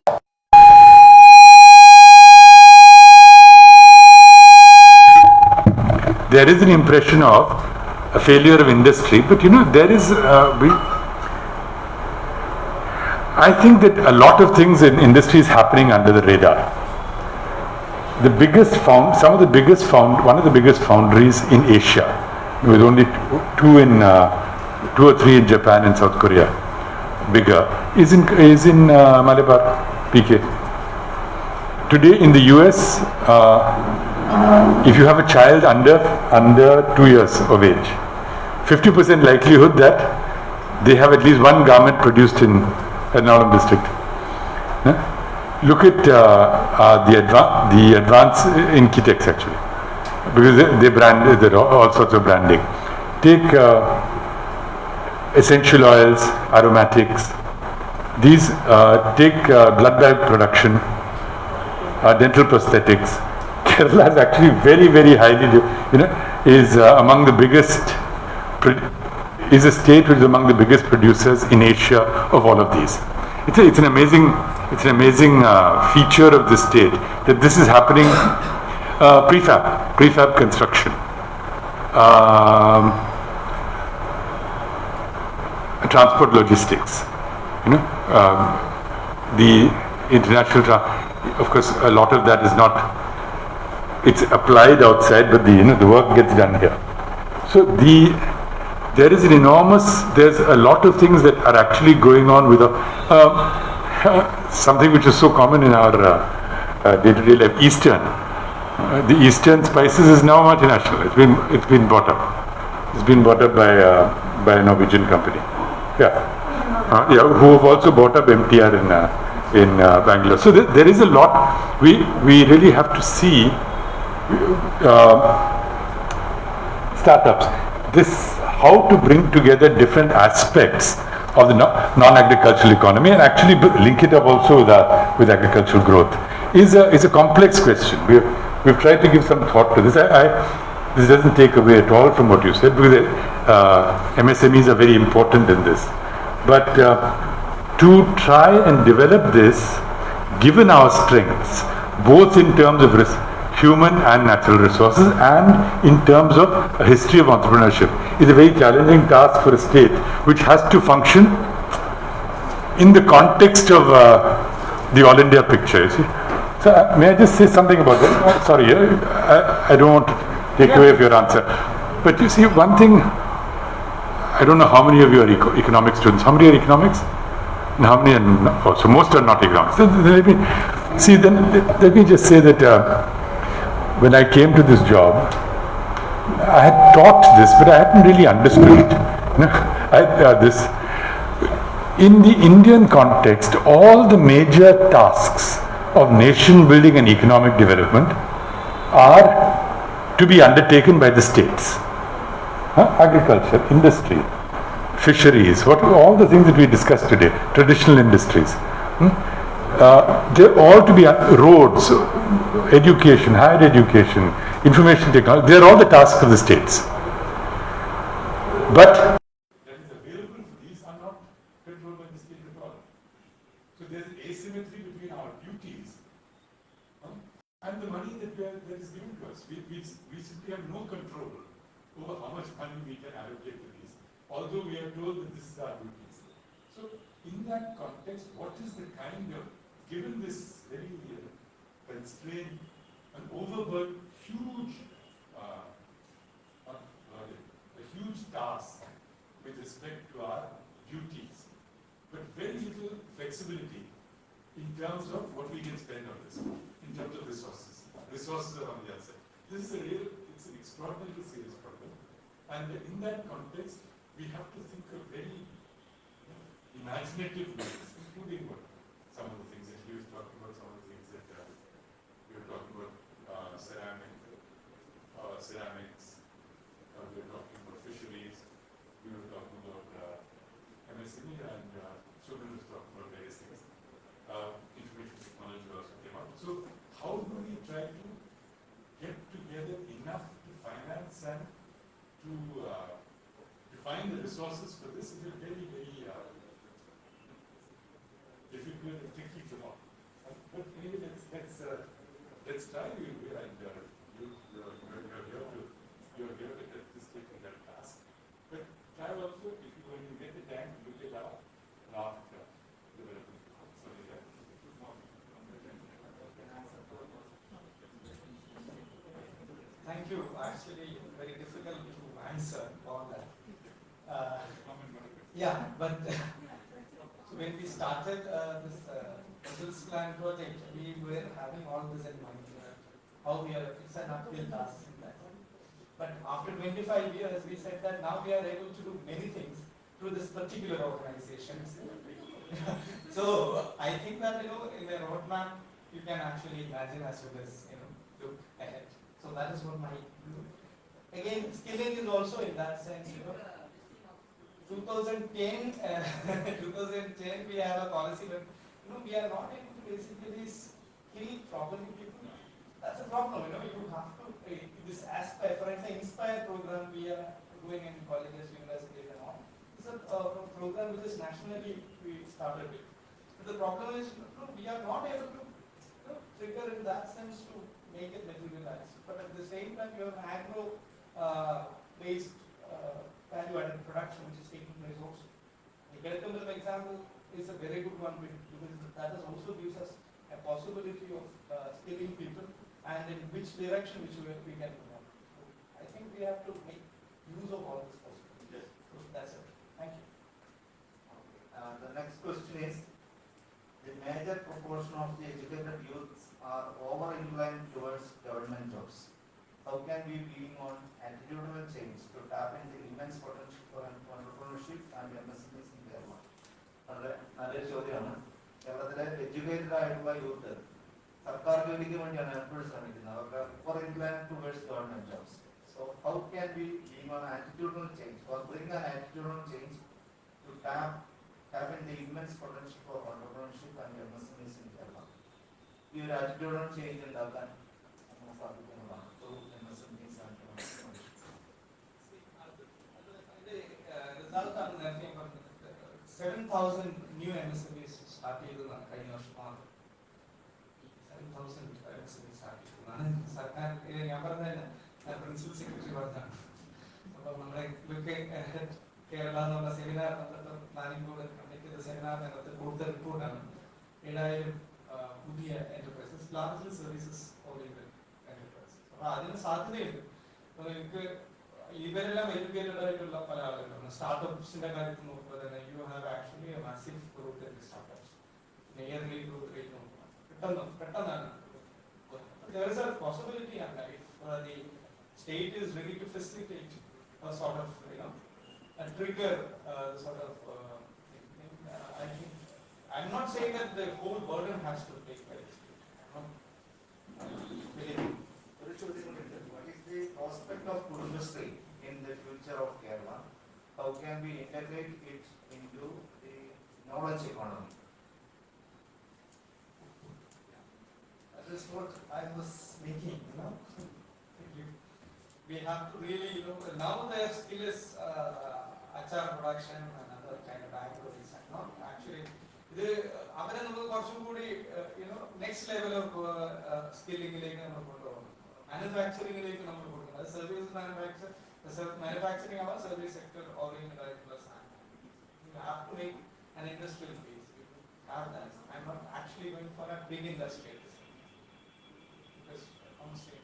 there is an impression of a failure of industry, but there is, I think that a lot of things in industry is happening under the radar. One of the biggest foundries in Asia, with only two or three in Japan and South Korea, bigger, is in Malabar, PK. Today in the US, if you have a child under 2 years of age, 50% likelihood that they have at least one garment produced in Ernakulam district. Look at the advance in Kitex actually, because they brand, there are all sorts of branding. Take essential oils, aromatics. These take blood bag production, dental prosthetics. Kerala is actually very, very highly, is among the biggest. Is a state which is among the biggest producers in Asia of all of these. It's an amazing feature of this state that this is happening. Prefab construction, transport logistics. The international, of course, a lot of that is not. It's applied outside, but the work gets done here. So there's a lot of things that are actually going on with something which is so common in our day-to-day life. The Eastern spices is now multinational. It's been bought up. It's been bought up by a Norwegian company. Who have also bought up MTR in Bangalore. So there is a lot. We really have to see startups. How to bring together different aspects of the non-agricultural economy and actually link it up also with agricultural growth is a complex question. We've tried to give some thought to this. This doesn't take away at all from what you said, because MSMEs are very important in this. But to try and develop this, given our strengths, both in terms of human and natural resources and in terms of a history of entrepreneurship, is a very challenging task for a state which has to function in the context of the All India picture. You see? So may I just say something about that? Sorry, I don't want to take away of your answer. But you see, one thing, I don't know how many of you are economics students. How many are economics? And how many are not? So most are not economics. Let me just say that when I came to this job, I had taught this, but I hadn't really understood it. In the Indian context, all the major tasks of nation building and economic development are to be undertaken by the states. Agriculture, industry, fisheries, all the things that we discussed today, traditional industries. They're all to be roads, education, higher education, information technology. They're all the tasks of the states. But that is available, these are not controlled by the state at all. So there's an asymmetry between our duties and the money that is given to us. We simply have no control over how much money we can allocate to these, although we are told that this is our duties. So in that context, what is the kind of, given this very constrained and overburdened, huge task with respect to our duties, but very little flexibility in terms of what we can spend on this, in terms of resources. Resources are on the other side. This is it's an extraordinarily serious problem, and in that context, we have to think of very imaginative ways, including some of the things that he was talking about, some of the things that we were talking about, ceramics, we were talking about fisheries, we were talking about MSME, and Shubin was talking about various things. Information technology also came up. So how do we try to get together enough to finance and to find the resources for this? Is a very, very difficult and tricky job. But anyway, let's try. You're here to not developing. Sorry, yeah. Thank you. Actually, very difficult to answer all that. Yeah, but so when we started this Results Plan project, we were having all this in mind. How we are, it's an uphill task in that. But after 25 years, we said that now we are able to do many things through this particular organization. So I think that, in a roadmap, you can actually imagine as well as, look ahead. So that is what my view. Again, skilling is also in that sense, 2010, 2010 we have a policy, but we are not able to basically skill properly people. That's a problem, you have to, this Aspire, for example, Inspire program we are doing in colleges, universities and all. It's a program which is nationally we started with. But the problem is, we are not able to trigger in that sense to make it materialize. But at the same time, you have agro-based value-added production which is taking place also. The Ganesh example is a very good one because that also gives us a possibility of skilling people and in which direction we can move on. So I think we have to make use of all this possibility. Yes. So that's it. Thank you. The next question is, the major proportion of the educated youths are over-inclined towards government jobs. How can we be on attitudinal change to tap into the immense potential for entrepreneurship and MSMEs in Kerala? നല്ലൊരു ചോദ്യമാണ്. കേരളത്തിലെ educated ആയിട്ടുള്ള youth സർക്കാർ ജോലിക്ക് വേണ്ടിയാണ് എപ്പോഴും ശ്രമിക്കുന്നത്. അവർക്ക് over-inclined towards government jobs. So how can we be on attitudinal change or bring an attitudinal change to tap in the immense potential for entrepreneurship and MSMEs in Kerala? ഈ ഒരു attitudinal change ഉണ്ടാക്കാൻ നമുക്ക് സാധിക്കുന്നതാണ്. So MSMEs and result ആണ് നേരത്തെ ഞാൻ പറഞ്ഞത് 7,000 new MSMEs start ചെയ്തതാണ് കഴിഞ്ഞ വർഷം മാത്രം. 7,000 MSMEs start ചെയ്തതാണ് സർക്കാർ. ഞാൻ പറഞ്ഞതല്ല, പ്രിൻസിപ്പൽ സെക്രട്ടറി പറഞ്ഞതാണ്. അപ്പോൾ നമ്മുടെ കേരള എന്നുള്ള സെമിനാർ പ്ലാനിംഗ് ബോർഡ് കണ്ടക്ട് ചെയ്ത സെമിനാറിനകത്ത് കൊടുത്ത റിപ്പോർട്ടാണ് 7,000 പുതിയ enterprises, largely services oriented enterprises. അപ്പോൾ അതിന് സാധ്യതയുണ്ട്. അപ്പോൾ നിങ്ങൾക്ക് ഇവരെല്ലാം എഡ്യൂക്കേറ്റഡ് ആയിട്ടുള്ള പല ആളുകളാണ്. സ്റ്റാർട്ടപ്സിന്റെ കാര്യത്തിൽ നോക്കുമ്പോൾ തന്നെ you have actually A massive growth in startups. Yearly growth rate നോക്കുക പെട്ടെന്നാണ്. There is a possibility and if the state is ready to facilitate a sort of, a trigger sort of thing, I think, I'm not saying that the whole burden has to take by the state. what is the prospect of industry in the future of Kerala? How can we integrate it into the knowledge economy? That is what I was making, We have to really, now their skill is achar production and other kind of agro-based. Actually, അവരെ നമുക്ക് കുറച്ചും കൂടി next level of സ്കില്ലിംഗിലേക്ക് നമ്മൾ കൊണ്ടുപോകണം. മാനുഫാക്ചറിംഗിലേക്ക് നമ്മൾ കൊടുക്കണം. അത് service manufacturing ആവാം, സർവീസ് സെക്ടർ ഓറിയന്റഡ് ആയിട്ടുള്ള സാധനം. You have to make an industrial base. You have that. I'm not actually going for a big industry. Because constraints.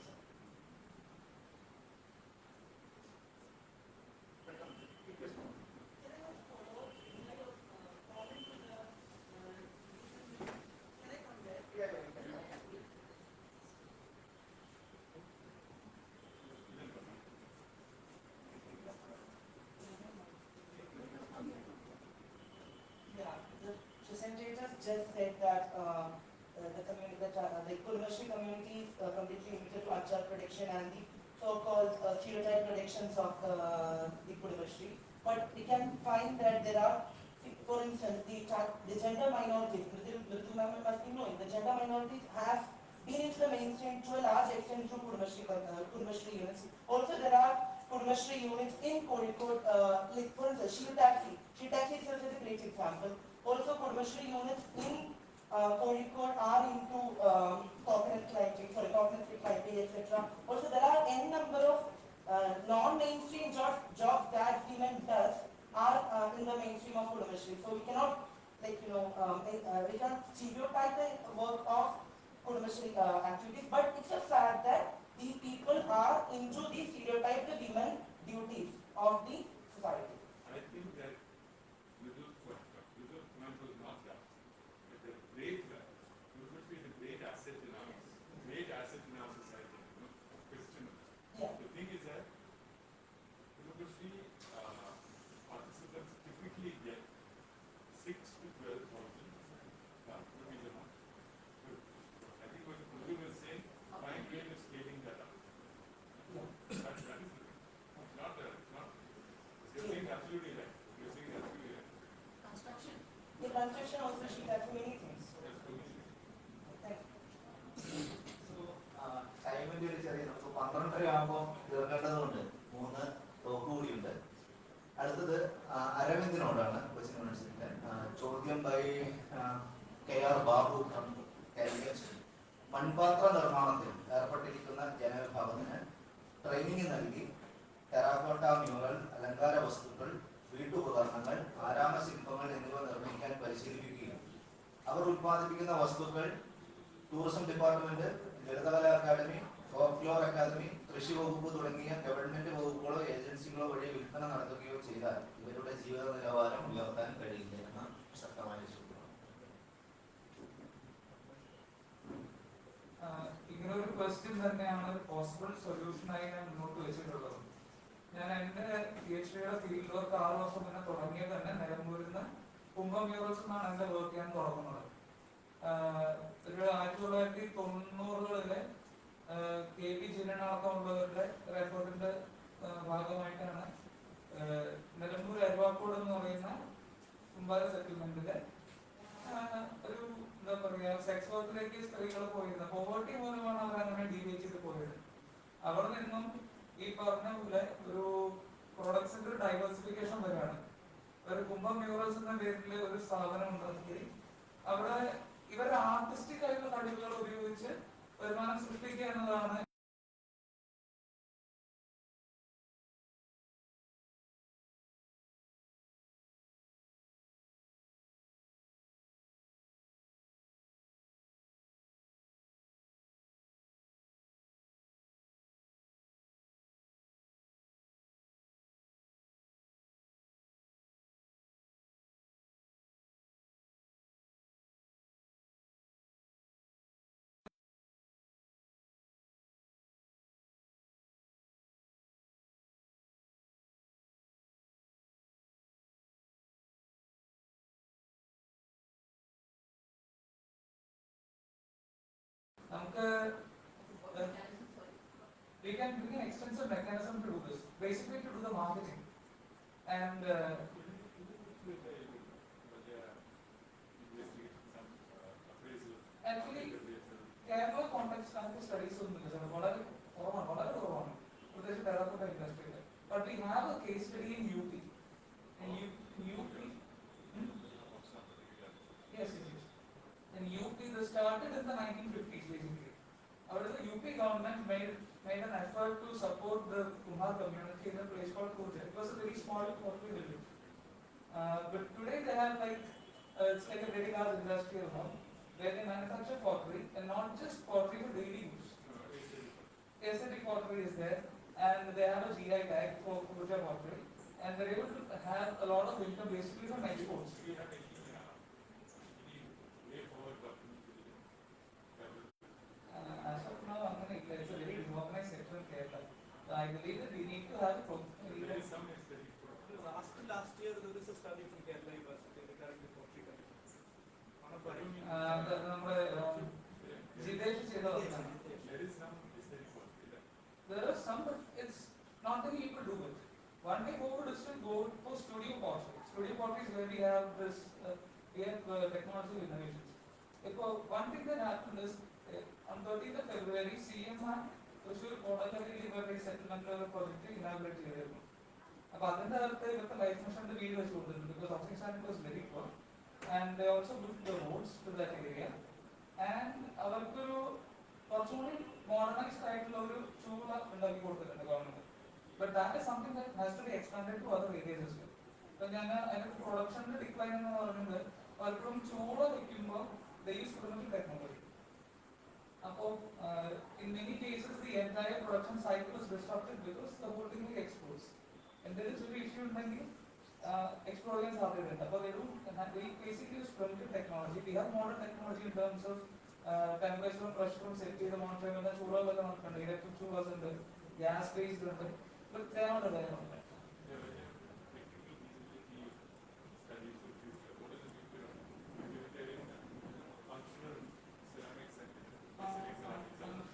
The presenters just said that the community, the eco-industry community is completely limited to achar production and the so-called stereotype predictions of the eco-industry. But we can find that there are, for instance, the gender minorities. Mridul ma'am must be knowing the gender minorities have been into the mainstream to a large extent through eco-industry units. Also, there are eco-industry units in Kozhikode, like for instance, Shield Taxi itself is a great example. Also, eco-industry units in Kozhikode are into coconut climbing, etc. Also, there are n number of non-mainstream jobs that women does are in the mainstream of eco-industry. So we cannot like, we can stereotype the work of Kudumashri activities, but it's a fact that these people are into the stereotyped women duties of the society. I think that Mridul point was not that. But the great, Kudumashri is a great asset in our society. Question. Yeah. The thing is that Kudumashri participants typically get 6 to 12,000 rupees a month. I think what Mridul was saying, find way of scaling that up. That is the thing. It's not. You're saying absolutely right. Construction. The construction also she has many things. Thank you. ടൈമിന്റെ ഒരു ചെറിയ നമുക്ക് 12:30 ആകുമ്പോൾ തീർക്കേണ്ടതുകൊണ്ട് 3 talk കൂടിയുണ്ട്. അടുത്തത് അരവിന്ദിനോടാണ് കൊച്ചിൻ യൂണിവേഴ്സിറ്റിയിലെ ചോദ്യം by KR Babu Calicut. മൺപാത്ര നിർമ്മാണത്തിൽ ഏർപ്പെട്ടിരിക്കുന്ന ജനവിഭാഗത്തിന് ട്രെയിനിങ് നൽകി ടെറാക്കോട്ട മ്യൂറൽ, അലങ്കാര വസ്തുക്കൾ, വീട്ടുപകരണങ്ങൾ, ആരാമശില്പങ്ങൾ എന്നിവ നിർമ്മിക്കാൻ പരിശീലിപ്പിക്കുകയും അവർ ഉത്പാദിപ്പിക്കുന്ന വസ്തുക്കൾ tourism department, Lalithakala academy, folklore academy, കൃഷി വകുപ്പ് തുടങ്ങിയ ഗവൺമെന്റ് വകുപ്പുകളോ ഏജൻസികളോ വഴി വിൽപ്പന നടത്തുകയോ ചെയ്താൽ ഇവരുടെ ജീവിത നിലവാരം ഉയർത്താൻ കഴിയില്ല എന്ന ശക്തമായ ചോദ്യം. ഇങ്ങനെ ഒരു ക്വസ്റ്റ്യൻ തന്നെയാണ് ഒരു പോസിബിൾ സൊല്യൂഷനായി ഞാൻ മുന്നോട്ട് വെച്ചിട്ടുള്ളത്. ഞാൻ എൻ്റെ PhD ഫീൽഡ് വർക്ക് 6 വർഷം മുന്നേ തുടങ്ങിയത് തന്നെ നിലമ്പൂരിൽ നിന്ന് കുംഭം മ്യൂറൽസ് എന്നാണ് എൻ്റെ വർക്ക് ഞാൻ തുടങ്ങുന്നത്. ഒരു 1990-കളിലെ KP ജില്ലൻ അടക്കമുള്ളവരുടെ എഫേർട്ടിന്റെ ഭാഗമായിട്ടാണ് നിലമ്പൂർ അരുവാക്കോട് എന്ന് പറയുന്ന കുമ്പാര സെറ്റിൽമെന്റിലെ ഒരു എന്താ പറയാ സെക്സ് വർക്കിലേക്ക് സ്ത്രീകൾ പോയിരുന്നത്. പോവർട്ടി മൂലമാണ് അവർ അങ്ങനെ ഡീവിയേറ്റ് ചെയ്ത് പോയത്. അവിടെ നിന്നും ഈ പറഞ്ഞ പോലെ ഒരു പ്രൊഡക്ട്സിന്റെ ഒരു ഡൈവേഴ്സിഫിക്കേഷൻ വരികയാണ്. ഒരു കുംഭം മ്യൂറൽസ് എന്ന പേരിൽ ഒരു സ്ഥാപനം ഉണ്ടെങ്കിൽ അവിടെ ഇവരുടെ ആർട്ടിസ്റ്റിക് ആയിട്ടുള്ള കഴിവുകൾ ഉപയോഗിച്ച് വരുമാനം സൃഷ്ടിക്കുക എന്നതാണ് we can bring an extensive mechanism to do this, basically to do the marketing and actually Kerala context studies വളരെ കുറവാണ് പ്രത്യേകിച്ച് ടെറാക്കോട്ട ഇൻഡസ്ട്രിയിൽ. But we have a case study in UP. In UP, yes, it is. In UP, they started in the 1950s basically. The UP government made an effort to support the Kumar community in a place called Kurja. It was a very small pottery village. But today they have it's like a very large industrial hub where they manufacture pottery, and not just pottery for daily use. Siddik pottery is there, and they have a GI tag for Kurja pottery, and they're able to have a lot of income basically from exports. As of now, it's a very disorganized sector in Kerala. I believe that we need to have a last year there was a study from Kerala University regarding pottery. There is some, but it's not many people do it. One way forward is to go for studio pottery. Studio pottery is where we have this, technological innovations. One thing that happened is on 13th of February, CM had Pottery settlement project inaugurated here. Apart from that, the life mission the video was showed because oxygen standard was very poor, and they also built the roads to that area. And our modernized title chula in the government. But that is something that has to be expanded to other areas as well. When production decline in the പലപ്പോഴും ചൂട് നിൽക്കുമ്പോൾ they use primitive technology. In many cases, the entire production cycle is disrupted because the whole thing is exposed. And there is a issue in explosions are there. We basically use primitive technology. We have modern technology in terms of temperature and pressure set to the mountain, and the electric chillers and the gas based, but they are not available.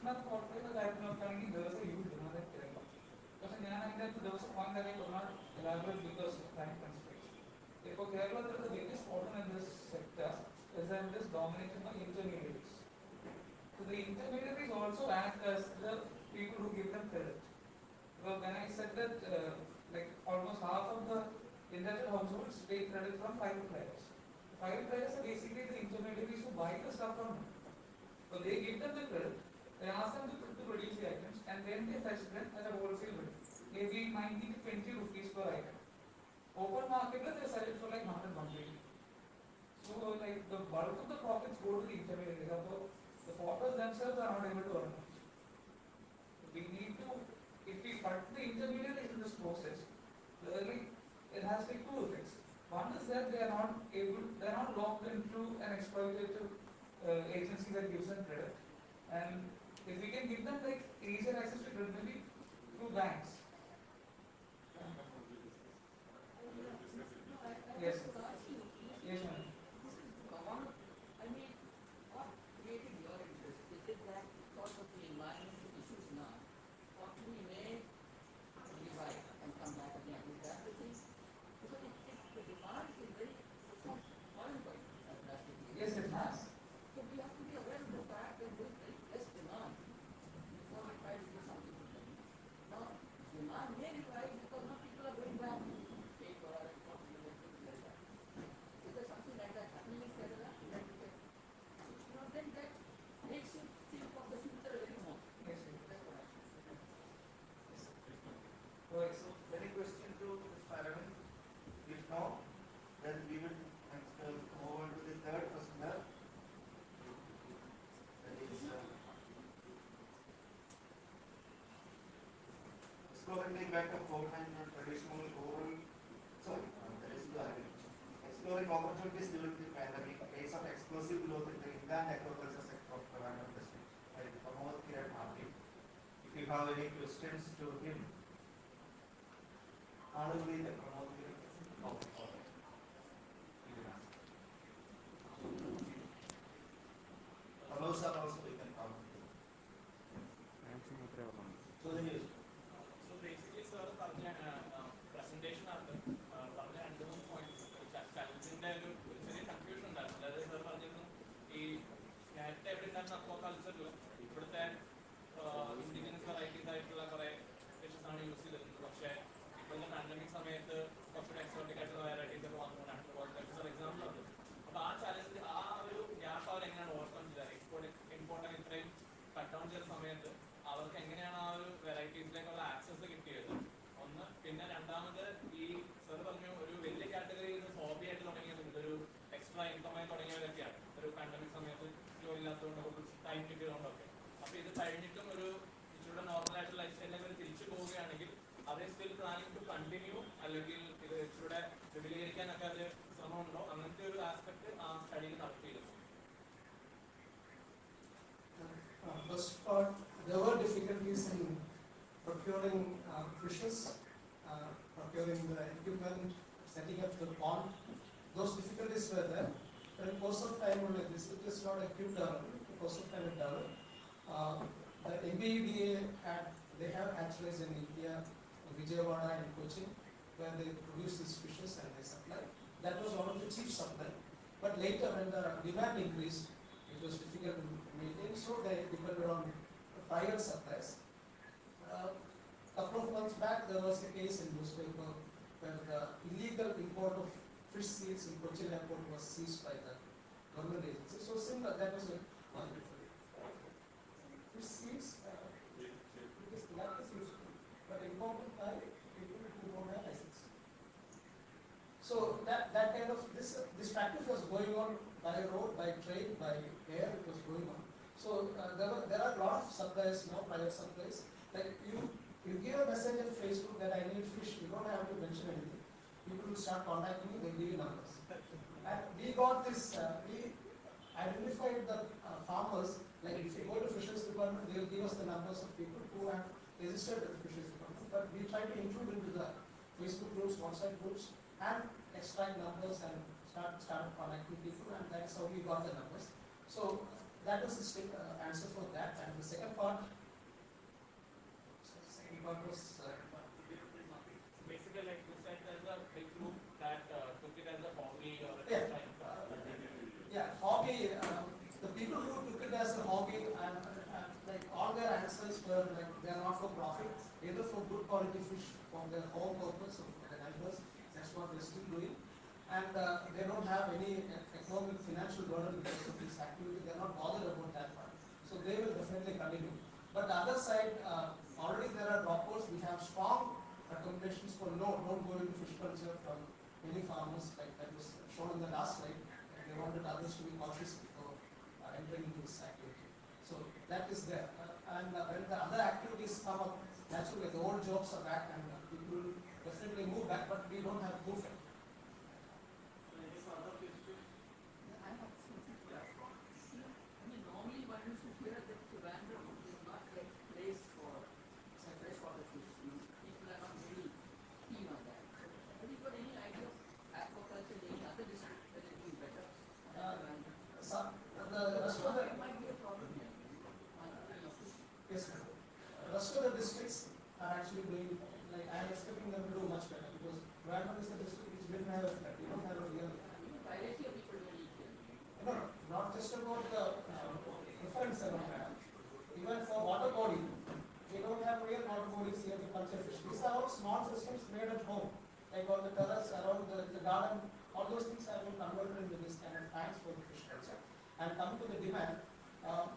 Functional pottery there is a huge demand at Kerala. Because there was one that I could not elaborate because of time constraints. Therefore, Kerala, the biggest problem in this sector is that it is dominated by intermediaries. So the intermediaries also act as the people who give them credit. Because when I said that like almost half of the indebted households take credit from private players. Private players are basically the intermediaries who buy the stuff from them. So they give them the credit, they ask them to produce the items, and then they fetch them at a wholesale rate, maybe 90 to 20 rupees per item. Open market, they sell it for like 100, 120. So like the bulk of the profits go to the intermediaries. So the potters themselves are not able to earn much. We need to, if we cut the intermediaries in this process, clearly it has like two effects. One is that they are not locked into an exploitative agency that gives them credit, and if we can give them like easier access to credit, maybe through banks. Yes. Yes, ma'am. I mean, what created your interest? Is it that because of the environmental issues now, Pottery may revive and come back again? Is that the case? Because the demand is very fallen by drastically. Yes, it has. So we have to be aware of the fact that there is very less demand before we try to do something with them. Now, demand may revive because now people are going back to paper and pottery and things like that. Is there something like that happening in Kerala? Then that makes you think of the future a little more. Yes, that's what I think. Right, so any question to Mr. Aravindh? If no, then we will move on to the third presenter. That is exploring the impact of government on traditional rural. Exploring opportunities during the pandemic, case of explosive growth in the inland aquaculture sector of Trivandrum district by Pramod, Kiran, Haniph. If you have any questions to him, honorably the Pramod, Kiran. Pramod sir also we can come. So basically, sir, presentation after and points challenging the confusion that sir നേരത്തെ എവിടെ ഉണ്ടായിരുന്ന അക്വാകൾച്ചറിൽ ഇവിടുത്തെ indigenous varieties ആയിട്ടുള്ള കുറെ fishes ആണ് use ചെയ്തിരുന്നത്. പക്ഷേ ഇപ്പോഴത്തെ പാൻഡമിക് സമയത്ത് കുറച്ചുകൂടെ എക്സോട്ടിക് ആയിട്ടുള്ള വെറൈറ്റീസ് ഒക്കെ വന്നുകൊണ്ടാണ് ഫോർ എക്സാമ്പിൾ ഉണ്ട്. അപ്പോൾ ആ ചാലഞ്ച് ആ ഒരു ഗ്യാപ്പ് അവർ എങ്ങനെയാണ് ഓവർകം ചെയ്തത്? ഇമ്പോർട്ടൻ്റ് ഇത്രയും കട്ട് ഡൗൺ ചെയ്ത സമയത്ത് അവർക്ക് എങ്ങനെയാണ് ആ ഒരു വെറൈറ്റീസിലേക്കുള്ള ആക്സസ് കിട്ടിയത് ഒന്ന്. പിന്നെ രണ്ടാമത് ഈ സർ പറഞ്ഞു ഒരു വലിയ കാറ്റഗറി ഇത് ഹോബി ആയിട്ട് തുടങ്ങിയതുണ്ട്, ഒരു എക്സ്ട്രാ ഇൻകമായി തുടങ്ങിയവരൊക്കെയാണ് ഒരു പാൻഡമിക് സമയത്ത് ജോലി ഇല്ലാത്തതുകൊണ്ട് ടൈം കിട്ടിയതുകൊണ്ടൊക്കെ. അപ്പോൾ ഇത് കഴിഞ്ഞിട്ടും ഒരു ഇച്ചിരി നോർമൽ ആയിട്ടുള്ള ലൈഫ് സ്റ്റൈലിലേക്ക് അവർ തിരിച്ചു പോവുകയാണെങ്കിൽ അതേ സ്റ്റിൽ പ്ലാനിങ് ടു കണ്ടിന്യൂ അല്ലെങ്കിൽ ഇത് ഇച്ചിരി വിപുലീകരിക്കാനൊക്കെ അത് ശ്രമമുണ്ടോ? അങ്ങനത്തെ ഒരു ആസ്പെക്ട് ആ സ്റ്റഡിയിൽ നടത്തിയിരുന്നു. First of all, there were difficulties in procuring fishes, procuring the equipment, setting up the pond. Those difficulties were there. But in course of time, like this, it is not a quick development. In course of time, it developed. The MBEDA they have hatcheries in India, in Vijayawada and Cochin, where they produce these fishes and they supply. That was one of the chief supply. But later, when the demand increased, it was difficult to maintain, so they depended on private supplies. Couple of months back, there was a case in newspaper where the illegal import of fish seeds in Cochin airport was seized by the government agency. So similar, that was one fish seeds. That is useful, but imported by people who don't have license. So that kind of this practice was going on by road, by train, by air. It was going on. So there are a lot of suppliers now, private suppliers. Like you give a message on Facebook that I need fish. You don't have to mention anything. People will start contacting you. They give you numbers. And we got this. We identified the farmers. Like if you go to fisheries department, they will give us the numbers of people who have registered with the fisheries department. But we try to include into the Facebook groups, WhatsApp groups, and extract numbers and start contacting people, and that's how we got the numbers. So that was the answer for that. And the second part was basically, like you said, there's a big group that took it as a hobby or a hobby. The people who took it as a hobby and like all their answers were like they are not for profit, either for good quality fish for their home purpose or for their neighbors. That's what they're still doing. And they don't have any economic financial burden because of this activity. They're not bothered about that part. So they will definitely continue. But the other side, already there are dropouts. We have strong recommendations for don't go into fish culture from many farmers, like that was shown in the last slide. They wanted others to be cautious before entering into this activity. So that is there. And when the other activities come up, naturally the old jobs are back and people will definitely move back, but we don't have proof. Normally one used to hear that Trivandrum is not like place for freshwater fish. People are not very keen on that. Have you got any idea of aquaculture in any other district that is doing better? The rest of the might be a problem here. Yes, sir. The rest of the districts are actually doing, like I am expecting them to do much better because Trivandrum is the district which didn't have a flood. We don't have a real. Directly people don't eat here. No, not just about the difference around that. Even for water body, we don't have real water bodies here to culture fish. These are all small systems made at home, like on the terrace around the garden. All those things have been converted into this kind of tanks for the fish culture. And come to the demand,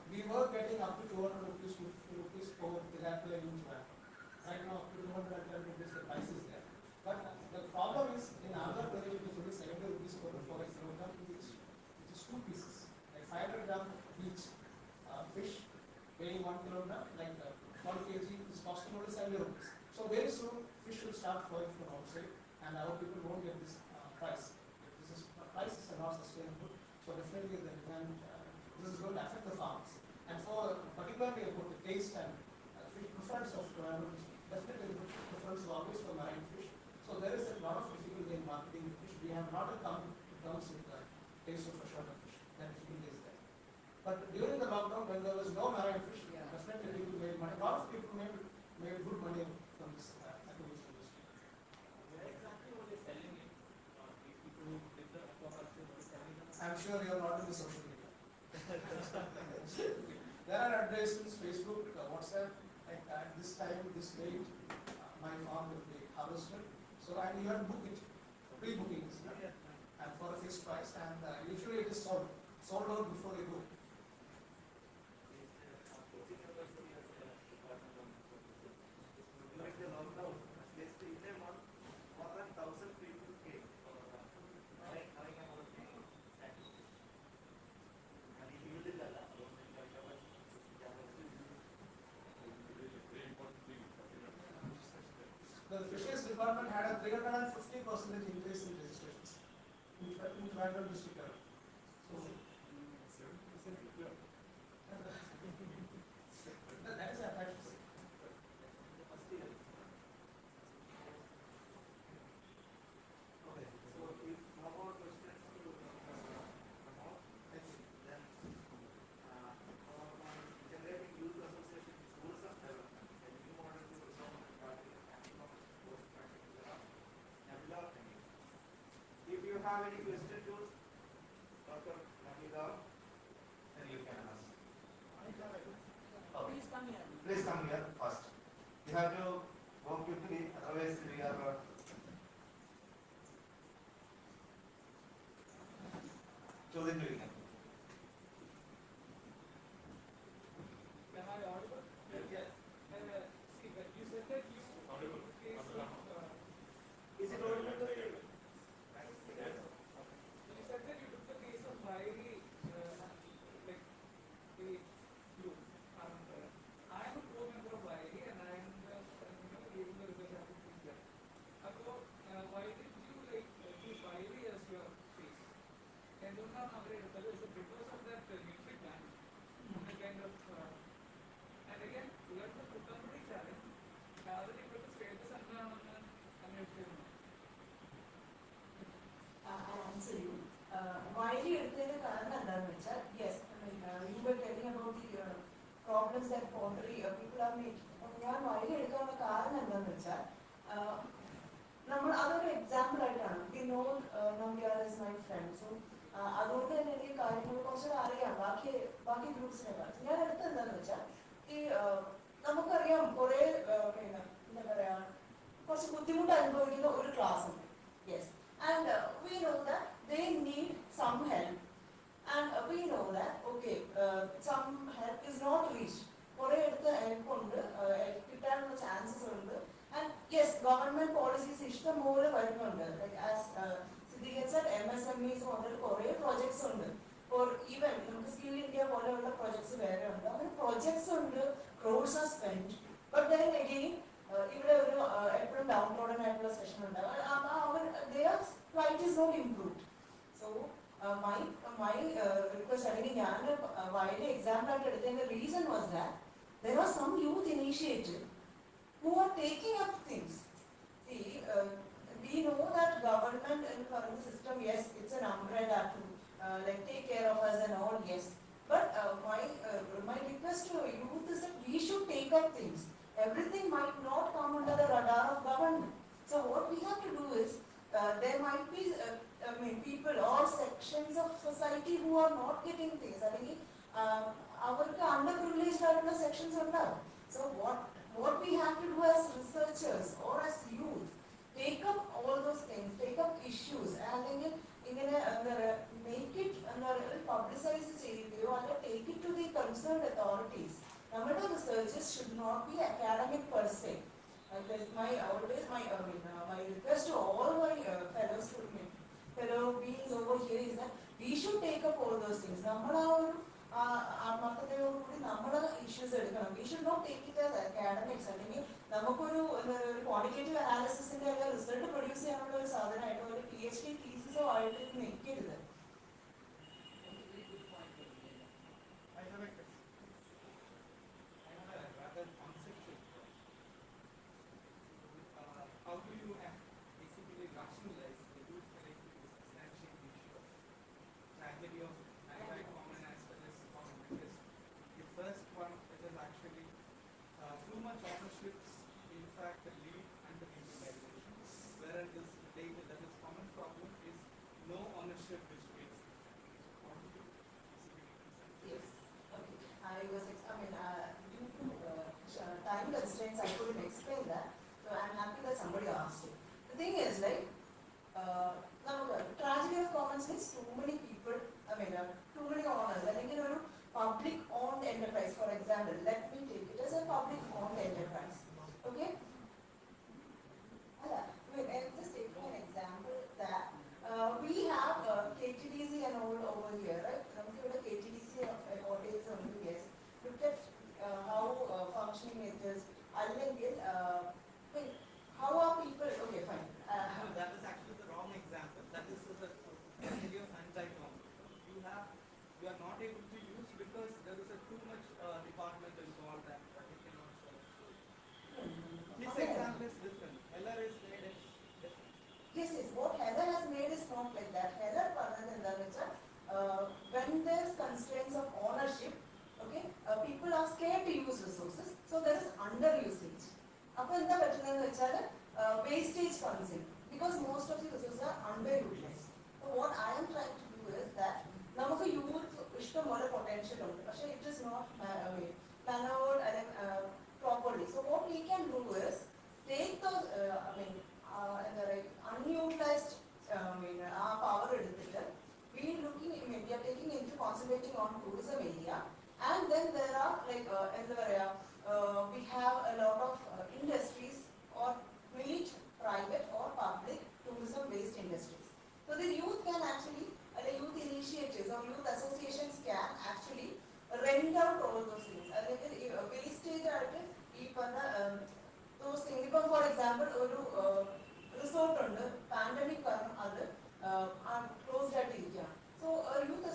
we were getting up to 200 rupees, 250 rupees per tilapia in Trivandrum. Right now, up to 210 rupees the price is there. But the problem is in Andhra Pradesh it is only 70 rupees for a kilogram, which is 2 pieces, like 500 gram each fish weighing 1 kilogram, like 1 kg is costing only 70 rupees. So very soon fish will start flowing from outside and our people won't get this price. Prices are not sustainable. So definitely the demand, this is going to affect the farmers. And for particularly about the taste and fish preference of Trivandrum, definitely the preference is always for marine fish. So there is a lot of difficulty in marketing the fish. We have not come to terms with the taste of freshwater fish. That difficulty is there. But during the lockdown, when there was no marine fish, definitely people made money. A lot of people made good money from this acquisition industry. Where exactly were they selling it? People who did the aquaculture were selling it? I'm sure you are not in the social media. There are advertisements, Facebook, WhatsApp, like at this time, this date, my farm will be harvested. So and you have to book it, pre-booking is done, and for a fixed price, and usually it is sold out before you go. During the lockdown, just in a month, more than 1,000 people came. And if you did that, the fisheries department had a 350% increase in registrations in Trivandrum district. So that is attraction. okay, so if no more questions to Pramod, then for generating youth association schools of development, a new model to resolve the party Nabilah. If you have any question to Dr. Nabilah, then you can ask. Please come here. Please come here first. You have to go quickly, otherwise we are choosing to begin. Am I audible? Yes. See, when you said that you Is it audible to you? is because of that military plan. Kind of, and again, towards the Pottery challenge, the status I'll answer you. Why do you think the Karan? Yes, I mean, you were telling about the problems that pottery people are making. ഞാൻ വഴി എടുക്കാനുള്ള കാരണം എന്താണെന്ന് വെച്ചാൽ നമ്മൾ അതൊരു example ആയിട്ടാണ് Vinod Nambiar is my friend. So അതുകൊണ്ട് തന്നെ എനിക്ക് കാര്യങ്ങൾ കുറച്ചുകൂടെ അറിയാം ബാക്കി ഗ്രൂപ്പ്സിനെക്കാൾ. ഞാൻ എടുത്തത് എന്താണെന്ന് വെച്ചാൽ ഈ നമുക്കറിയാം കുറെ പിന്നെ എന്താ പറയാ കുറച്ച് ബുദ്ധിമുട്ട് അനുഭവിക്കുന്ന ഒരു ക്ലാസ് ഉണ്ട്. Yes, and we know that they need some help. And we know that, okay, some help is not reached. കുറേ അടുത്ത് ഹെൽപ്പ് ഉണ്ട്, കിട്ടാനുള്ള ചാൻസസ് ഉണ്ട്. ആൻഡ് യെസ്, ഗവൺമെന്റ് പോളിസീസ് ഇഷ്ടം പോലെ വരുന്നുണ്ട്. Like as Siddique said, MSMEs മുതൽ കുറേ പ്രോജക്ട്സ് ഉണ്ട്. ഫോർ ഈവൻ നമുക്ക് സ്കിൽ ഇന്ത്യ പോലെയുള്ള പ്രോജക്ട്സ് വേറെ ഉണ്ട്. അങ്ങനെ പ്രോജക്ട്സ് ഉണ്ട്, crores are spend. But then again ഇവിടെ ഒരു എപ്പോഴും ഡൗൺ റോഡൻ ആയിട്ടുള്ള സെഷൻ ഉണ്ടാവും. their plight is not improved. So my request, why the example the reason was that there are some youth initiatives who are taking up things. See, we know that government and current system, yes, it's an umbrella to like take care of us and all, yes. But my request to youth is that we should take up things. Everything might not come under the radar of government. So what we have to do is, there might be people or sections of society who are not getting things. I mean, അവർക്ക് underprivileged sections ഉണ്ടാവും. So what we have to do as researchers or as youth, take up all those things, take up issues, അല്ലെങ്കിൽ ഇങ്ങനെ make it publicize ചെയ്യുകയോ അല്ലെങ്കിൽ take it to the concerned authorities. നമ്മുടെ researchers should not be academic per se. My request to all my fellow beings over here is that we should take up all those things. നമ്മുടെ issues എടുക്കണം. We should not take it as academics. അല്ലെങ്കിൽ നമുക്കൊരു quantitative അനാലിസിസിന്റെ result produce ചെയ്യാനുള്ള ഒരു സാധനമായിട്ടോ ഒരു PhD തീസിസോ ആയിട്ട് നിൽക്കരുത്. I have a question. I have a rather conceptual question. How do you basically rationalize the youth collective substantial issue of tragedy of anti-common as well as common? Because the first one, it is actually too much ownership, in fact, the lead and the individualization, whereas this related, that is common problem is no ownership which creates. Yes. Okay. Due to time constraints, I couldn't explain that. So I'm happy that somebody asked it. The thing is, like, tragedy of commons means too many people, too many owners. I think a public owned enterprise, for example, let me take it as a public owned enterprise. Okay? I'm just taking an example that we have KTDC and all over here, right? KTDC hotels only, yes. Look at how functioning it is. How are people? Okay, fine. No, that is actually the wrong example. That is the tragedy of anti-common. You are not able to use because there is a too much department involved and you cannot solve. This example is different. Heller is made it different. Yes. What Heller has made is not like that. Heller, when there's constraints of ownership, okay, people are scared to use resources, so there is underusage. Wastage comes in because most of the resources are underutilized. So what I am trying to do is that youth potential, but it is not managed properly. So what we can do is take those unutilized power, we are taking into concentrating on tourism area, and then there are we have a lot of industries or village, private or public tourism based industries. So the youth can actually, youth initiatives or youth associations can actually rent out all those things. Wastage those things. For example, resort under pandemic closed at India. So youth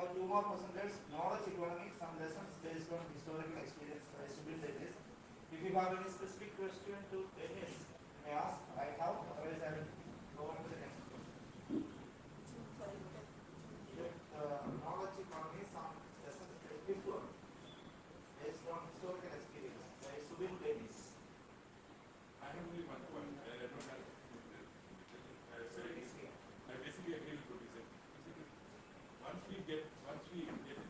have two more presenters, knowledge economy, some lessons based on historical experience by Subin Dennis. If you have any specific question to Dennis, you may ask. I have, otherwise I will go on to the next question. Knowledge economy, some lessons based on historical experience by Subin Dennis. I have only one point. I don't have. I basically agree with what you said. Once we get into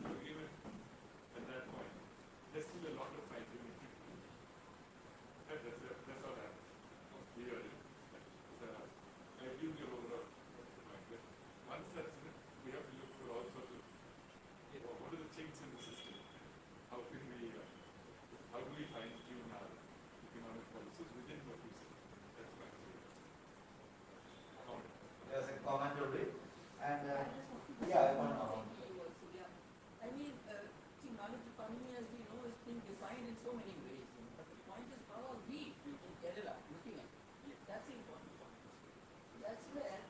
agreement at that point, there's still a lot of fight to make. That's all I have. I agree with your overall point. But once that's in it, we have to look for all sorts of what are the chinks in the system? How do we fine tune our economic policies within what we say? That's my comment. There's a comment to it. And yeah, I want to know. I mean, knowledge economy, as we know, is being defined in so many ways. But the point is, how are we in Kerala looking at it? That's the important point. That's where,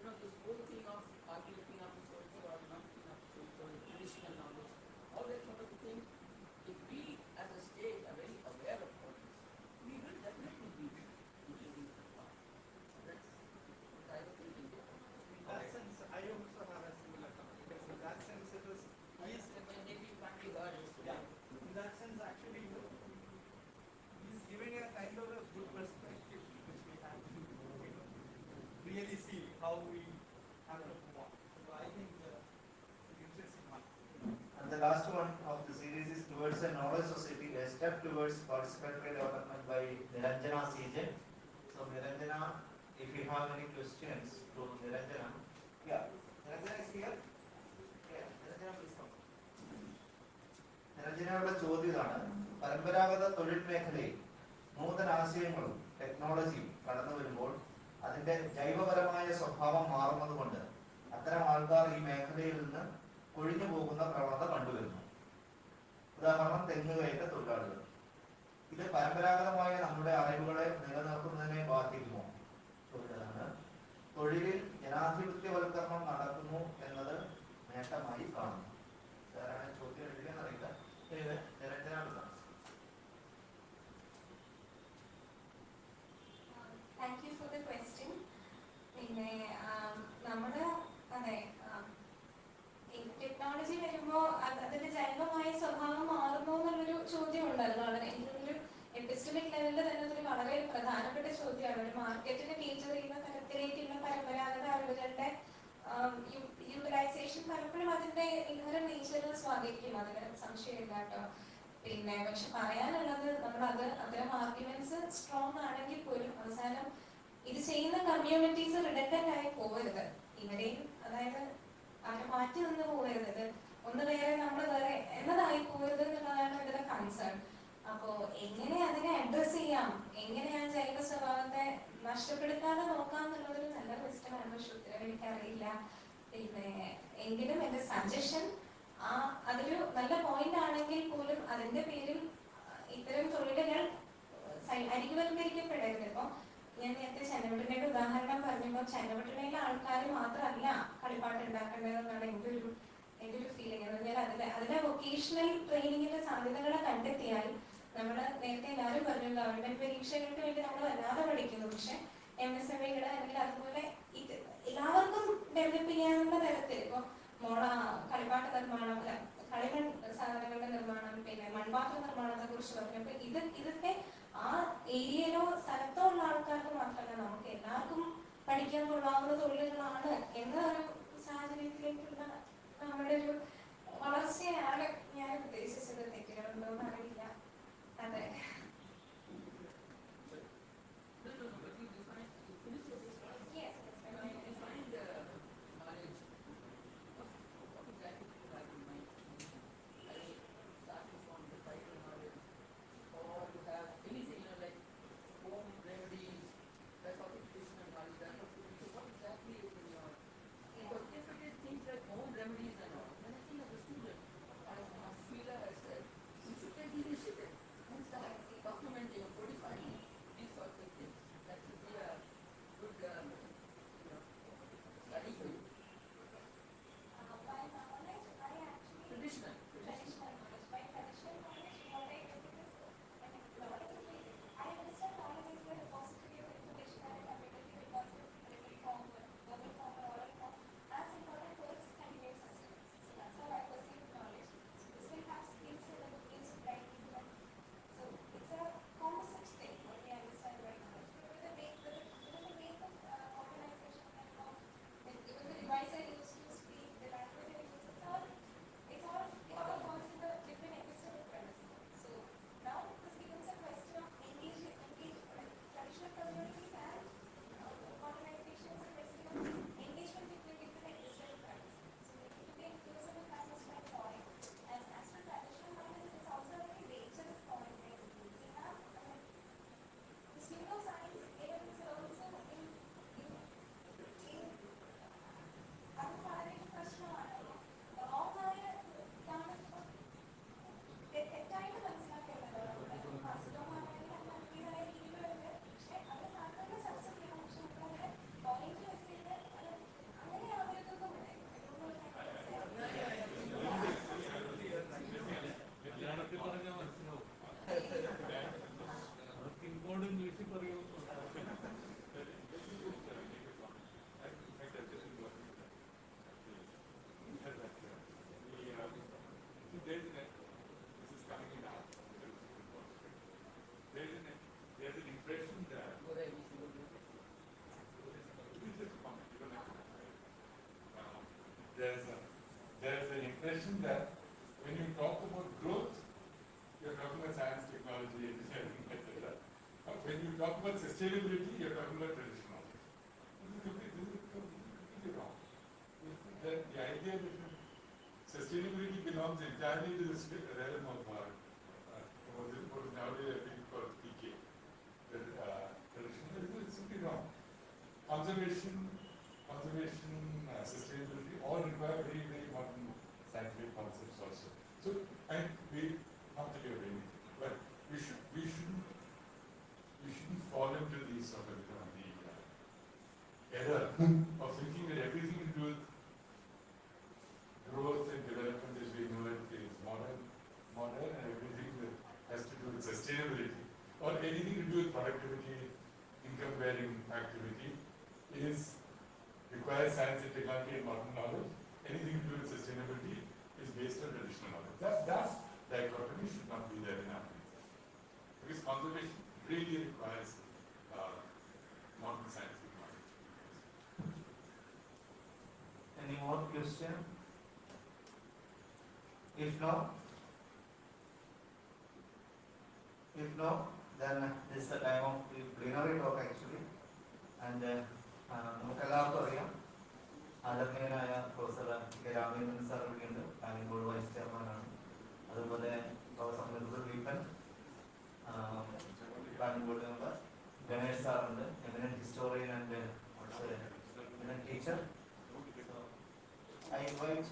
this whole thing of are we looking up to so-and-so or not looking up to so-and-so, traditional knowledge, all that sort of thing, if we as a state are very aware of all this, we will definitely be looking at that. That's what I was thinking. In that sense, I also have a similar comment, because in that sense it is maybe you can't be heard. Yeah. In that sense, actually, he's giving a kind of a good perspective which we have to really see how we have to move on. So I think it's an interesting one. And the last one of the series is towards a knowledge society, a step towards participatory development by Niranjana CJ. So Niranjana, if you have any questions to Niranjana, yeah, Niranjana is here. Yeah, Niranjana, please come. നിരഞ്ജനയുടെ ചോദ്യം ഇതാണ്: പരമ്പരാഗത തൊഴിൽ മേഖലയിൽ നൂതന ആശയങ്ങളും ടെക്നോളജിയും കടന്നു വരുമ്പോൾ അതിന്റെ ജൈവപരമായ സ്വഭാവം മാറുന്നതുകൊണ്ട് അത്തരം ആൾക്കാർ ഈ മേഖലയിൽ നിന്ന് ഒഴിഞ്ഞു പോകുന്ന പ്രവണത കണ്ടുവരുന്നു. ഉദാഹരണം, തെങ്ങുകയറ്റ തൊഴിലാളികൾ. ഇത് പരമ്പരാഗതമായ നമ്മുടെ അറിവുകളെ നിലനിർത്തുന്നതിനെ ബാധിക്കുമോ? ചോദിച്ചതാണ്. തൊഴിലിൽ ജനാധിപത്യവൽക്കരണം നടക്കുന്നു എന്നത് നേട്ടമായി കാണുന്നു. സാറാണ് ചോദ്യം എഴുതിയെന്നറിയില്ല. Thank you for the question. പിന്നെ നമ്മുടെ അതെ ടെക്നോളജി വരുമ്പോൾ അതിന്റെ ജൈവമായ സ്വഭാവം മാറുന്നു എന്നുള്ളൊരു ചോദ്യം ഉണ്ടായിരുന്നു. വളരെ എനിക്കൊരു എപ്പിസ്റ്റമിക് ലെവലിൽ തന്നെ അതൊരു വളരെ പ്രധാനപ്പെട്ട ചോദ്യമാണ്. ഒരു മാർക്കറ്റിന് ടീച്ചർ ചെയ്യുന്ന തരത്തിലേക്കുള്ള പരമ്പരാഗത അറിവുകളുടെ യൂട്ടിലൈസേഷൻ പലപ്പോഴും അതിന്റെ ഇൻഹറന്റ് നേച്ചറിനെ സ്വാധീനിക്കും, അതിന് സംശയമില്ല കേട്ടോ. പിന്നെ പക്ഷെ പറയാനുള്ളത്, നമ്മളത് അത്തരം ആർഗ്യുമെന്റ്സ് സ്ട്രോങ് ആണെങ്കിൽ പോലും അവസാനം ഇത് ചെയ്യുന്ന കമ്മ്യൂണിറ്റീസ് റിഡക്റ്റന്റ് ആയി പോകരുത്. ഇവരെയും അതായത് അവരെ മാറ്റി നിന്ന് പോകരുത്. ഇത് ഒന്ന് വേറെ നമ്മൾ വേറെ എന്നതായി പോകരുത് എന്നുള്ളതാണ് ഇതിന്റെ കൺസേൺ. അപ്പോ എങ്ങനെ അതിനെ അഡ്രസ് ചെയ്യാം, എങ്ങനെ ആ ജൈവ സ്വഭാവത്തെ നഷ്ടപ്പെടുത്താതെ നോക്കാം എന്നുള്ളതൊരു നല്ല ക്വസ്റ്റ്യൻ ആണ്. പക്ഷെ ഉത്തരം എനിക്കറിയില്ല. പിന്നെ എങ്കിലും എന്റെ സജഷൻ അതൊരു നല്ല പോയിന്റ് ആണെങ്കിൽ പോലും അതിന്റെ പേരിൽ ഇത്തരം തൊഴിലുകൾ അരികുവൽക്കരിക്കപ്പെടരുത്. ഇപ്പൊ ഞാൻ നേരത്തെ ചെന്നവട്ടിനയുടെ ഉദാഹരണം പറഞ്ഞപ്പോൾ ചെന്നവട്ടിനയിലെ ആൾക്കാർ മാത്രമല്ല കളിപ്പാട്ട് ഉണ്ടാക്കേണ്ടതെന്നാണ് എൻ്റെ ഒരു ഫീലിംഗ്. എന്ന് പറഞ്ഞാൽ അതിലെ വൊക്കേഷണൽ ട്രെയിനിങ്ങിന്റെ സാധ്യതകളെ കണ്ടെത്തിയാൽ നമ്മൾ നേരത്തെ എല്ലാവരും പറഞ്ഞു ഗവൺമെന്റ് പരീക്ഷകൾക്ക് വേണ്ടി നമ്മൾ വല്ലാതെ പഠിക്കുന്നു. പക്ഷെ MSMEകള് അല്ലെങ്കിൽ അതുപോലെ എല്ലാവർക്കും ഡെവലപ്പ് ചെയ്യാനുള്ള തരത്തിൽ ഇപ്പൊ കളിപ്പാട്ട നിർമ്മാണം, കളിമൺ സാധനങ്ങളുടെ നിർമ്മാണം, പിന്നെ മൺപാത്ര നിർമ്മാണത്തെ കുറിച്ച് പറഞ്ഞപ്പോൾ ഇതൊക്കെ ആ ഏരിയയിലോ സ്ഥലത്തോ ഉള്ള ആൾക്കാർക്ക് മാത്രമല്ല, നമുക്ക് എല്ലാവർക്കും പഠിക്കാൻ കൊള്ളാവുന്ന തൊഴിലുകളാണ് എന്ന ഒരു സാഹചര്യത്തിലേക്കുള്ള നമ്മുടെ ഒരു വളർച്ചയാണ് ഞാൻ ഉദ്ദേശിച്ചത്. തെറ്റുകളുണ്ടോന്ന് അറിയില്ല. അതെ. Because if it is things like home remedies and all, then I think there's an, this is coming in out. There's an impression that, there's an impression that when you talk about growth, you're talking about science, technology, engineering, etc. When you talk about sustainability, you're talking about traditional knowledge. This is completely wrong. The idea that sustainability belongs entirely to the realm of what is nowadays I think called PK. Traditional is simply wrong. Conservation, sustainability all require very, very modern scientific concepts also. So, and we not that you're doing anything, but we shouldn't fall into the sort of the error of thinking that everything to do with growth and development as we know it is modern, and everything that has to do with sustainability or anything to do with productivity, income-bearing activity requires science and technology and modern knowledge. Anything to do with sustainability is based on traditional knowledge. That dichotomy should not be there in our minds. Because conservation really requires modern scientific knowledge. Any more question? If no, then this is the time of the plenary talk actually. And നമുക്ക് എല്ലാവർക്കും അറിയാം ആദരണീയനായ professor Ramachandran sir ഇവിടെയുണ്ട്, planning board vice ചെയർമാനാണ്. അതുപോലെ professor Mridul Eapen, planning board member. Ganesh സാറുണ്ട്, eminent historian and eminent teacher. I invite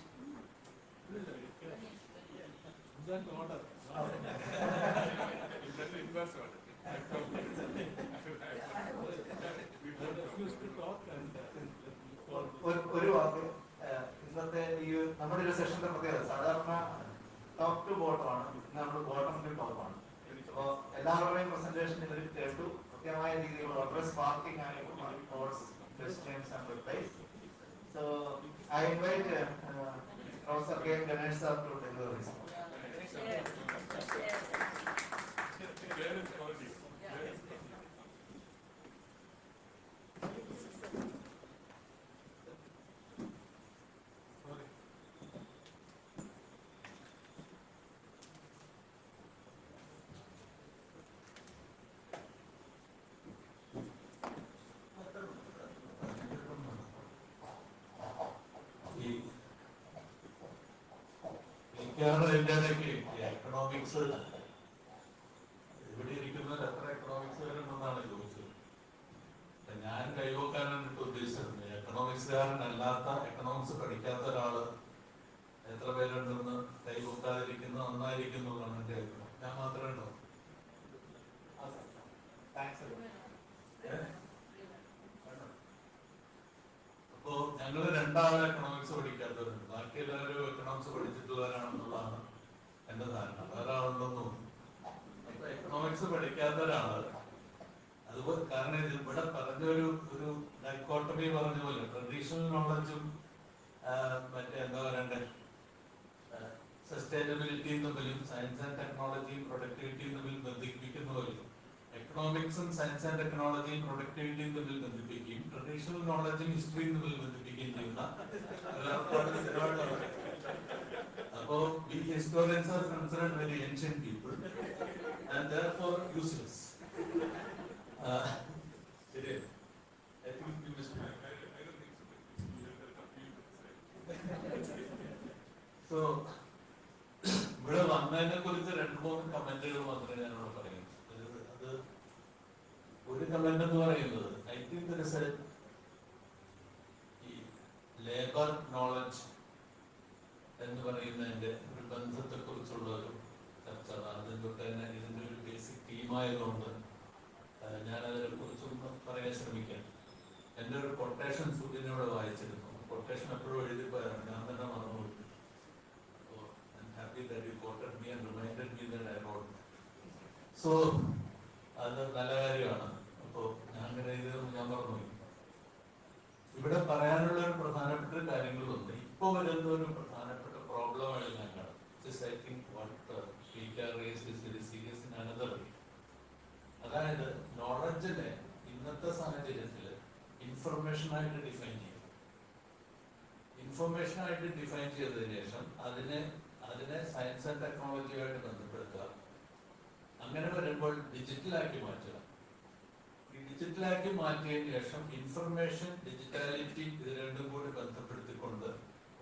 ഒരു വാക്ക് ഇന്നത്തെ ഈ നമ്മുടെ ഒരു സെഷന്റെ പ്രത്യേകത സാധാരണ ടോപ്പ് ടു ബോട്ടം ആണ്, നമ്മൾ ബോട്ടം ടു ടോപ്പ് ആണ്. അപ്പോൾ എല്ലാവരുടെയും പ്രസന്റേഷൻ ഇവർ കേട്ടു, കൃത്യമായ രീതിയിലുള്ള വളരെ സ്പാർക്കിംഗ് ആയിട്ടുള്ള thoughts, questions and replies. So I invite Professor Ganesh sir to deliver his speech. Economics ഇവിടെ ഇരിക്കുന്നവർ എത്ര എക്കണോമിക്സുകാരുണ്ടെന്നാണ് ചോദിച്ചത്. ഞാൻ കൈവക്കാനാണ് ഉദ്ദേശിച്ചത്. എക്കണോമിക്സുകാരനല്ലാത്ത, എക്കണോമിക്സ് പഠിക്കാത്ത ഒരാള് എത്ര പേരുണ്ടെന്ന് കൈവക്കാതിരിക്കുന്ന നന്നായിരിക്കുന്നതാണ് എന്റെ അഭിപ്രായം. ഞാൻ മാത്രമേ ഉണ്ടോ? അപ്പോ ഞങ്ങള് രണ്ടാളെ എക്കണോമിക്സ് പഠിക്കാത്തവരുണ്ട്, ബാക്കി എല്ലാവരും എക്കണോമിക്സ് പഠിച്ചിട്ടുള്ളവരാണെന്നുള്ളതാണ് എന്റെ ധാരണ. വേറെ ആളുണ്ടെന്നും. അപ്പൊ എക്കണോമിക്സ് പഠിക്കാത്ത ഒരാള് അതുപോലെ, കാരണം ഇവിടെ പറഞ്ഞൊരു ഡൈക്കോട്ടമി പറഞ്ഞ പോലെ ട്രഡീഷണൽ നോളജും മറ്റേ എന്താ പറയണ്ടേ സസ്റ്റൈനബിലിറ്റിയും തമ്മിലും സയൻസ് ആൻഡ് ടെക്നോളജിയും പ്രൊഡക്ടിവിറ്റിയും തമ്മിൽ ബന്ധിപ്പിക്കുന്ന പോലെ എക്കണോമിക്സും സയൻസ് ആൻഡ് ടെക്നോളജിയും പ്രൊഡക്ടിവിറ്റിയും തമ്മിൽ ബന്ധിപ്പിക്കുകയും ട്രഡീഷണൽ നോളജും ഹിസ്റ്ററിയും തമ്മിൽ ബന്ധിപ്പിക്കുകയും ചെയ്യുന്ന അപ്പോ we historians are considered very ancient people and therefore useless. ശരിയല്ലേ? I think we must be. So ഇവിടെ വന്നതിനെ കുറിച്ച് 2-3 കമന്റുകൾ മാത്രമേ ഞാനിവിടെ പറയുന്നു. അത് ഒരു കമന്റ് എന്ന് പറയുന്നത് ഐ തിങ്ക് ഈ ലേബർ നോളജ് എന്ന് പറയുന്നതിന്റെ ഒരു ബന്ധത്തെ കുറിച്ചുള്ള ഒരു ചർച്ച. ആദ്യം തൊട്ട് തന്നെ ഇതിന്റെ ഒരു ബേസിക് തീമായതുകൊണ്ട് ഞാനതിനെ കുറിച്ചൊന്ന് പറയാൻ ശ്രമിക്കാം. എൻ്റെ ഒരു കൊട്ടേഷൻ സുബിനോട് വായിച്ചിരുന്നു. കൊട്ടേഷൻ എപ്പോഴും എഴുതിപ്പോയാണ്, ഞാൻ തന്നെ മറന്നുപോയി. അപ്പോൾ I am happy that you quoted me and reminded me that I wrote. So അത് നല്ല കാര്യമാണ്. അപ്പോൾ ഞാൻ അങ്ങനെ ചെയ്തതെന്ന് ഞാൻ മറന്നുപോയി. ഇവിടെ പറയാനുള്ള ഒരു പ്രധാനപ്പെട്ട കാര്യങ്ങളുണ്ട്. ഇപ്പൊ വരുന്ന ഒരു പ്രധാനപ്പെട്ട പ്രോബ്ലമാണ് ഞാൻ കാണുന്നത്. ഇൻഫർമേഷനായിട്ട് ഡിഫൈൻ ചെയ്യും. ഇൻഫർമേഷനായിട്ട് ഡിഫൈൻ ചെയ്തതിനു ശേഷം അതിനെ സയൻസ് ആൻഡ് ടെക്നോളജിയുമായിട്ട് ബന്ധപ്പെടുത്തുക. അങ്ങനെ വരുമ്പോൾ ഡിജിറ്റലാക്കി മാറ്റുക. ഈ ഡിജിറ്റലാക്കി മാറ്റിയതിനു ശേഷം ഇൻഫർമേഷൻ, ഡിജിറ്റാലിറ്റി ഇത് രണ്ടും കൂടി ബന്ധപ്പെടുത്തിക്കൊണ്ട്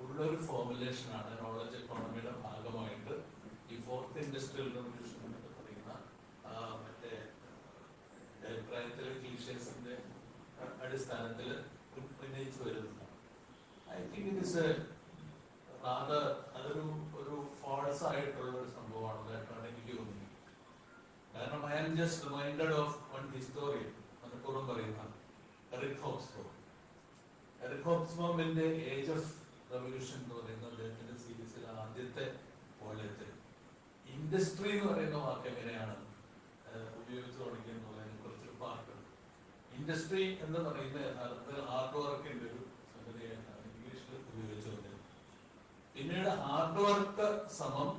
ഉള്ളൊരു ഫോർമുലേഷനാണ് നോളജ് എക്കോണമിയുടെ ഭാഗമായിട്ട് ഈ 4th ഇൻഡസ്ട്രിയൽ റവല്യൂഷൻ എന്ന് പറയുന്ന മറ്റേ അഭിപ്രായത്തിലെ ക്ലീഷേഴ്സിന്റെ അടിസ്ഥാനത്തിൽ ഉന്നയിച്ചു വരുന്നത്. ഐ തിങ്ക് ഇറ്റ് ഇസ് അതൊരു ഫോൾസ് ആയിട്ടുള്ള ഒരു സംഭവമാണെന്നായിട്ടാണ് എനിക്ക് തോന്നുന്നത്. കാരണം I am just reminded of one historian മനഃപൂർവ്വം പറയുന്ന എറിക് ഹോബ്സ്ബോമിന്റെ ഏജ് ഓഫ് റവല്യൂഷൻ എന്ന് പറയുന്ന അദ്ദേഹത്തിന്റെ സീരീസിലെ ആദ്യത്തെ വോള്യത്തിൽ ഇൻഡസ്ട്രി എന്ന് പറയുന്ന വാക്ക് എങ്ങനെയാണ് ഉപയോഗിച്ചു തുടങ്ങിയെന്നുള്ളതിനെ കുറിച്ചൊരു പാർട്ടുണ്ട്. ഇൻഡസ്ട്രി എന്ന് പറയുന്ന യഥാർത്ഥത്തിൽ ഹാർഡ് വർക്കിന്റെ ഒരു സംഗതിയായിട്ടാണ് ഇംഗ്ലീഷിൽ ഉപയോഗിച്ചു വന്നത്. പിന്നീട് ഹാർഡ് വർക്ക് സമം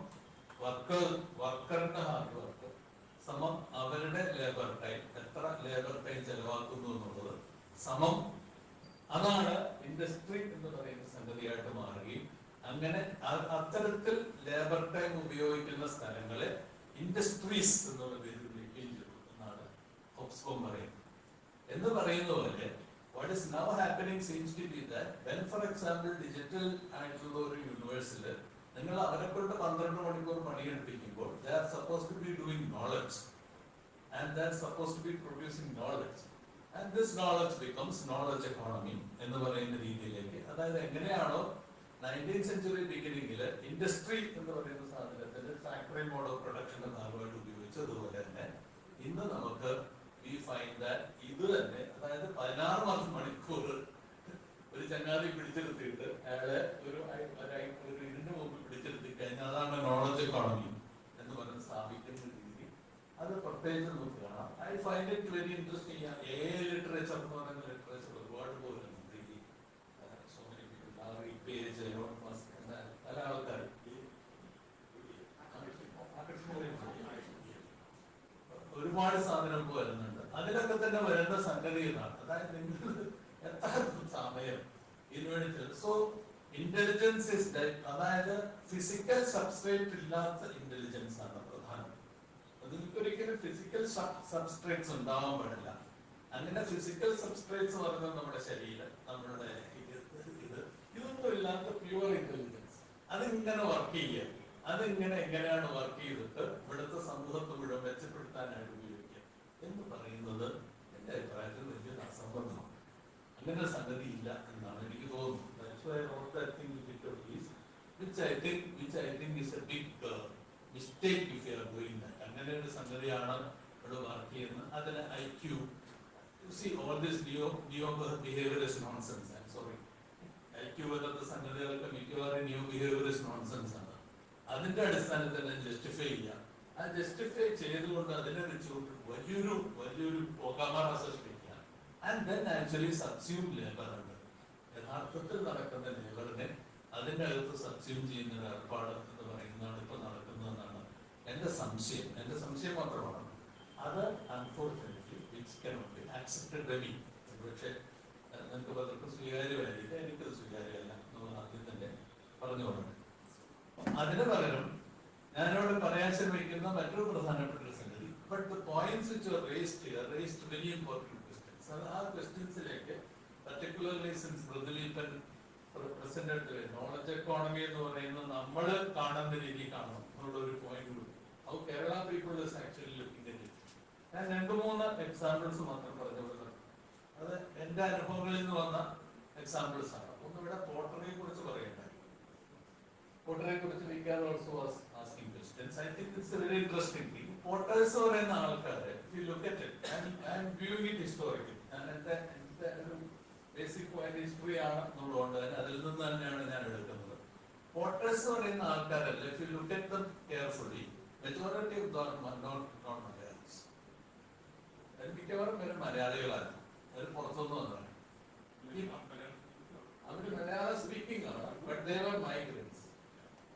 വർക്കറിന്റെ ഹാർഡ് വർക്ക് സമം അവരുടെ ലേബർ ടൈം, എത്ര ലേബർ ടൈം ചെലവാക്കുന്നു എന്നുള്ളത് സമം, അതാണ് ഇൻഡസ്ട്രി എന്ന് പറയുന്ന സംഗതിയായിട്ട് മാറുകയും അങ്ങനെ അത്തരത്തിൽ ലേബർ ടൈം ഉപയോഗിക്കുന്ന സ്ഥലങ്ങളെ ഇൻഡസ്ട്രീസ് എന്നുള്ള പേരിൽ വിളിക്കുകയും ചെയ്തു എന്നാണ് ഹോബ്സ്ബോം പറയുന്നത്. എന്ന് പറയുന്ന പോലെ what is now happening seems to be that when for example digital ആയിട്ടുള്ള ഒരു യൂണിവേഴ്സിൽ നിങ്ങൾ അവരെ കൊണ്ട് 12 മണിക്കൂർ പണിയെടുപ്പിക്കുമ്പോൾ they are supposed to be doing knowledge and they are supposed to be producing knowledge and this knowledge becomes knowledge economy എന്ന് പറയുന്ന രീതിയിലേക്ക്, അതായത് എങ്ങനെയാണോ 19th century ബിഗിനിങ്ങിൽ ഇൻഡസ്ട്രി എന്ന് പറയുന്ന സാധനത്തിന്റെ ഫാക്ടറി മോഡ് ഓഫ് പ്രൊഡക്ഷന്റെ ഭാഗമായിട്ട് ഉപയോഗിച്ചതുപോലെ തന്നെ ഇന്ന് നമുക്ക് we find that ഇത് തന്നെ, അതായത് 16 മണിക്കൂർ ഒരു ചങ്ങാതി പിടിച്ചെടുത്തിട്ട് അയാളെ ഒരു ഇതിന്റെ മുമ്പ് പിടിച്ചെടുത്തി കഴിഞ്ഞാൽ അതാണ് നോളജ് എക്കോണമി എന്ന് പറഞ്ഞ് സ്ഥാപിക്കുന്ന രീതി. അത് പ്രത്യേകിച്ച് നമുക്ക് കാണാം. I find it very interesting. Literature എന്ന് പറയുന്ന ലിറ്ററേച്ചർ ഒരുപാട് പോലെ പല ആൾക്കാർ ഒരുപാട് സാധനം വരുന്നുണ്ട്. അതിലൊക്കെ തന്നെ വരുന്ന സംഗതി ഇതാണ്, അതായത് നിങ്ങൾ എത്ര സമയം ഇതിനുവേണ്ടി. സോ ഇന്റലിജൻസ് ഇസ് ദാറ്റ്, അതായത് ഫിസിക്കൽ സബ്സ്ട്രേറ്റ് ഇല്ലാത്ത ഇന്റലിജൻസ് ആണ് പ്രധാനം. അതിൽക്കൊരിക്കലും ഫിസിക്കൽ സബ്സ്ട്രേറ്റ്സ് ഉണ്ടാവാൻ പാടില്ല. അങ്ങനെ ഫിസിക്കൽ സബ്സ്ട്രേറ്റ്സ് പറയുന്നത് നമ്മുടെ ശരീരം, നമ്മളുടെ ഇതൊന്നും ഇല്ലാത്ത പ്യുവർ ഇന്റലിജൻസ് അതിങ്ങനെ വർക്ക് ചെയ്യുക. അതിങ്ങനെ എങ്ങനെയാണ് വർക്ക് ചെയ്തിട്ട് ഇവിടുത്തെ സമൂഹത്തെ മുഴുവൻ മെച്ചപ്പെടുത്താനായിട്ട് ഉപയോഗിക്കുക എന്ന് പറയുന്നത് എന്റെ അഭിപ്രായത്തിൽ വലിയൊരു അസംബന്ധമാണ്. അങ്ങനെ സംഗതി ഇല്ല എന്നാണ് എനിക്ക് തോന്നുന്നത്. അങ്ങനെ ഒരു സംഗതിയാണ് ഇവിടെ വർക്ക് ചെയ്യുന്നത്. അതിന് IQ, all this neo behavior is nonsense. I'm sorry. IQ പോലത്തെ സംഗതികളൊക്കെ മിക്കവാറും ന്യൂ ബിഹേവിയർ ഇസ് നോൺസെൻസ് ആണ്. അതിന്റെ അടിസ്ഥാനത്തിൽ ജസ്റ്റിഫൈ ചെയ്യാം. ആ ജസ്റ്റിഫൈ ചെയ്തുകൊണ്ട് അതിനെ വെച്ചുകൊണ്ട് വലിയൊരു പ്രോഗ്രാമർ സൃഷ്ടിക്കുക. And then actually subsume labour ഉണ്ട്. യഥാർത്ഥത്തിൽ നടക്കുന്ന ലേബറിനെ അതിന്റെ അകത്ത് സബ്സ്യൂം ചെയ്യുന്ന ഒരു ഏർപ്പാട് എന്ന് പറയുന്നതാണ് ഇപ്പൊ നടക്കുന്നതെന്നാണ് എന്റെ സംശയം മാത്രമാണ്. അത് unfortunately which cannot be accepted by me. പക്ഷേ നിങ്ങൾക്ക് പലർക്കും സ്വീകാര്യമായിരിക്കും, എനിക്കത് സ്വീകാര്യമല്ല നമ്മൾ ആദ്യം തന്നെ പറഞ്ഞു തുടങ്ങി. അതിന് പകരം ഞാനിവിടെ പറയാൻ ശ്രമിക്കുന്ന മറ്റൊരു പ്രധാനപ്പെട്ട ഒരു സംഗതി, but the points which were raised here raised very important questions. ആ ക്വസ്റ്റ്യൻസിലേക്ക് particularly since Eapen presented knowledge economy എന്ന് പറയുന്നത് നമ്മൾ കാണുന്ന രീതി കാണണം എന്നുള്ള ഒരു പോയിന്റ് കൂടി. How Kerala people is actually looking at it. ഞാൻ 2-3 എക്സാമ്പിൾസ് മാത്രം പറഞ്ഞു കൊടുക്കണം. അത് എന്റെ അനുഭവങ്ങളിൽ നിന്ന് വന്ന എക്സാമ്പിൾസ് ആണ്. ഒന്ന് ഇവിടെ പോട്ടറിയെ കുറിച്ച് പറയണ്ടായി. പോട്ടറിയെ കുറിച്ച് we can also asking questions. I think it's a very interesting thing. Potter's പറയുന്ന ആൾക്കാര്, if you look at it, I am viewing it historically. എന്റെ ഒരു ബേസിക് പോയിന്റ് ഹിസ്റ്ററി ആണ് എന്നുള്ളതുകൊണ്ട് തന്നെ അതിൽ നിന്ന് തന്നെയാണ് ഞാൻ എടുക്കുന്നത്. പോട്ടേഴ്സ് പറയുന്ന ആൾക്കാരല്ല, if you look at them carefully, majority of them are not Malayalis. മിക്കവാറും പേര് മലയാളികളാണ്. അവർ പുറത്തുനിന്ന് വന്നതാണ്. അവര് മലയാളം സ്പീക്കിംഗ് ആണ്, but they were migrants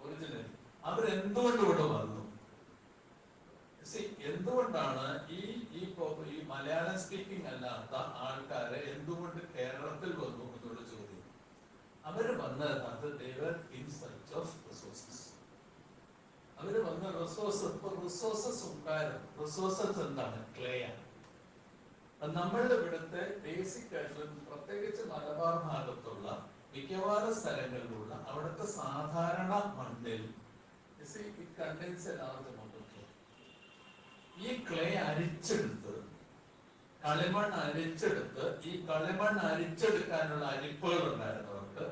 originally. അവരെന്തുകൊണ്ട് ഇവിടെ വന്നു? എന്തുകൊണ്ടാണ് ഈ മലയാളം സ്പീക്കിംഗ് അല്ലാത്ത ആൾക്കാരെ എന്തുകൊണ്ട് കേരളത്തിൽ അവർ വന്ന they were in search of resources. അവർ വന്ന റിസോഴ്സസ് ഉണ്ടായിരുന്നു. റിസോഴ്സസ് എന്താണ്? ക്ലേ ആണ്. നമ്മളുടെ ഇവിടുത്തെ ബേസിക് ആയിട്ടുള്ള പ്രത്യേകിച്ച് മലബാർ ഭാഗത്തുള്ള മിക്കവാറും സ്ഥലങ്ങളിലുള്ള അവിടുത്തെ സാധാരണ മണ്ണിൽ it contains a large amount of clay. ഈ ക്ലേ അരിച്ചെടുത്ത് കളിമണ്ണ് അരിച്ചെടുത്ത് ഈ കളിമണ്ണ് അരിച്ചെടുക്കാനുള്ള അരിപ്പുകൾ ഉണ്ടായിരുന്നവർക്ക്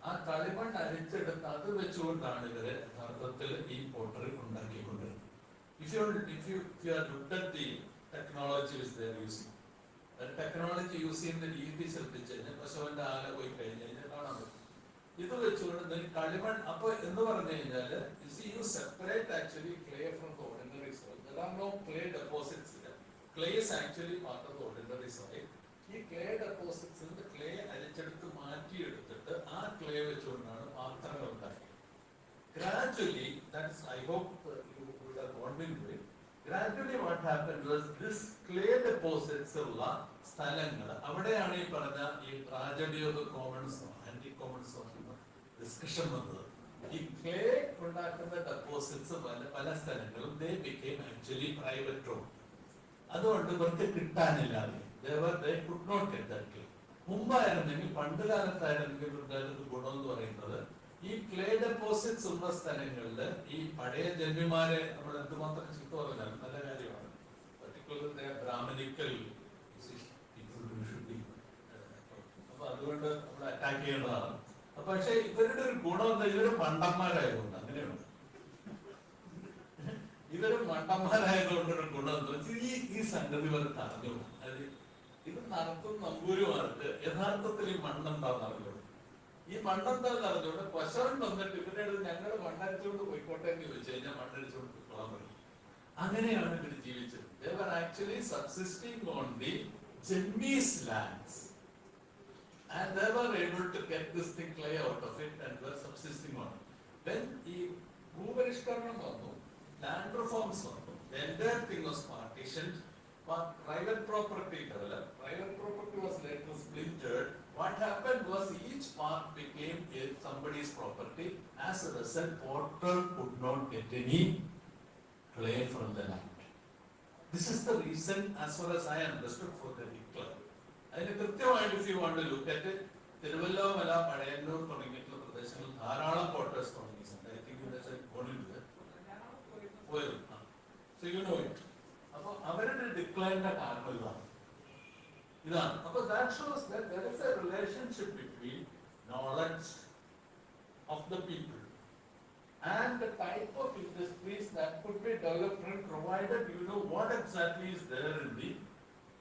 ആ കളിമണ്ണ് അരിച്ചെടുത്ത് അത് വെച്ചുകൊണ്ടാണ് ഇവര് യഥാർത്ഥത്തിൽ ഈ pottery ഉണ്ടാക്കിക്കൊണ്ടിരുന്നത്. If you are looked at the technology which they are using, technology use ചെയ്യുന്ന രീതി ശ്രദ്ധിച്ചു കഴിഞ്ഞാൽ പശുവിന്റെ ആല പോയി കഴിഞ്ഞ് കഴിഞ്ഞാൽ കാണാൻ പറ്റും. ഇത് വെച്ചുകൊണ്ട് കളിമൺ അപ്പൊ എന്ന് പറഞ്ഞു കഴിഞ്ഞാല് you separate actually clay from the ordinary soil. There are no clay deposits here. Clay is actually part of the ordinary soil. ഈ clay deposits ന്റെ clay അരിച്ചെടുത്ത് മാറ്റിയെടുത്തിട്ട് ആ clay വെച്ചുകൊണ്ടാണ് പാത്രങ്ങൾ ഉണ്ടാക്കിയത്. Gradually, that's I hope you would have gone into it. Gradually what happened was this clay deposits ഉള്ള സ്ഥലങ്ങൾ അവിടെയാണ് ഈ പറഞ്ഞ ഈ tragedy of commons anti commons discussion വന്നത്. ഈ ക്ലേ ഉണ്ടാക്കുന്ന ഡെപ്പോസിറ്റ്സ് പല സ്ഥലങ്ങളും they became actually private road. അതുകൊണ്ട് ഇവർക്ക് കിട്ടാനില്ലാതെ they could not get that clay. മുമ്പായിരുന്നെങ്കിൽ പണ്ട് കാലത്തായിരുന്നെങ്കിൽ ഉണ്ടായിരുന്ന ഗുണം എന്ന് പറയുന്നത് ഈ ക്ലേ ഡെപ്പോസിറ്റ്സ് ഉള്ള സ്ഥലങ്ങളിൽ ഈ പഴയ ജന്മിമാരെ നമ്മൾ എന്തുമാത്രം ചീത്ത പറഞ്ഞാൽ നല്ല കാര്യമാണ്. പർട്ടിക്കുലർലി ബ്രാഹ്മണിക്കൽ അപ്പൊ അതുകൊണ്ട് നമ്മൾ അറ്റാക്ക് ചെയ്യേണ്ടതാണ്. പക്ഷെ ഇവരുടെ ഒരു ഗുണം എന്താ? ഇവര് മണ്ടന്മാരായതുകൊണ്ട് അങ്ങനെയുണ്ട്. ഇവര് മണ്ടന്മാരായതുകൊണ്ട് ഒരു ഗുണം എന്താ വെച്ചാൽ ഈ സംഗതി ഇവർക്ക് അറിഞ്ഞു. അത് ഇത് നടത്തുന്ന നമ്പൂരുമാർക്ക് യഥാർത്ഥത്തിൽ ഈ മണ്ണെന്താന്ന് അറിഞ്ഞു. ഈ മണ്ണെന്താന്ന് അറിഞ്ഞുകൊണ്ട് പശവൻ വന്നിട്ട് ഇവരുടെ ഞങ്ങൾ മണ്ണടിച്ചുകൊണ്ട് പോയിക്കോട്ടെ എന്ന് ചോദിച്ചു കഴിഞ്ഞാൽ മണ്ണടിച്ചുകൊണ്ട് പോകാൻ പറ്റും. അങ്ങനെയാണ് ഇവർ ജീവിച്ചത്. They were actually subsisting on the Jemmy's lands. And they were able to get this thing clay out of it and were subsisting on it. Then ഈ ഭൂപരിഷ്കരണം വന്നു, land reforms വന്നു, the entire thing was partitioned, but private property developed. Private property was later splintered. What happened was each part became somebody's property. As a result, porter could not get any clay from the land. This is the reason, as far as I understood, for the decline. അതിന് കൃത്യമായിട്ട് if you want to look at it, Thiruvilwamala, Pazhayannur തുടങ്ങിയിട്ടുള്ള പ്രദേശങ്ങളിൽ ധാരാളം Potter's colonies ഉണ്ട്. I think that's a point. So you know it. അപ്പൊ അവരുടെ ഡിക്ലൈനിന്റെ കാരണം ഇതാണ്. അപ്പൊ that shows that there is a relationship between knowledge of the people and the type of industries that could be developed, provided you know what exactly is there in the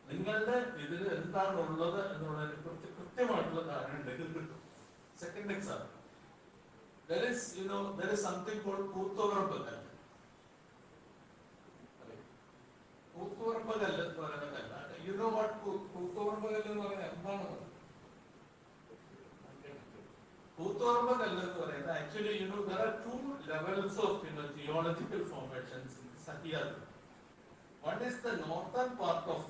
നിങ്ങളുടെ ഇതിൽ എന്താണ് ഉള്ളത് എന്നുള്ളതിനെ കുറിച്ച് കൃത്യമായിട്ടുള്ള ധാരണ ഉണ്ടെങ്കിൽ കിട്ടും. Second example, there is something called Koothuparamba. Koothuparamba കല്ല് എന്ന് പറയുന്ന കല്ലാണ്. You know what കൂത്തുപറമ്പ് കല്ല് എന്ന് പറയുന്നത് എന്താണ്? കൂത്തുപറമ്പ് കല്ല് എന്ന് പറയുന്നത് actually there are two levels of geological formations in Sahyadri. One is the northern part of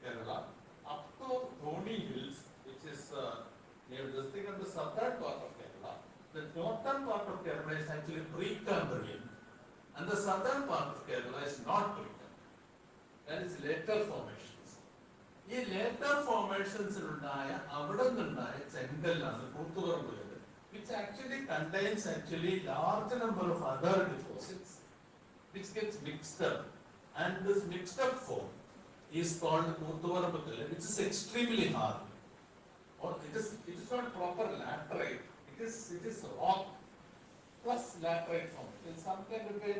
Kerala up to Thoni Hills, which is near this thing, and the southern part of Kerala. The northern part of Kerala is actually Precambrian, and the southern part of Kerala is not Precambrian. That is later formations. ഈ later formations അവിടെ നിന്നുണ്ടായ ചെങ്കല്ലാണ് കൂത്തുപറമ്പ് കല്ല്, which actually contains large number of other deposits which gets mixed up, and this mixed up form is called Kootuvarambu kallு, which is extremely hard. Or it is not proper laterite. It is rock plus laterite form. In some kind of a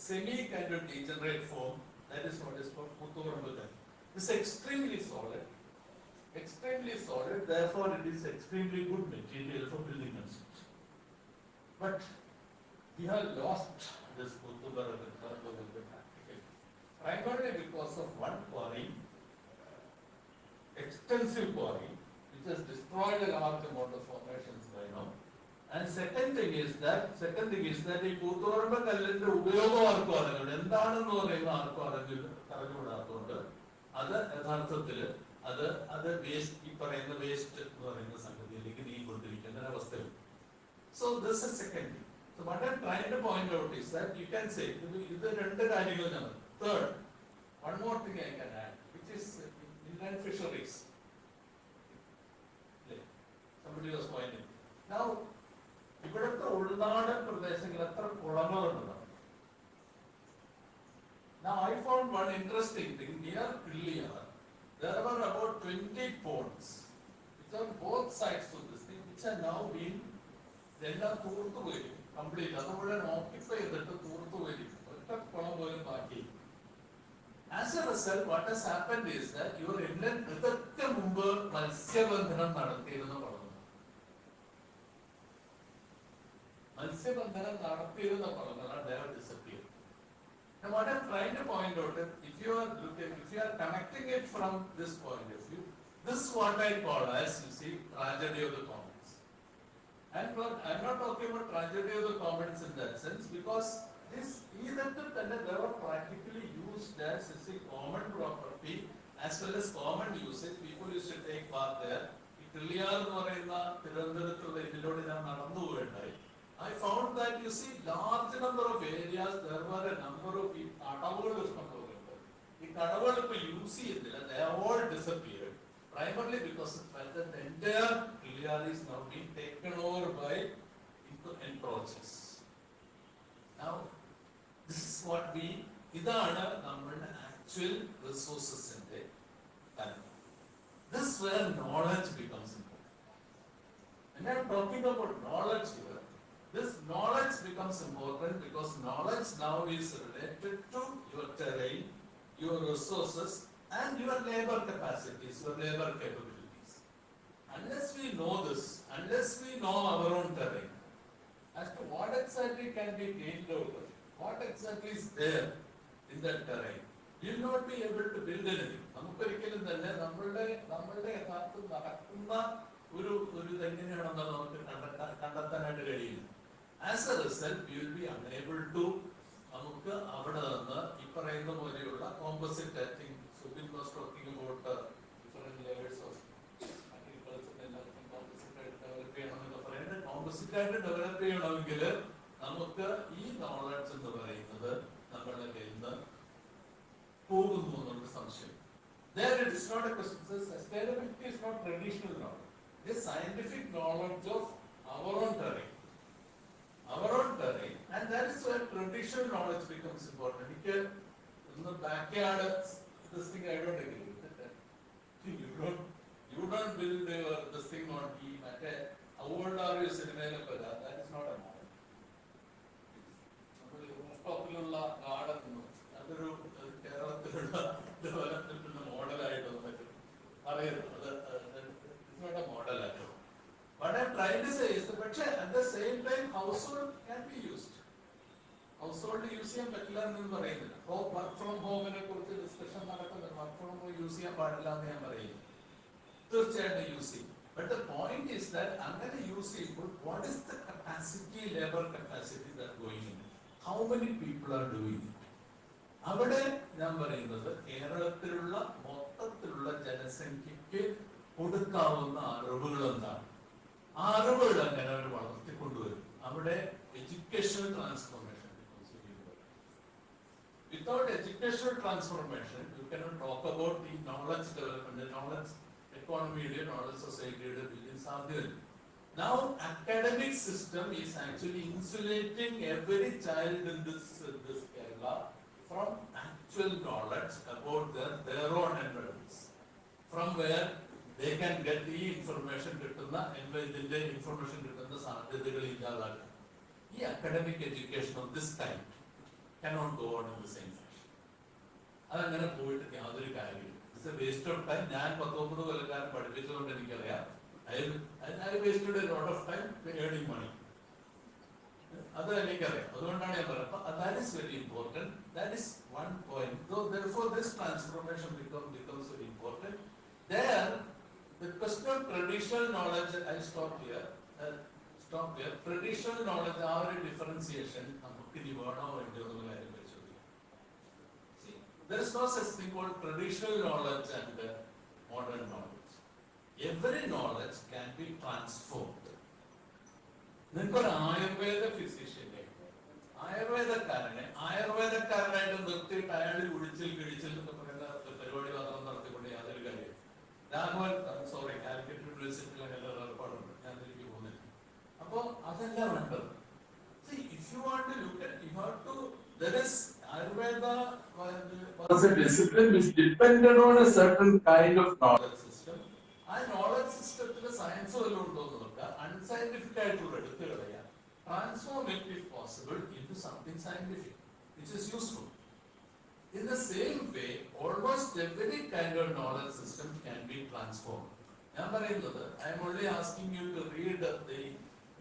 semi kind of degenerate form. That is what is called Kootuvarambu kallு. It is extremely solid. Therefore, it is extremely good material for building construction. But we have lost this Kootuvarambu kallு primarily because of one quarry, extensive quarry, which has destroyed a large amount of formations by now. And second thing is that ഈ കൂത്തുപറമ്പ് കല്ലിന്റെ ഉപയോഗം ആർക്കും അറിഞ്ഞുകൊണ്ട് എന്താണെന്ന് പറയുന്ന ആർക്കും അറിഞ്ഞുകൂടാത്തതുകൊണ്ട് അത് യഥാർത്ഥത്തില് അത് വേസ്റ്റ്, ഈ പറയുന്ന വേസ്റ്റ് എന്ന് പറയുന്ന സംഗതി അവസ്ഥയിലേക്ക് നീങ്ങിക്കൊണ്ടിരിക്കുന്ന ഒരവസ്ഥയിൽ. So this is secondary. So what I'm trying to point out is that you can say, ഇത് രണ്ട് കാര്യങ്ങൾ. Third, one more thing I can add, which is inland fisheries. Somebody was pointing. Now, ഇവിടുത്തെ ഉൾനാടൻ പ്രദേശങ്ങൾ എത്ര കുളങ്ങളുണ്ട്? Now I found one interesting thing near Pilliar. There were about 20 ponds, which are both sides of this thing, which are now being എല്ലാം തൂർത്തു പോയി complete. അത് മുഴുവൻ occupy ചെയ്തിട്ട് തൂർത്തു പോയി, ഒറ്റ കുളം പോലും ബാക്കി. As a result, what has happened is that your inland, ഇതൊക്കെ മുമ്പ് മത്സ്യബന്ധനം നടത്തിയിരുന്ന കുളങ്ങൾ, മത്സ്യബന്ധനം നടത്തിയിരുന്ന കുളങ്ങളാണ് they have disappeared. Now what I'm trying to point out is, if you are connecting it from this point of view, this is what I call as, you see, tragedy of the commons. I'm not talking about tragedy of the commons in that sense, because this either they were practically used as, you see, common property as well as common usage. People used to take part there. Trivandrum എന്ന് പറയുന്ന തിരുവനന്തപുരത്തുള്ള ഇതിലൂടെ ഞാൻ നടന്നു പോയിട്ടുണ്ടായി. I found that, you see, large number of areas, there were a number of കടവുകൾ ഇഷ്ടംപോലെയുണ്ട്. ഈ കടവുകൾ ഇപ്പൊ use ചെയ്യുന്നില്ല. They have all disappeared. Primarily because of the fact that the entire Trivandrum is now being taken over by encroachers. Now, this is what idana nammala actual resources in the planet. This is where knowledge becomes important. And I am talking about knowledge here. This knowledge becomes important because knowledge now is related to your terrain, your resources, and your labor capacities, your labor capabilities. Unless we know this, unless we know our own terrain, as to what exactly can be gained over, what exactly is there in that terrain, we will not be able to build anything. നമുക്കൊരിക്കലും തന്നെ നമ്മളുടെ യഥാർത്ഥം നടക്കുന്ന ഒരു ഇതെങ്ങനെയാണെന്ന് നമുക്ക് കണ്ടെത്താനായിട്ട് കഴിയില്ല. As a result, we will be unable to നമുക്ക് അവിടെ നിന്ന് ഈ പറയുന്ന പോലെയുള്ള composite, I think Subin was talking about different levels of agriculture, എല്ലാവർക്കും കോമ്പോസിറ്റ് ആയിട്ട് ഡെവലപ്പ് ചെയ്യണമെന്നൊക്കെ പറയുന്നത്. കോമ്പോസിറ്റ് ആയിട്ട് ഡെവലപ്പ് ചെയ്യണമെങ്കിൽ നമുക്ക് ഈ നോളജ് എന്ന് പറയുന്നത് നമ്മളുടെ കയ്യിൽ നിന്ന് പോകുന്നു എന്നുള്ള സംശയം. There it is not a question. Sustainability is not traditional knowledge. It is scientific knowledge of our own terrain. Our own terrain, and that is where traditional knowledge becomes important. In the backyard, this thing I don't agree with that. You don't build this thing on key. How old are you sitting in a pada? That is not a model. Rooftop-ലുള്ള garden, അതൊരു കേരളത്തിലുള്ള ഡെവലപ്മെന്റിന്റെ മോഡലായിട്ടൊന്നും പറ്റും അറിയുന്നത്. It's not a model at all. What I'm trying to say is that, but at the same time, household can be used. Household use ചെയ്യാൻ പറ്റില്ല എന്ന് പറയുന്നില്ല. Work from ഹോമിനെ കുറിച്ച് discussion നടക്കുന്നുണ്ട്. വർക്ക് ഫ്രം ഹോം യൂസ് ചെയ്യാൻ പാടില്ല എന്ന് ഞാൻ പറയുന്നു. തീർച്ചയായിട്ടും യൂസ് ചെയ്യും. But the point is that അങ്ങനെ യൂസ് ചെയ്യുമ്പോൾ what is the capacity, labor capacity that going in? How many people are doing it? അവിടെ ഞാൻ പറയുന്നത് കേരളത്തിലുള്ള മൊത്തത്തിലുള്ള ജനസംഖ്യക്ക് കൊടുക്കാവുന്ന അറിവുകൾ എന്താണ്, ആ അറിവുകൾ അങ്ങനെ അവർ വളർത്തിക്കൊണ്ടുവരും. അവിടെ educational transformation. Without educational transformation, you cannot talk about the knowledge development, the knowledge economy, the knowledge society, the building സാധ്യതയില്ല. Now, academic system is actually insulating every child in this Kerala from actual knowledge about their own environments, from where they can get the information കിട്ടുന്ന ഇതിന്റെ information കിട്ടുന്ന സാധ്യതകൾ ഇല്ലാതാക്കുക. ഈ academic education of this kind cannot go on in the same fashion. അതങ്ങനെ പോയിട്ട് യാതൊരു കാര്യമില്ല. It's a waste of time. ഞാൻ 19 കൊല്ലക്കാരൻ പഠിപ്പിച്ചുകൊണ്ട് എനിക്കറിയാം. I wasted a lot of time earning money. അത് എനിക്കറിയാം. അതുകൊണ്ടാണ് ഞാൻ പറയുന്നത്. That is very important. That is one point. So therefore this transformation becomes very important. There, the question of traditional knowledge, I stop here. Traditional knowledge, ആ ഒരു differentiation നമുക്ക് ഇനി വേണോ വേണ്ടോ എന്നുള്ള കാര്യം പരിശോധിക്കാം. See, there is no such thing called traditional knowledge and modern knowledge. every knowledge can be transformed. നിങ്ങൾക്കൊരു ആയുർവേദ ഫിസിഷ്യനെ ആയുർവേദക്കാരനായിട്ട് നിർത്തിയിട്ട് അയാൾ കുഴിച്ചിൽ കിഴിച്ചിൽ എന്നൊക്കെ പറയുന്ന പരിപാടി മാത്രം നടത്തിക്കൊണ്ട് യാതൊരു കാര്യം. രാഘവൻ കാലിക്കറ്റ് യൂണിവേഴ്സിറ്റിയിലെ എല്ലാ ഏർപ്പാടുണ്ട്, ഞാൻ അതിലേക്ക് പോകുന്നില്ല. അപ്പൊ അതല്ല വേണ്ടത്. If you want to look at, you have to, there is Ayurveda was a discipline which depended on a certain kind of knowledge system. ആ knowledge systemത്തിലെ സയൻസ് വല്ലതും ഉണ്ടോ എന്ന് നോക്കുക, unscientific ആയിട്ടുള്ള എടുത്തു കളയുക, transform it if possible into something scientific which is useful. In the same way, almost every kind of knowledge system can be transformed. ഞാൻ പറയുന്നത്, I am only asking you to read the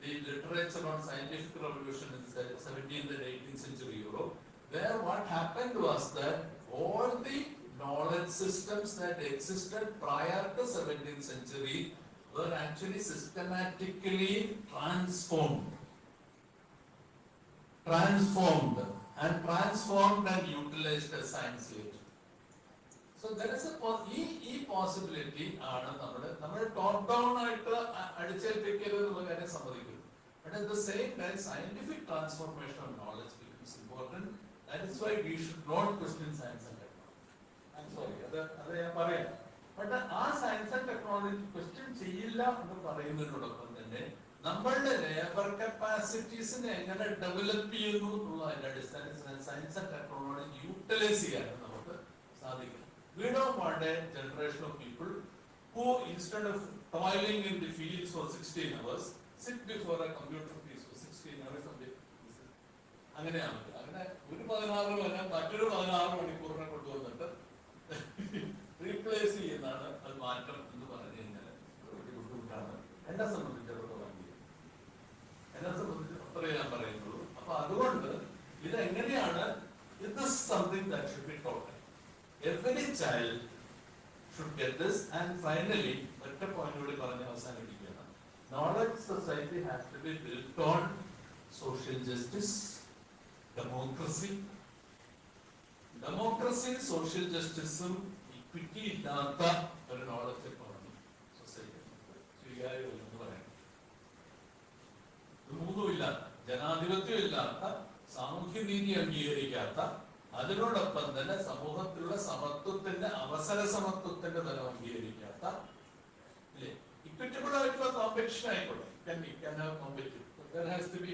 literature on scientific revolution in the 17th and 18th century Europe, where what happened was that all the knowledge systems that existed prior to 17th century were actually systematically transformed and utilized as science later. So there is a possibility ആണ് നമ്മൾ top down ആയിട്ട് അടിച്ചേൽപ്പിക്കരുത് എന്നുള്ള കാര്യം സമ്മതിക്കുന്നു. But at the same time, scientific transformation of knowledge becomes important. That is why we should not question science and technology. I'm sorry, അത് ഞാൻ പറയാം. But ആ സയൻസ് ആൻഡ് ടെക്നോളജി ക്വസ്റ്റ്യൻ ചെയ്യില്ല എന്ന് പറയുന്നതിനോടൊപ്പം തന്നെ നമ്മളുടെ ലേബർ കപ്പാസിറ്റീസിനെ എങ്ങനെ ഡെവലപ്പ് ചെയ്യുന്നു എന്നുള്ളതിന്റെ അടിസ്ഥാനത്തിൽ സയൻസ് ആൻഡ് ടെക്നോളജി യൂട്ടിലൈസ് ചെയ്യാനും നമുക്ക് സാധിക്കും. We don't want a generation of people who, instead of toiling in the fields for 16 hours, sit before a computer piece for 16 hours of it. അങ്ങനെയാണ്. അങ്ങനെ ഒരു 16 വരെ മറ്റൊരു 16 മണിക്കൂറിനെ കൊണ്ടുവന്നിട്ട് റീപ്ലേസ് ചെയ്യുന്നതാണ് അത് മാറ്റം എന്ന് പറഞ്ഞു കഴിഞ്ഞാൽ ഒരു ബുദ്ധിമുട്ടാണ് എന്നെ സംബന്ധിച്ചിടത്തോളം. അത്രേ ഞാൻ പറയുന്നുള്ളൂ. അപ്പൊ അതുകൊണ്ട് ഇതെങ്ങനെയാണ്, ഇത് something that should be taught. Every child should get this. And finally, ഒറ്റ പോയിന്റ് കൂടി പറഞ്ഞ് അവസാനിപ്പിക്കുകയാണ്. Knowledge society has to be built on social justice, democracy, social justice, equity ഇല്ലാത്ത ഒരു knowledge economy society സ്വീകാര്യമല്ലെന്ന് പറയാം. ഇത് മൂന്നുമില്ല, ജനാധിപത്യം ഇല്ലാത്ത, സാമൂഹ്യനീതി അംഗീകരിക്കാത്ത, അതിനോടൊപ്പം തന്നെ സമൂഹത്തിലുള്ള സമത്വത്തിന്റെ, അവസര സമത്വത്തിന്റെ തലം അംഗീകരിക്കാത്ത, ഇല്ലേ, ഇക്വിറ്റബിൾ ആയിട്ടുള്ള കോമ്പറ്റീഷൻ ആയിക്കോട്ടെ. There has to be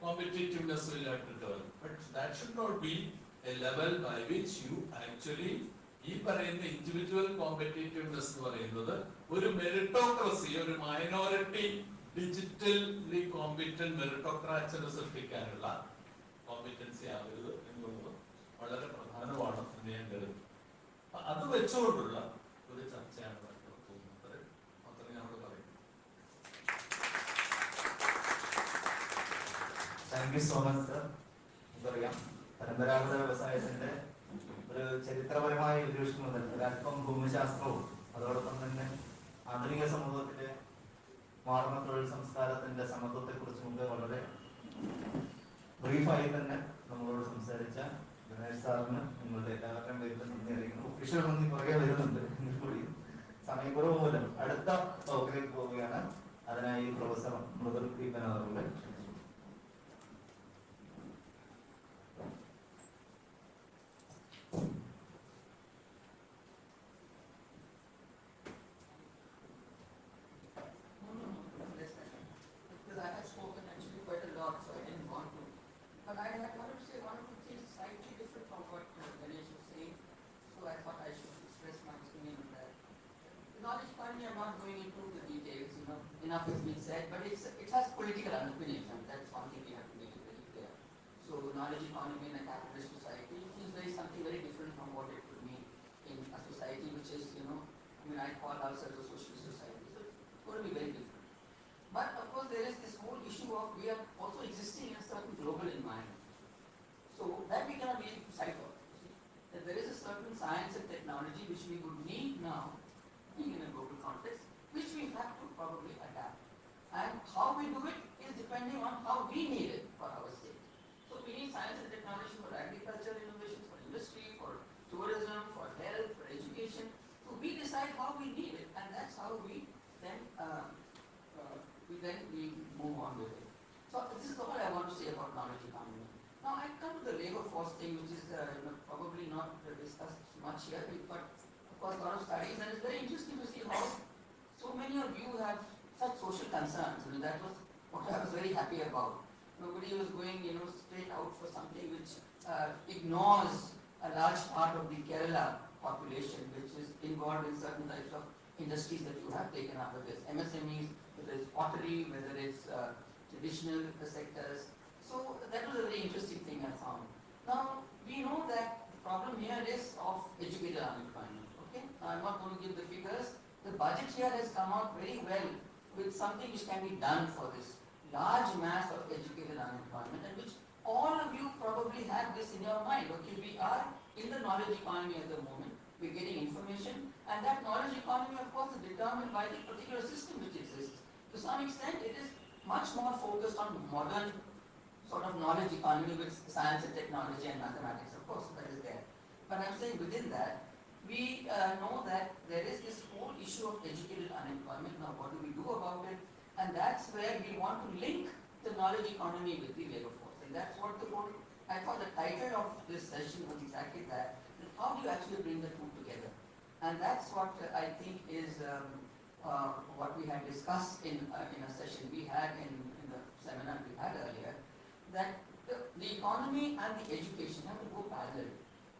competitiveness will have to develop, but that should not be a level by which you actually ഈ പറയുന്ന ഇൻഡിവിജ്വൽ കോമ്പറ്റീറ്റീവ്നെസ് എന്ന് പറയുന്നത് ഒരു മെറിറ്റോക്രസി, ഒരു മൈനോറിറ്റി ഡിജിറ്റലി കോമ്പറ്റന്റ് മെറിറ്റോക്രാറ്റ്സിനെ സൃഷ്ടിക്കാനുള്ള കോമ്പറ്റൻസി ആവരുത് എന്നുള്ളത് വളരെ പ്രധാനമാണ് എന്ന് ഞാൻ കരുതുന്നു. അത് വെച്ചുകൊണ്ടുള്ള ഒരു ചർച്ചയാണ് തോന്നുന്നത്. അത്രയും ഞങ്ങൾ പറയും. Thank you so much sir. നമുക്കറിയാം, പരമ്പരാഗത വ്യവസായത്തിന്റെ ഒരു ചരിത്രപരമായ വീക്ഷണം മുതൽ ഒരല്പം ഭൂമിശാസ്ത്രവും അതോടൊപ്പം തന്നെ ആധുനിക സമൂഹത്തിലെ മാറുന്ന തൊഴിൽ സംസ്കാരത്തിന്റെ സമത്വത്തെ കുറിച്ചുമൊക്കെ വളരെ ബ്രീഫായി തന്നെ നമ്മളോട് സംസാരിച്ച ഗണേഷ് സാറിന് നിങ്ങളുടെ എല്ലാവരുടെയും പേരിൽ നന്ദി അറിയിക്കുന്നു. ഒഫീഷ്യൽ നന്ദി പുറകെ വരുന്നുണ്ട്. എങ്കിൽ കൂടി സമയക്കുറവ് മൂലം അടുത്ത ടോക്കിലേക്ക് പോവുകയാണ്. അതിനായി പ്രൊഫസർ മൃദുൽ ഈപ്പൻ അവരുടെ because I had spoken actually quite a lot, so I didn't want to. But I had wanted to say one or two things slightly different from what Ganesh was saying, so I thought I should express my opinion on that. The knowledge economy, I'm not going into the details, enough has been said, but it has political underpinnings, and that's one thing we have to make it very clear. So knowledge economy in a capitalist society is something very different from what it would mean in a society which is, I call ourselves a socialist society, so it's going to be very different. But of course there is this whole issue of we are also existing in a certain global environment. So that we cannot really decipher. That there is a certain science and technology which we would need now, being in a global context, which we have to probably adapt. And how we do it is depending on how we need it for our state. So we need science and technology for agriculture innovations, for industry, for tourism, for health, for education. So we decide how we need it, and that's how we about knowledge economy. Now I come to the labor force thing, which is probably not discussed much here, but of course a lot of studies, and it's very interesting to see how so many of you have such social concerns. I mean, that was what I was very happy about. Nobody was going, straight out for something which ignores a large part of the Kerala population, which is involved in certain types of industries that you have taken up, whether it's MSMEs, whether it's pottery, whether it's traditional sectors. So that was a very interesting thing I found. Now, we know that the problem here is of educated unemployment. Okay, I'm not going to give the figures. The budget here has come out very well with something which can be done for this large mass of educated unemployment, and which all of you probably have this in your mind. Okay, we are in the knowledge economy at the moment. We're getting information, and that knowledge economy, of course, is determined by the particular system which exists. To some extent, it is much more focused on modern sort of knowledge economy with science and technology and mathematics, of course, that is there. But I'm saying within that, we know that there is this whole issue of educated unemployment. Now, what do we do about it? And that's where we want to link the knowledge economy with the labor force. And that's what the whole, I thought the title of this session was exactly that. How do you actually bring the two together? And that's what I think is what we had discussed in a session we had in the seminar we had earlier, that the economy and the education have to go parallel.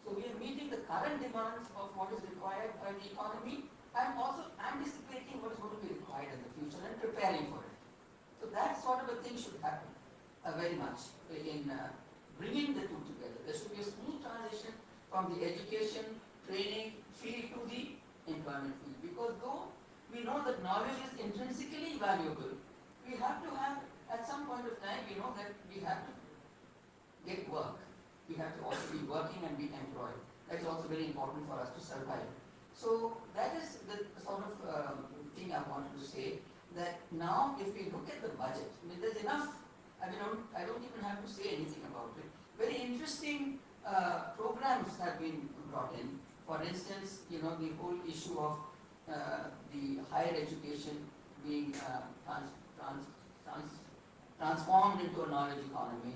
So we are meeting the current demands of what is required by the economy and also anticipating what is going to be required in the future and preparing for it. So that sort of a thing should happen very much in bringing the two together. There should be a smooth transition from the education, training field to the employment field. Because though we know that knowledge is intrinsically valuable, we have to have, at some point of time, we know that we have to get work. We have to also be working and be employed. That is also very important for us to survive. So that is the sort of thing I wanted to say, that now if we look at the budget, I mean, there's enough, I don't even have to say anything about it. Very interesting programs have been brought in. For instance, the whole issue of the higher education being transformed into a knowledge economy,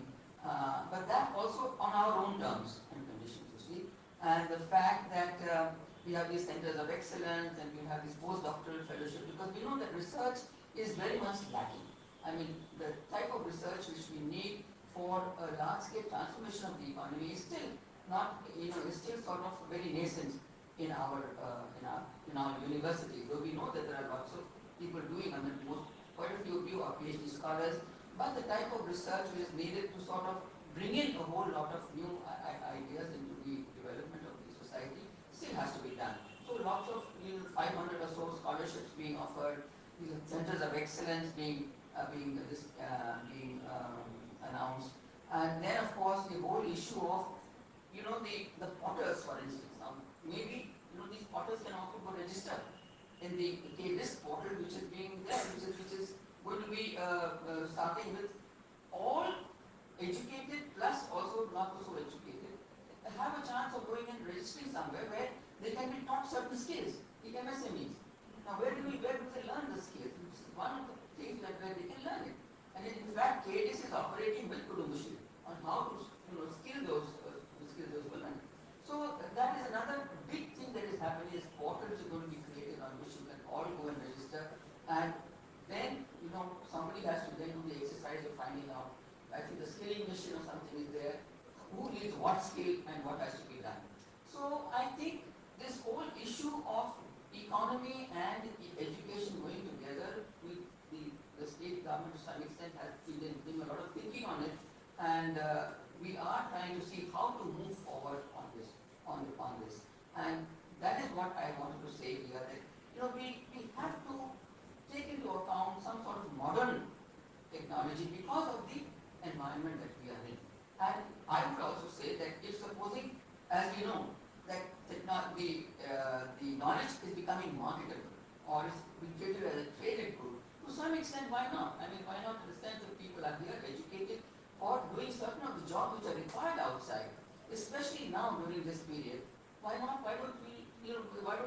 but that also on our own terms and conditions, you see. And the fact that we have these centers of excellence and we have these postdoctoral fellowships, because we know that research is very much lacking. I mean, the type of research which we need for a large-scale transformation of the economy is still not, is still sort of very nascent in our universities. Though we know that there are lots of people doing, quite a few of you are PhD scholars, but the type of research which is needed to sort of bring in a whole lot of new ideas into the development of the society still has to be done. So lots of 500 or so scholarships being offered, these centers of excellence being announced, and then of course the whole issue of the potters, for instance. Now maybe these potters can also go register in the list portal which is being there, which is going to be starting with all educated plus also not so educated have a chance of going and registering somewhere where they can be taught certain skills, the MSMEs. Now where do they learn the skills? This is one of the things where they can learn it. And in fact, KDS is operating with Kudumbushi on how to skill those women. So that is another big thing that is happening, is portals are going to be created on which you can all go and register, and then somebody has to then do the exercise of finding out. I think the skilling mission or something is there. Who needs what skill and what has to be done. So I think this whole issue of economy and education going together with the state government to some extent has been doing a lot of thinking on it, and we are trying to see how to move forward on this. And that is what I wanted to say here, that we have to take into account some sort of modern technology because of the environment that we are in. And I would also say that if supposing, as we know, that the knowledge is becoming marketable or is being treated as a traded good, to some extent, why not? I mean, why not understand that people are here educated for doing certain of the jobs which are required outside, especially now during this period. Why not? Why don't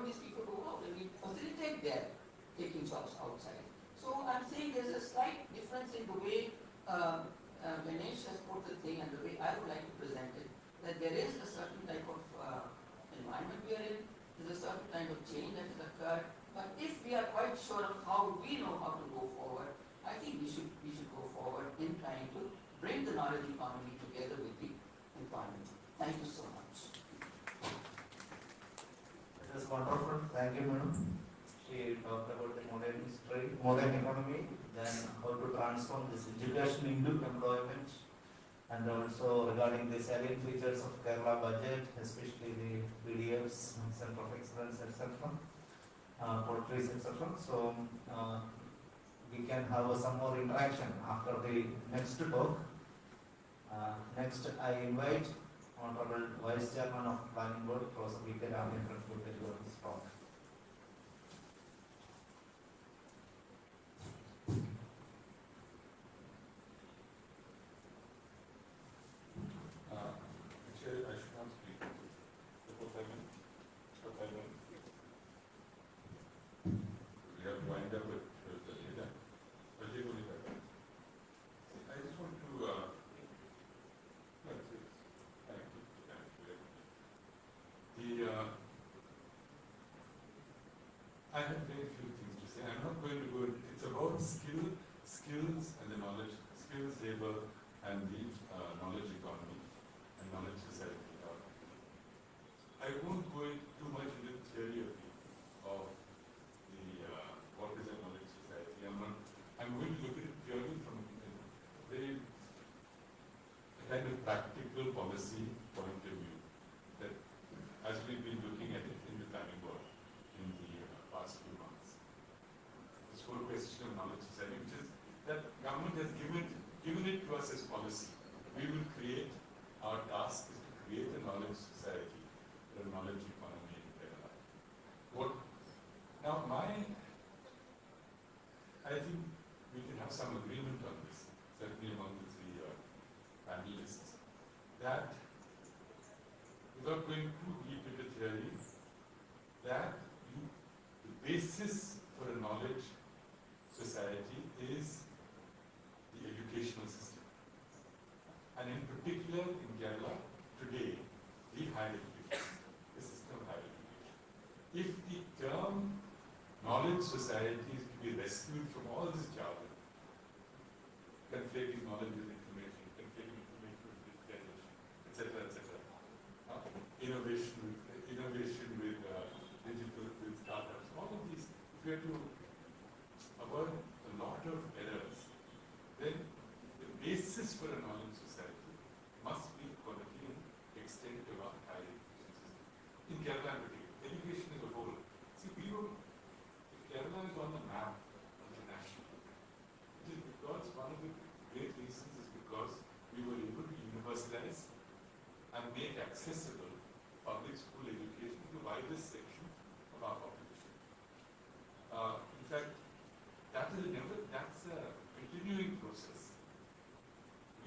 these people go out and we facilitate their taking jobs outside? So I'm saying there's a slight difference in the way Ganesh has put the thing and the way I would like to present it, that there is a certain type of environment we are in, there's a certain kind of change that has occurred, but if we are quite sure of how we know how to go forward, I think we should go forward in trying to bring the knowledge economy together with the employment. Thank you so much. It was wonderful. Thank you, madam. She talked about the modern history, modern economy, then how to transform this education into employment, and also regarding the salient features of Kerala budget, especially the BDFs, Center of Excellence, etc., Potteries, etc. So we can have some more interaction after the next talk. Next, I invite Honorable Vice Chairman of Planning Board, Prof. Kiran, to deliver his talk. Actually, I should not speak. For 5 minutes. For 5 minutes. We have to wind up at 12:30. I'll take only 5 minutes. I just want to. Thank you. Thank you very much. I have very few things to say. I'm not going to go. It's about skills and the knowledge, skills, labor, and the knowledge economy and knowledge society. I won't go too much into the theory of the what is a knowledge society. I'm going to look at it purely from a very kind of practical policy point of view. That as we've been looking at it in the planning board in the past few months, this whole question of knowledge society, which is that government has given it to us as policy. We will create, our task is to create a knowledge society, a knowledge economy in Kerala. I think we can have some agreement on this, certainly among the three panelists, that without going too deep into theory, that the basis for a knowledge society is the educational system. And in particular in Kerala, today, the higher education, the system of higher education. If the term knowledge society is to be rescued from all this jargon, conflating knowledge with information, conflating information with digitization, etc., etc., innovation with digital, with startups, all of these, if we are to avoid a lot of errors, then the basis for a knowledge society must be quality and extent of our higher education system. In Kerala in particular, education as a whole. See, if Kerala is on the map internationally, it is because one of the great reasons is because we were able to universalize and make accessible public school education to the widest section of our population. In fact, that's a continuing process.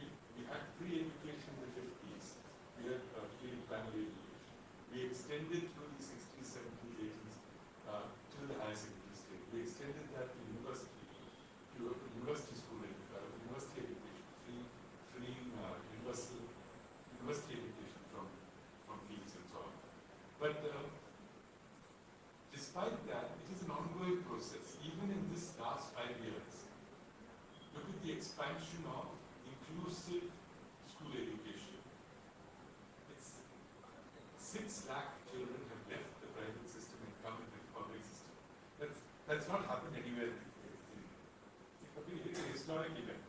We had free education in the 50s. We had free primary education. We extended through the 60s, 70s, 80s to the higher secondary stage. We extended that to university school education, university education, free universal university education from fees and so on. But despite that, it is an ongoing process. Even in this last 5 years, look at the expansion of inclusive school education. It's 6 lakh children have left the private system and come into the public system. That's not happened anywhere. It's a historic event.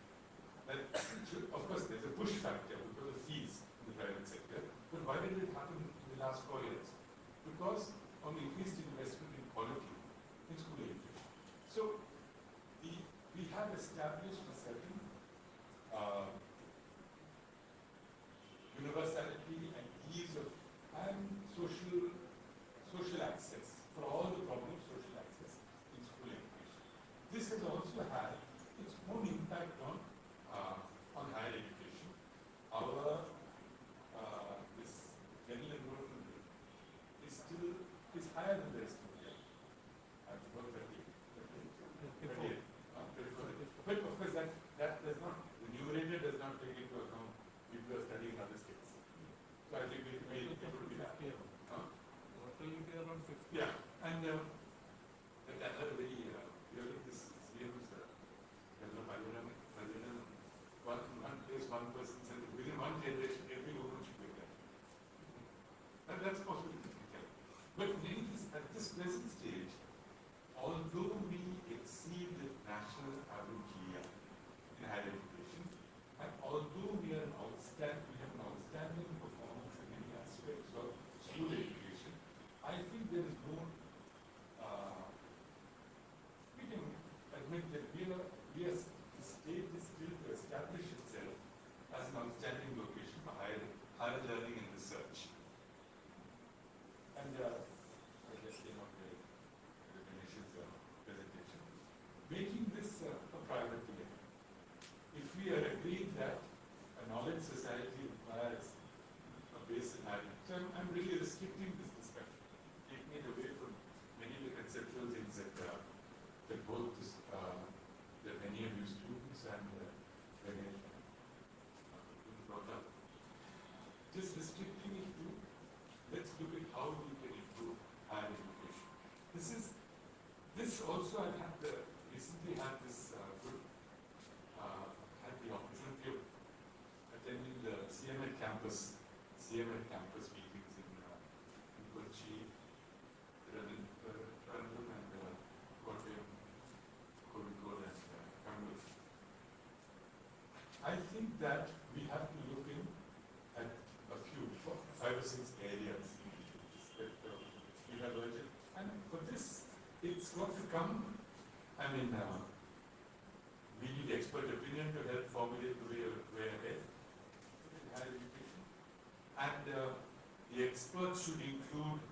Of course, there's a push factor because of fees in the private sector. But why did it happen in the last 4 years? Because of the increased investment in quality in school education. So we have established a certain universality and ease of and social access for all the problems of social access in school education. This has also had its own impact on higher education. Our this general enrollment rate is still generation, every woman should be there. And that's possible. But at this present stage, although we exceed the national average year in higher education, and although we have an outstanding performance in many aspects of school education, I think there is more. We can admit that the state is still to establish itself as an outstanding location for higher learning and research. And I guess came up with Ganesh's presentation, making this a priority. If we are agreed that a knowledge society requires a base in higher, so I'm really restricting this discussion, taking it away from many of the conceptual things that both that many of you students and Ganesh brought up. Just restricting it to, let's look at how we can improve higher education. This also I recently had this had the opportunity of attending the CMET campus meetings in Kochi, Trivandrum and Kottayam, Kozhikode and Kannur. I think that we have to look at a few, 5 or 6 areas that we have urged. And for this, it's got to come, we need expert opinion to help formulate the way ahead in higher education. And the experts should include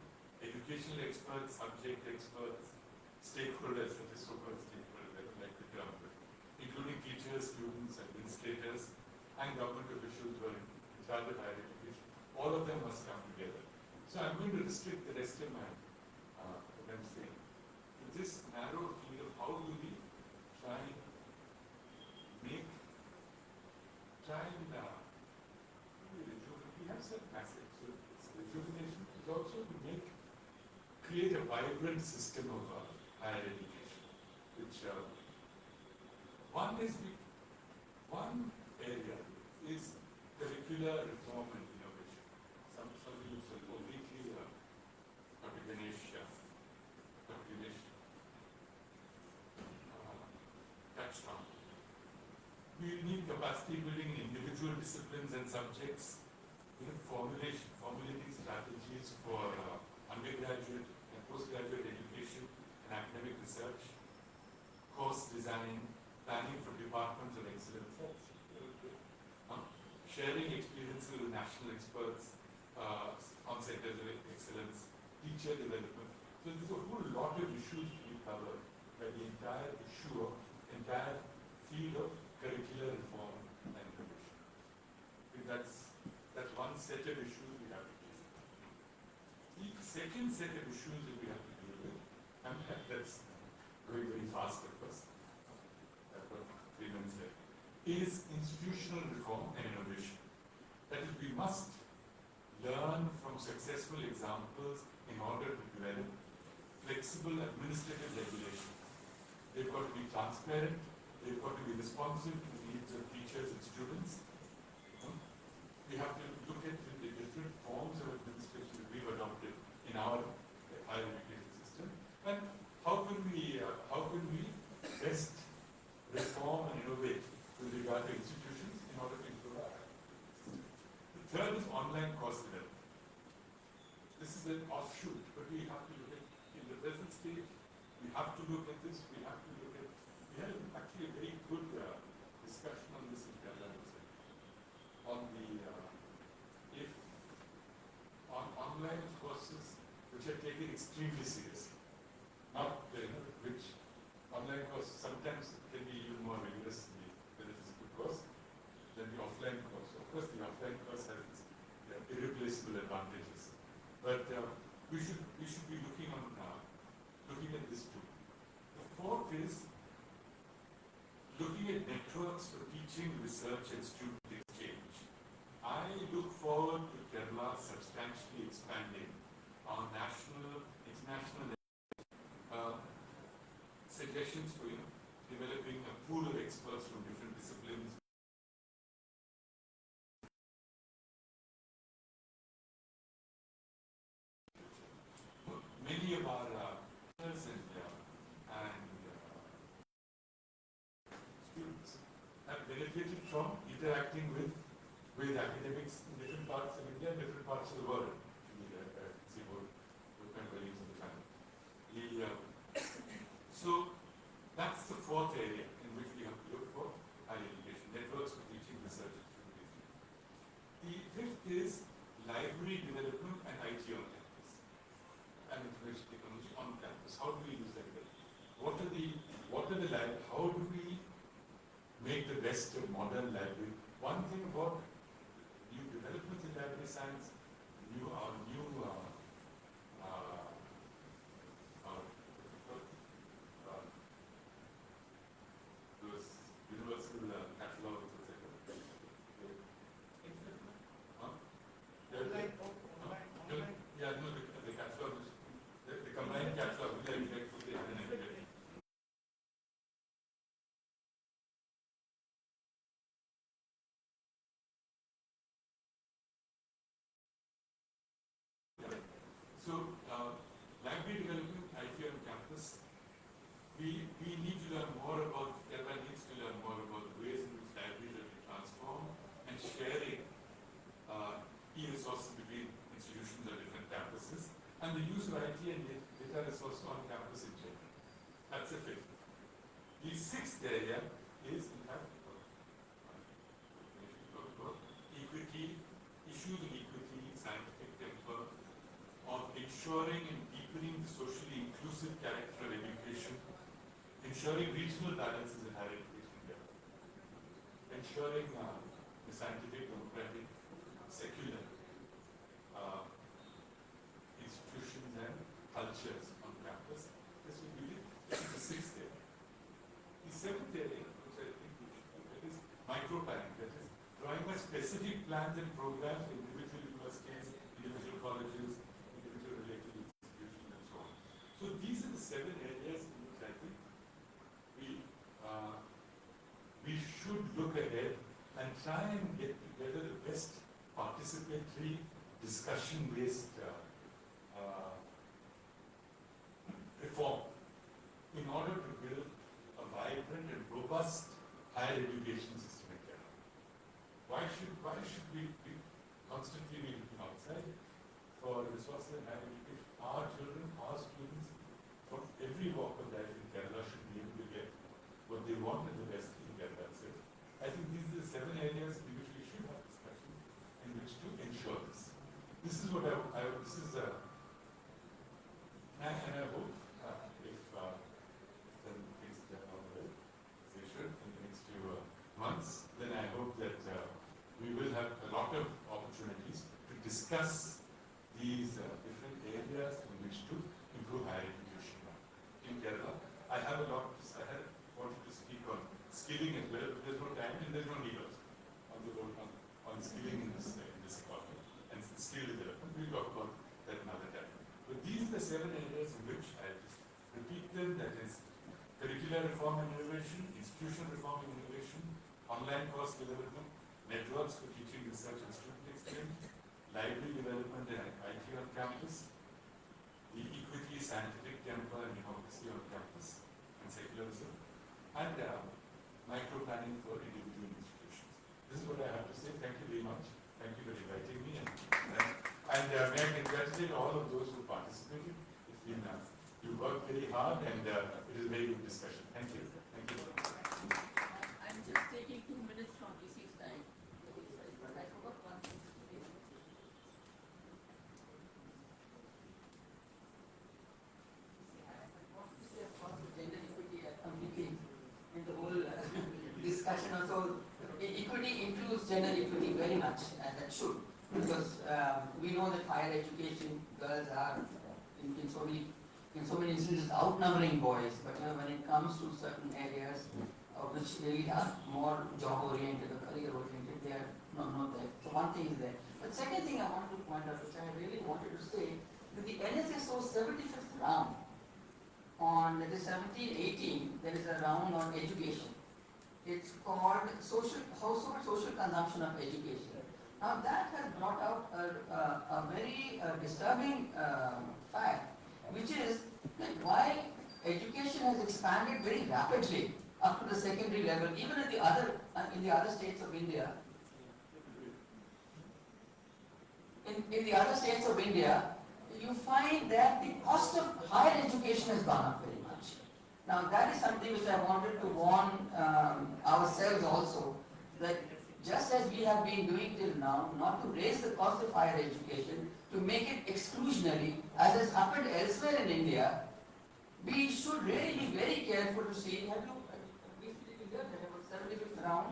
educational experts, subject experts, stakeholders, that is so-called stakeholders, I don't like the term, but including teachers, students, administrators, and government officials who are in charge of higher education. All of them must come together. So I'm going to restrict the rest of my what I'm saying to this narrow field of how do we try and we have certain assets. So it's rejuvenation is also to create a vibrant system of higher education, which one area is curricular reform and innovation. Some you said obliquely Dr. Ganesh touched on. We need capacity building in individual disciplines and subjects, formulating strategies for undergraduate and postgraduate education and academic research, course design, planning for departments of excellence, sharing experiences with national experts on centers of excellence, teacher development. So there's a whole lot of issues to be covered by the entire field of curricular reform and innovation. That's one set of issues we have to deal with. The second set of issues that we have to deal with, and that's going very fast of course, that's what 3 minutes left, is institutional reform and innovation. That is, we must learn from successful examples in order to develop flexible administrative regulation. They've got to be transparent, they've got to be responsive to the needs of teachers and students. We have to look at the different forms of administration that we've adopted in our higher education system, and how can we best reform and innovate with regard to institutions in order to improve our system. The third is online course development. This is an offshoot, but we have to look at, in the present stage, we have to look at this, we had actually a very good discussion on this in Kerala on online courses which are taken extremely seriously. Not which online courses sometimes can be even more rigorous whether it is a good course than the offline course. Of course, the offline course has its irreplaceable advantages, but we should be looking at this too. The fourth is looking at networks for teaching, research, and student exchange. I look forward to Kerala substantially expanding our national, international suggestions for developing a pool of experts from different disciplines interacting with academics in different parts of India, different parts of the world. See both my colleagues in the family. So that's the fourth area in which we have to look for higher education, networks for teaching, research, and education. The fifth is library development and IT on campus, and information technology on campus. How do we use that? What are the libraries? How do we make the best of modern library? One thing about new developments in library science, those universal catalogs, etc. Yeah, no, the catalog, the combined catalog, which I direct for the internet. So, library development, IT on campus, we need to learn more about, everyone needs to learn more about the ways in which libraries are being transformed and sharing e-resources between institutions or different campuses, and the use of IT and data resources on campus in general. That's the fifth. The sixth area is, in fact, equity, issues of equity, scientific temper, of ensuring and deepening the socially inclusive character of education, ensuring regional balances in higher education, ensuring the scientific, democratic, secular institutions and cultures on campus. This will be the sixth area. The seventh area, which I think we should look at, is micro-planning, that is drawing up specific plans and programs for individual universities, individual colleges, individual related institutions, and so on. So these are the 7 areas in which I think we should look ahead and try and get together the best participatory, discussion-based reform in order to build a vibrant and robust higher education system in Kerala. Why should we be constantly be looking outside for resources in higher education? Our children, our students from every walk of life in Kerala should be able to get what they want and the best in Kerala. So I think these are the 7 areas in which we should have discussion in which to ensure this. This is what and I hope if things turn out well, as they should in the next few months, then I hope that we will have a lot of opportunities to discuss these different areas in which to improve higher education in Kerala. I wanted to speak on skilling as well, but there's no time and there's no need also on skilling in this economy and skill development. We'll talk about that another time. But these are the 7 areas in which I just repeat them, that is curricular reform and innovation, institutional reform and innovation, online course development, networks for teaching, research and student experience, library development and IT on campus, the equity, scientific temper and democracy on campus, and secularism, and micro-planning for individual institutions. This is what I have to say. Thank you very much. Thank you for inviting me. And may I congratulate all of those who participated. It's been, you worked very hard and it is a very good discussion. Thank you. Thank you. I'm just taking 2 minutes from DC's time. But I forgot one thing. Gender equity completely in the whole discussion also. Equity includes gender equity very much, and that should, because we know that higher education girls are in so many instances outnumbering boys, but when it comes to certain areas which really are more job oriented or career oriented, they are not there. So one thing is there. But second thing I wanted to point out, which I really wanted to say, that the NSSO 75th round on 17-18, there is a round on education. It's called household social consumption of education. Now that has brought out a very disturbing fact, which is that while education has expanded very rapidly up to the secondary level, even at the other in the other states of India, in the other states of India, you find that the cost of higher education has gone up very much. Now that is something which I wanted to warn ourselves also, that just as we have been doing till now, not to raise the cost of higher education, to make it exclusionary, as has happened elsewhere in India, we should really be very careful to see, have you briefly heard that about 75th round?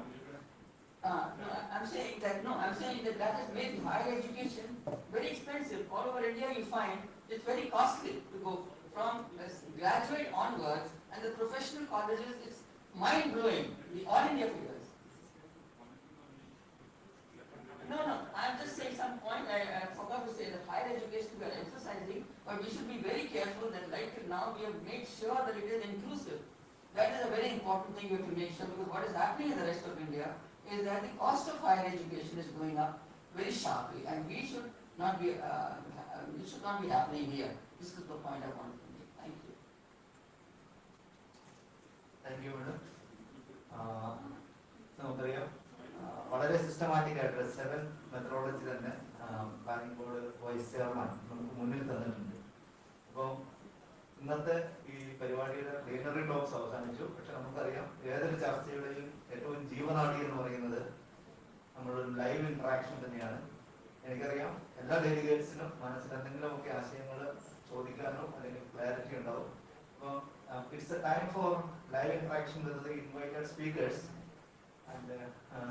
No, I'm saying that that has made higher education very expensive. All over India you find it's very costly to go from graduate onwards, and the professional colleges, it's mind-blowing, the all India figures. No, I'm just saying some point, I forgot to say that higher education we are emphasizing, but we should be very careful that like now we have made sure that it is inclusive. That is a very important thing we have to make sure, because what is happening in the rest of India is that the cost of higher education is going up very sharply, and we should not be, it should not be happening here. This is the point I wanted to make. Thank you. Thank you, madam. നമുക്കറിയാം വളരെ systematic ആയിട്ട് 7 methodology തന്നെ planning board vice chairman നമുക്ക് മുന്നിൽ തന്നിട്ടുണ്ട്. അപ്പോൾ ഇന്നത്തെ ഈ പരിപാടിയുടെ പ്ലീനറി ടോക്സ് അവസാനിച്ചു. പക്ഷെ നമുക്കറിയാം ഏതൊരു ചർച്ചയുടെയും ഏറ്റവും ജീവനാടി എന്ന് പറയുന്നത് നമ്മളൊരു ലൈവ് ഇന്ററാക്ഷൻ തന്നെയാണ്. എനിക്കറിയാം എല്ലാ ഡെലിഗേറ്റ്സിനും മനസ്സിൽ എന്തെങ്കിലുമൊക്കെ ആശയങ്ങൾ ചോദിക്കാനോ അല്ലെങ്കിൽ ക്ലാരിറ്റി ഉണ്ടാവും. അപ്പോൾ it's A time for live interaction with the invited speakers. And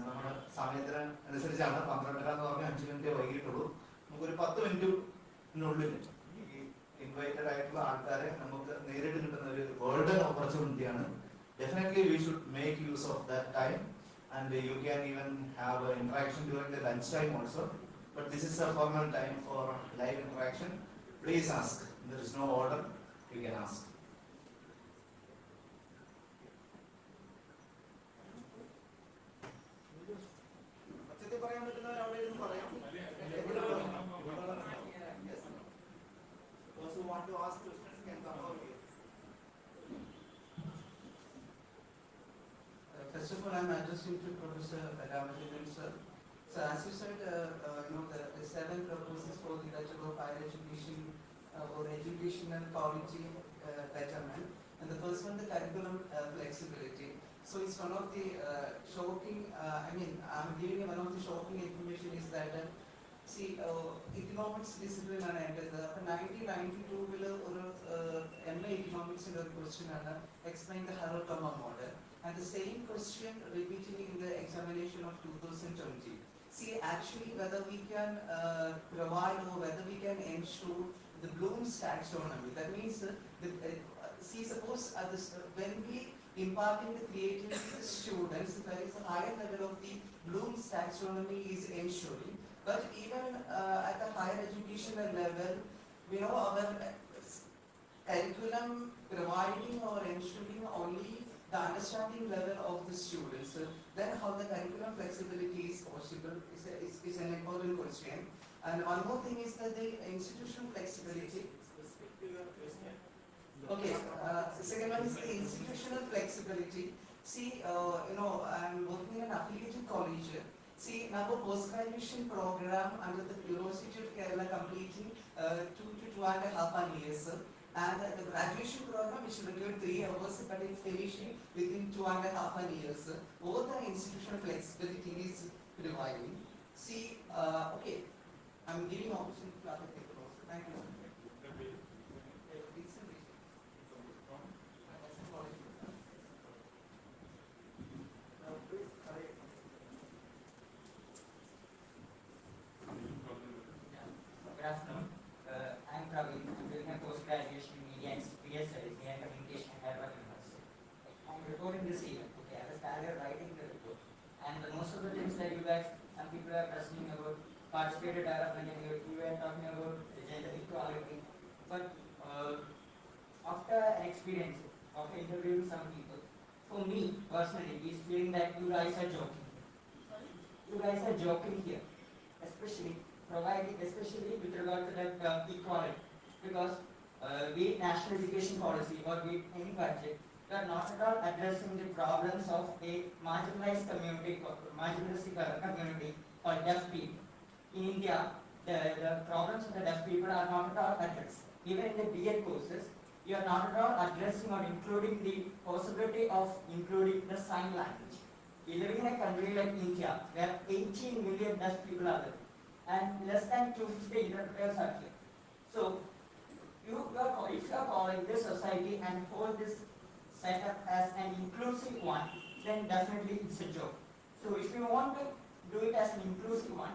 നമ്മൾ സമയത്തിന് അനുസരിച്ചാണ് 12:30 എന്ന് പറഞ്ഞാൽ 5 മിനിറ്റ് വൈകിട്ടുള്ളൂ. നമുക്കൊരു 10 മിനിറ്റിനുള്ളിൽ ഈ ഇൻവൈറ്റഡ് ആയിട്ടുള്ള ആൾക്കാരെ നമുക്ക് നേരിട്ട് കിട്ടുന്ന ഒരു golden ഓപ്പർച്യൂണിറ്റിയാണ്. Definitely we should make use of that time, and you can even have an interaction during the lunch time also. But this is a formal time for live interaction. Please ask. There is no order. You can ask. Those who want to ask questions can come over here. First of all, I'm addressing to Professor Ramachandram, sir. So as you said, the 7 proposals for the Director of Higher Education or educational quality betterment, and the first one, the curriculum flexibility. So it's one of the shocking, I'm giving you one of the shocking information is that, economics discipline ആണ് വേണ്ടത്. അപ്പോൾ 1992 ഒരു MA economics ന്റെ ഒരു question ആണ്, explain the Harrod-Toma model, and the same question repeating in the examination of 2020. See, actually whether we can provide or whether we can ensure the Bloom's taxonomy. That means suppose when we imparting the creativity to the students, there is a higher level of the Bloom's taxonomy is ensuring. But even at the higher educational level, we know our curriculum providing or ensuring only the understanding level of the students. Then how the curriculum flexibility is possible is an important question. And one more thing is that the institutional flexibility. Okay, the second one is the institutional flexibility. See, I'm working in an affiliated college. See, now a post-graduation program under the University of Kerala completing 2 to 2.5 years. And the graduation program, which will require 3 hours, but it's finishing within 2.5 years. Both the institutional flexibility is providing. See, okay, I'm giving opportunity to other people also. Thank you. Good afternoon. I'm Rabiyath. I'm doing my post-graduation in Media and Media Studies, Media and Communication at Hyderabad University. I'm reporting this event. Okay, I was started writing the report. And most of the things that you guys, some people are questioning about participated development, and you were talking about gender equality. But after an experience, after interviewing some people, for me personally, it's feeling that you guys are joking. You guys are joking here, especially with regard to that equality, because be it national education policy or be it any budget, you are not at all addressing the problems of a marginalized community, marginalized community called deaf people. In India, the problems of the deaf people are not at all addressed. Even in the BA courses, you are not at all addressing or including the possibility of including the sign language. We live in a country like India, where 18 million deaf people are there, and less than 250 interpreters are here. So, if you are calling this society and hold this setup as an inclusive one, then definitely it's a joke. So, if you want to do it as an inclusive one,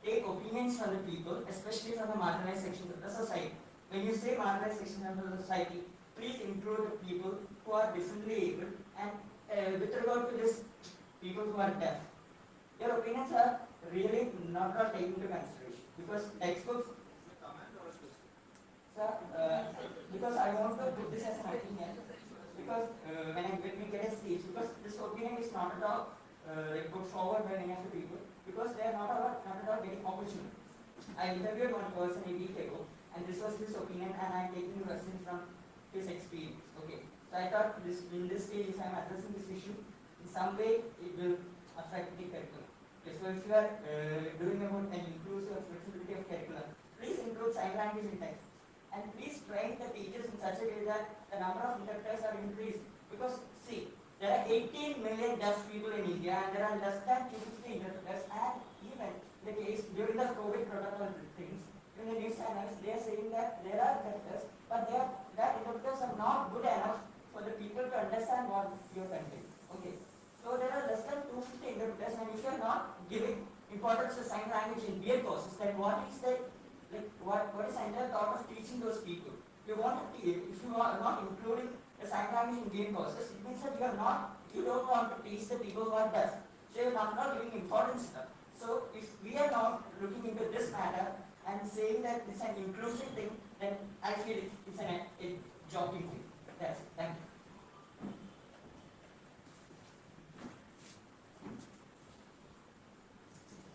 take opinions from the people, especially from the marginalized sections of the society. When you say marginalized sections of the society, please include the people who are differently able, and with regard to this, people who are deaf. Your opinions are really not taken into consideration because textbooks. Sir, because I want to put this as an opinion, because when we get a speech, because this opinion is not at all put forward by many of the people, because they are not at all getting opportunity. I interviewed one person a week ago, and this was his opinion, and I am taking the questions from his experience. Okay, so I thought in this stage, if I am addressing this issue, in some way it will affect the curriculum. Okay, so if you are doing about an inclusive flexibility of curriculum, please include sign language in text, and please train the teachers in such a way that the number of interpreters are increased. Because see, there are 18 million deaf people in India, and there are less than 250 interpreters, and even the case during the COVID protocol things, in the news channels, they are saying that there are interpreters, but that interpreters are not good enough for the people to understand what you are conveying. Okay, so there are less than 250 interpreters, and if you are not giving importance to sign language in BA courses, then what is the what is the entire thought of teaching those people? You want to teach, if you are not including the sign language in BA courses, it means that you don't want to teach the people who are deaf. So you are not giving importance to them. So if we are not looking into this matter and saying that it's an inclusive thing, then I feel it's a joking thing. That's it. Thank you.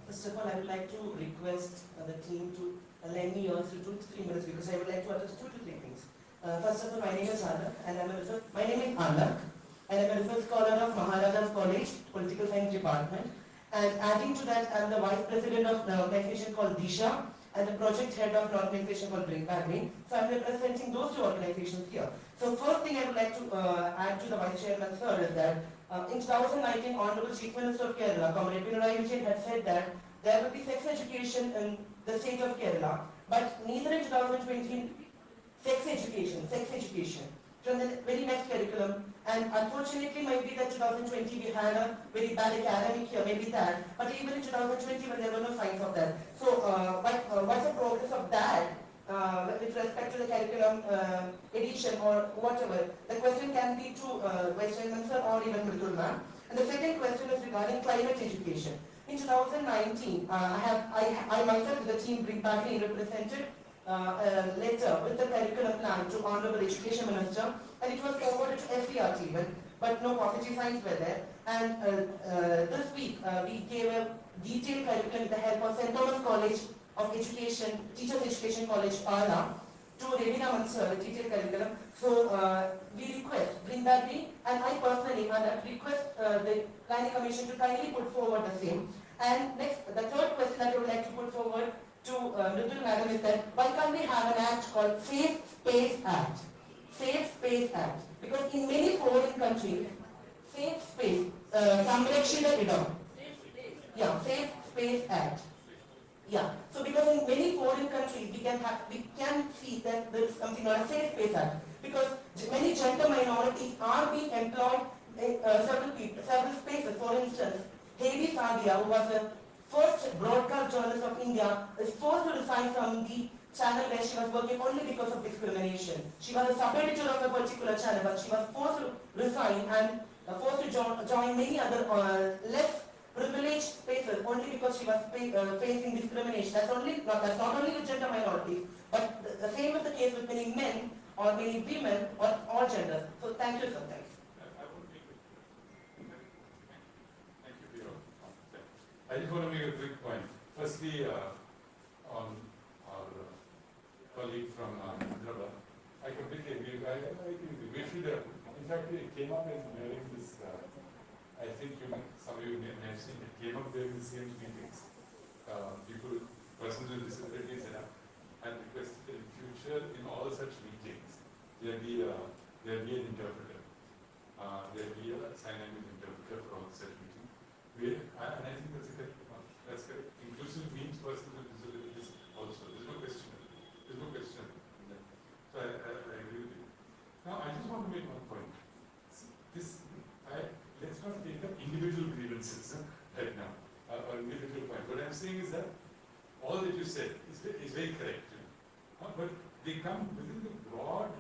First of all, I would like to request the team to lend me also 2 to 3 minutes because I would like to address 2 to 3 things. First of all, my name is Anand, and I'm a research scholar of Maharaja's College, Political Science Department. And adding to that, I'm the vice president of an organization called Disha and the project head of an organization called Bring Back Green. So I'm representing those 2 organizations here. So first thing I would like to add to the vice chairman, sir, is that in 2019, Honorable Chief Minister of Kerala, Comrade Pinarayi Vijayan, had said that there will be sex education in the state of Kerala, but neither in 2020 sex education from the very next curriculum. And unfortunately, might be that 2020 we had a very bad academic year, maybe that. But even in 2020, when there were no signs of that. So, what's the progress of that with respect to the curriculum edition or whatever? The question can be to Vice Chairman sir or even Mridul ma'am. And the second question is regarding climate education. In 2019, I myself with the team Bring Back Green represented a letter with the curriculum plan to Honorable Education Minister, and it was forwarded to SCRT, but no positive signs were there. And this week we gave a detailed curriculum with the help of St. Thomas College of Education, Teachers Education College, Pala, to Ravina Mansur, the detailed curriculum. So we request Bring Back Green, and I personally request the Planning Commission to kindly put forward the same. And next, the third question that I would like to put forward to Mridul Madam is that why can't we have an act called Safe Space Act? Safe Space Act. Because in many foreign countries, safe space, Samrakshita Idam. Yeah, Safe Space Act. Yeah. So because in many foreign countries we can see that there is something called a Safe Space Act. Because many gender minorities are being employed in several spaces. For instance, Heidi Sadia, who was the first broadcast journalist of India, is forced to resign from the channel where she was working only because of discrimination. She was a sub-editor of a particular channel, but she was forced to resign and forced to join many other less privileged spaces only because she was facing discrimination. That's not only with gender minorities, but the same is the case with many men or many women or all genders. So thank you, sir. Thanks. I just want to make a quick point. Firstly, on our colleague from Hyderabad, I completely agree. I think we should, in fact, it came up in during this, I think some of you may have seen it, came up during the same meetings. People, persons with disabilities had requested in future in all such meetings, there be an interpreter. There be a sign language interpreter for all such meetings. And I think that's correct. That's correct. Inclusive means persons with disabilities also. There's no question. There's no question. So I agree with you. Now I just want to make one point. Let's not take up individual grievances right now, or individual point. What I'm saying is that all that you said is very correct. But they come within the broad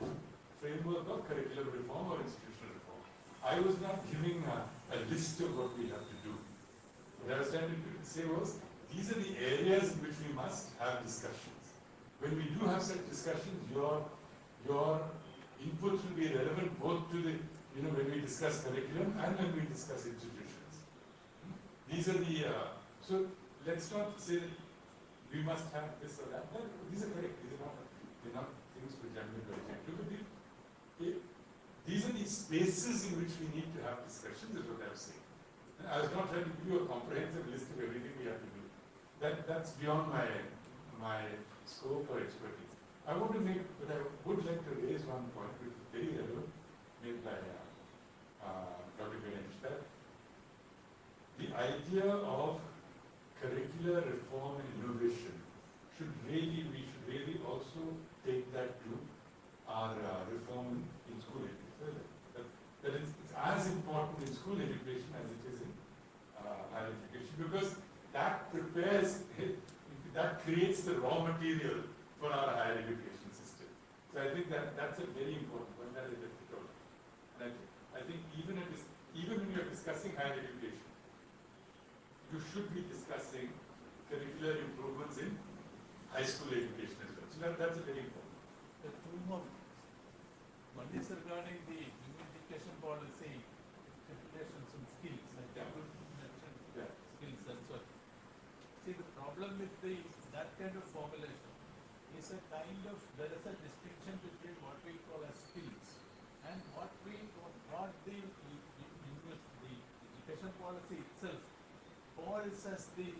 framework of curricular reform or institutional reform. I was not giving a list of what we have to do. What I was trying to say was, these are the areas in which we must have discussions. When we do have such discussions, your inputs will be relevant both to the, when we discuss curriculum and when we discuss institutions. These are the, so let's not say that we must have this or that. No, these are correct. These are not things which I'm going to object to. These are the spaces in which we need to have discussions, is what I'm saying. And I was not trying to give you a comprehensive list of everything we have to do. That's beyond my scope or expertise. I want to make, but I would like to raise one point which is very relevant, made by Dr. Ganesh, that the idea of curricular reform and innovation we should really also take that to our reform in school education. That it's as important in school education as it is in higher education, because that prepares, that creates the raw material for our higher education system. So I think that's a very important point that I left it out. And I think even when you're discussing higher education, you should be discussing curricular improvements in high school education as well. So that's a very important. There are two more. One is regarding the new education policy, calculations and skills. Like skills, that's what. See, the problem with that kind of formulation is a kind of, there is a distinction between what we call as skills and what the education policy itself calls as the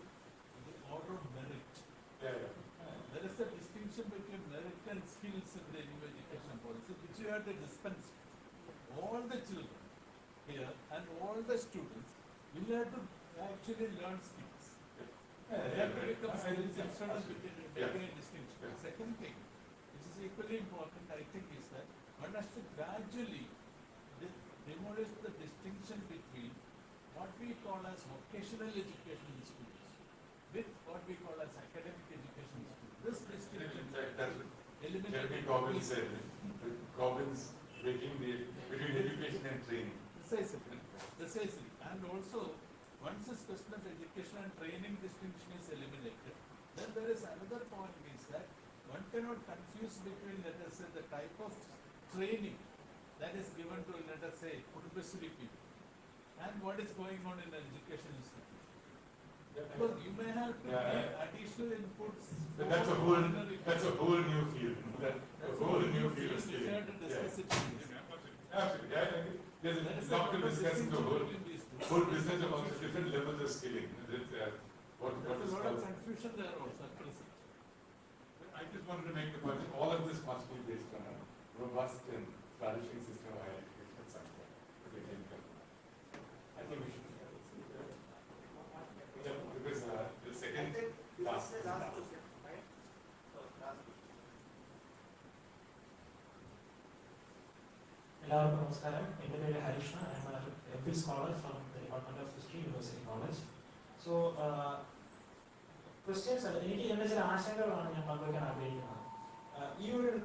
order of merit. There is a distinction between merit and skills in the new education policy, which you have to dispense. All the children here and all the students will have to actually learn skills. They have to become skills instead of making a distinction. The second thing, which is equally important, I think, is that one has to gradually demolish the distinction between what we call as vocational education in schools with what we call as academic education in schools. This distinction eliminating Gobbins said, Gobbins breaking between education and training. Precisely. And also, once this question of education and training distinction is eliminated, then there is another point, is that one cannot confuse between, let us say, the type of training that is given to, let us say, Kurbasuri people and what is going on in an education institution. Because you may have to give additional inputs. But that's a whole new field. That's a whole new field of skilling. Absolutely. There's a lot to discuss in the whole business of also different levels of skilling. There's a lot of confusion there also at present. I just wanted to make the point that all of this must be based on a robust and flourishing system of higher education at some point. I think we should. Because the second last question, right? So last question. എല്ലാവർക്കും നമസ്കാരം. എൻ്റെ പേര് Harish. I M A MPhil scholar from the Department of History, University College. So questions അല്ല, എനിക്ക് എൻ്റെ ചില ആശങ്കകളാണ് ഞാൻ പങ്കുവയ്ക്കാൻ ആഗ്രഹിക്കുന്നത്.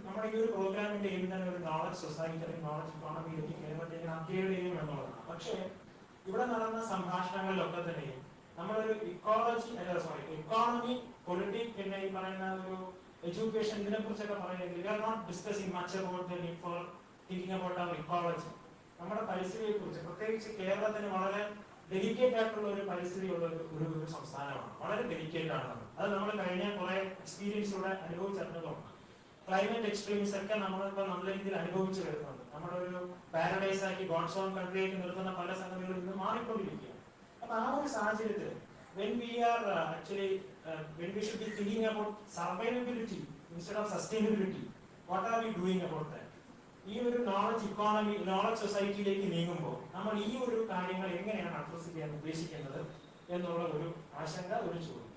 നമ്മുടെ ഈ ഒരു പ്രോഗ്രാമിന്റെ എയിം തന്നെ ഒരു നോളജ് സൊസൈറ്റി അല്ലെങ്കിൽ നോളജ് ഇക്കോണമിയിലേക്ക് കേരളത്തിലേക്ക് അപ്ഗ്രേഡ് ചെയ്യും എന്നുള്ളതാണ്. പക്ഷേ ഇവിടെ നടന്ന സംഭാഷണങ്ങളിലൊക്കെ തന്നെയും നമ്മളൊരു ഇക്കോണമി, പൊളിറ്റിക്സ്, പിന്നെ ഈ പറയുന്ന ഒരു എഡ്യൂക്കേഷൻ, ഇതിനെ കുറിച്ചൊക്കെ പറയുന്നത് we are not discussing much about the need for thinking about our ecology. നമ്മുടെ പരിസ്ഥിതിയെ കുറിച്ച്, പ്രത്യേകിച്ച് കേരളത്തിന് വളരെ ഡെലിക്കേറ്റ് ആയിട്ടുള്ള ഒരു പരിസ്ഥിതിയുള്ള ഒരു സംസ്ഥാനമാണ്. വളരെ ഡെലിക്കേറ്റ് ആണ്. അത് നമ്മൾ കഴിഞ്ഞ കുറെ എക്സ്പീരിയൻസിലൂടെ അനുഭവിച്ചറിഞ്ഞതുകൊണ്ട് ക്ലൈമറ്റ് എക്സ്ട്രീംസ് ഒക്കെ നമ്മളിപ്പോൾ നല്ല രീതിയിൽ അനുഭവിച്ചു വരുന്നുണ്ട്. നമ്മുടെ ഒരു പാരഡൈസ് ആക്കി ഗോഡ്സ് ഓൺ കൺട്രിയിലേക്ക് നിർത്തുന്ന പല സംഗതികളും ഇന്ന് മാറിക്കൊണ്ടിരിക്കുകയാണ്. അപ്പൊ ആ ഒരു സാഹചര്യത്തിൽ when we should be thinking about survivability instead of sustainability, what are we doing about that? ഈ ഒരു നോളജ് ഇക്കോണമി, നോളജ് സൊസൈറ്റിയിലേക്ക് നീങ്ങുമ്പോൾ നമ്മൾ ഈ ഒരു കാര്യങ്ങൾ എങ്ങനെയാണ് അഡ്രസ് ചെയ്യാൻ ഉദ്ദേശിക്കുന്നത് എന്നുള്ള ഒരു ആശങ്ക, ഒരു ചോദ്യം.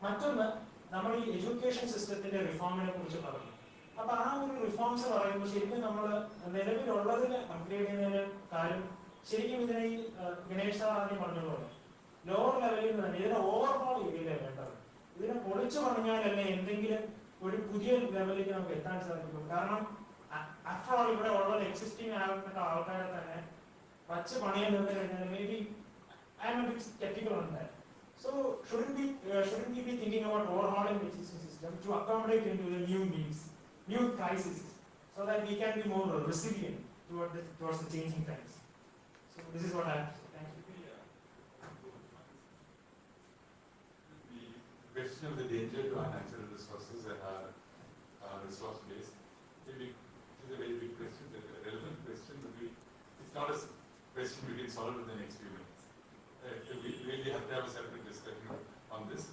മറ്റൊന്ന്, നമ്മൾ ഈ എഡ്യൂക്കേഷൻ സിസ്റ്റത്തിന്റെ റിഫോമിനെ കുറിച്ച് പറഞ്ഞു. അപ്പൊ ആ ഒരു റിഫോംസ് പറയുമ്പോൾ ശരിക്കും നമ്മൾ നിലവിലുള്ളതിന് അപ്ഗ്രേഡ് ചെയ്യുന്നതിന് കാര്യം ശരിക്കും ഇതിനെ ഈ ഗണേഷ് സാർ ആദ്യം പറഞ്ഞതുപോലെ ലോവർ ലെവലിൽ നിന്ന് തന്നെ ഇതിനെ ഓവർഹോൾ ചെയ്യില്ലേ വേണ്ടത്. ഇതിനെ പൊളിച്ചു പറഞ്ഞാലല്ലേ എന്തെങ്കിലും ഒരു പുതിയ ലെവലിലേക്ക് നമുക്ക് എത്താൻ സാധിക്കും. കാരണം ആഫ്റ്റർ ഓൾ ഇവിടെ ഉള്ളത് എക്സിസ്റ്റിംഗ് ആയിട്ടുള്ള ആൾക്കാരെ തന്നെ വച്ച് പണിയാൻ നിന്ന് കഴിഞ്ഞാൽ may be I M A bit sceptical on that. So shouldn't we be thinking about overhauling the existing system to accommodate into the new needs, new crises, so that we can be more resilient towards the changing times? So this is what I have to say. Thank you. The question of the danger to our natural resources and our resource base is a very big question, a relevant question, but it's not a question we can solve in the next few minutes. We really have to have a separate discussion on this.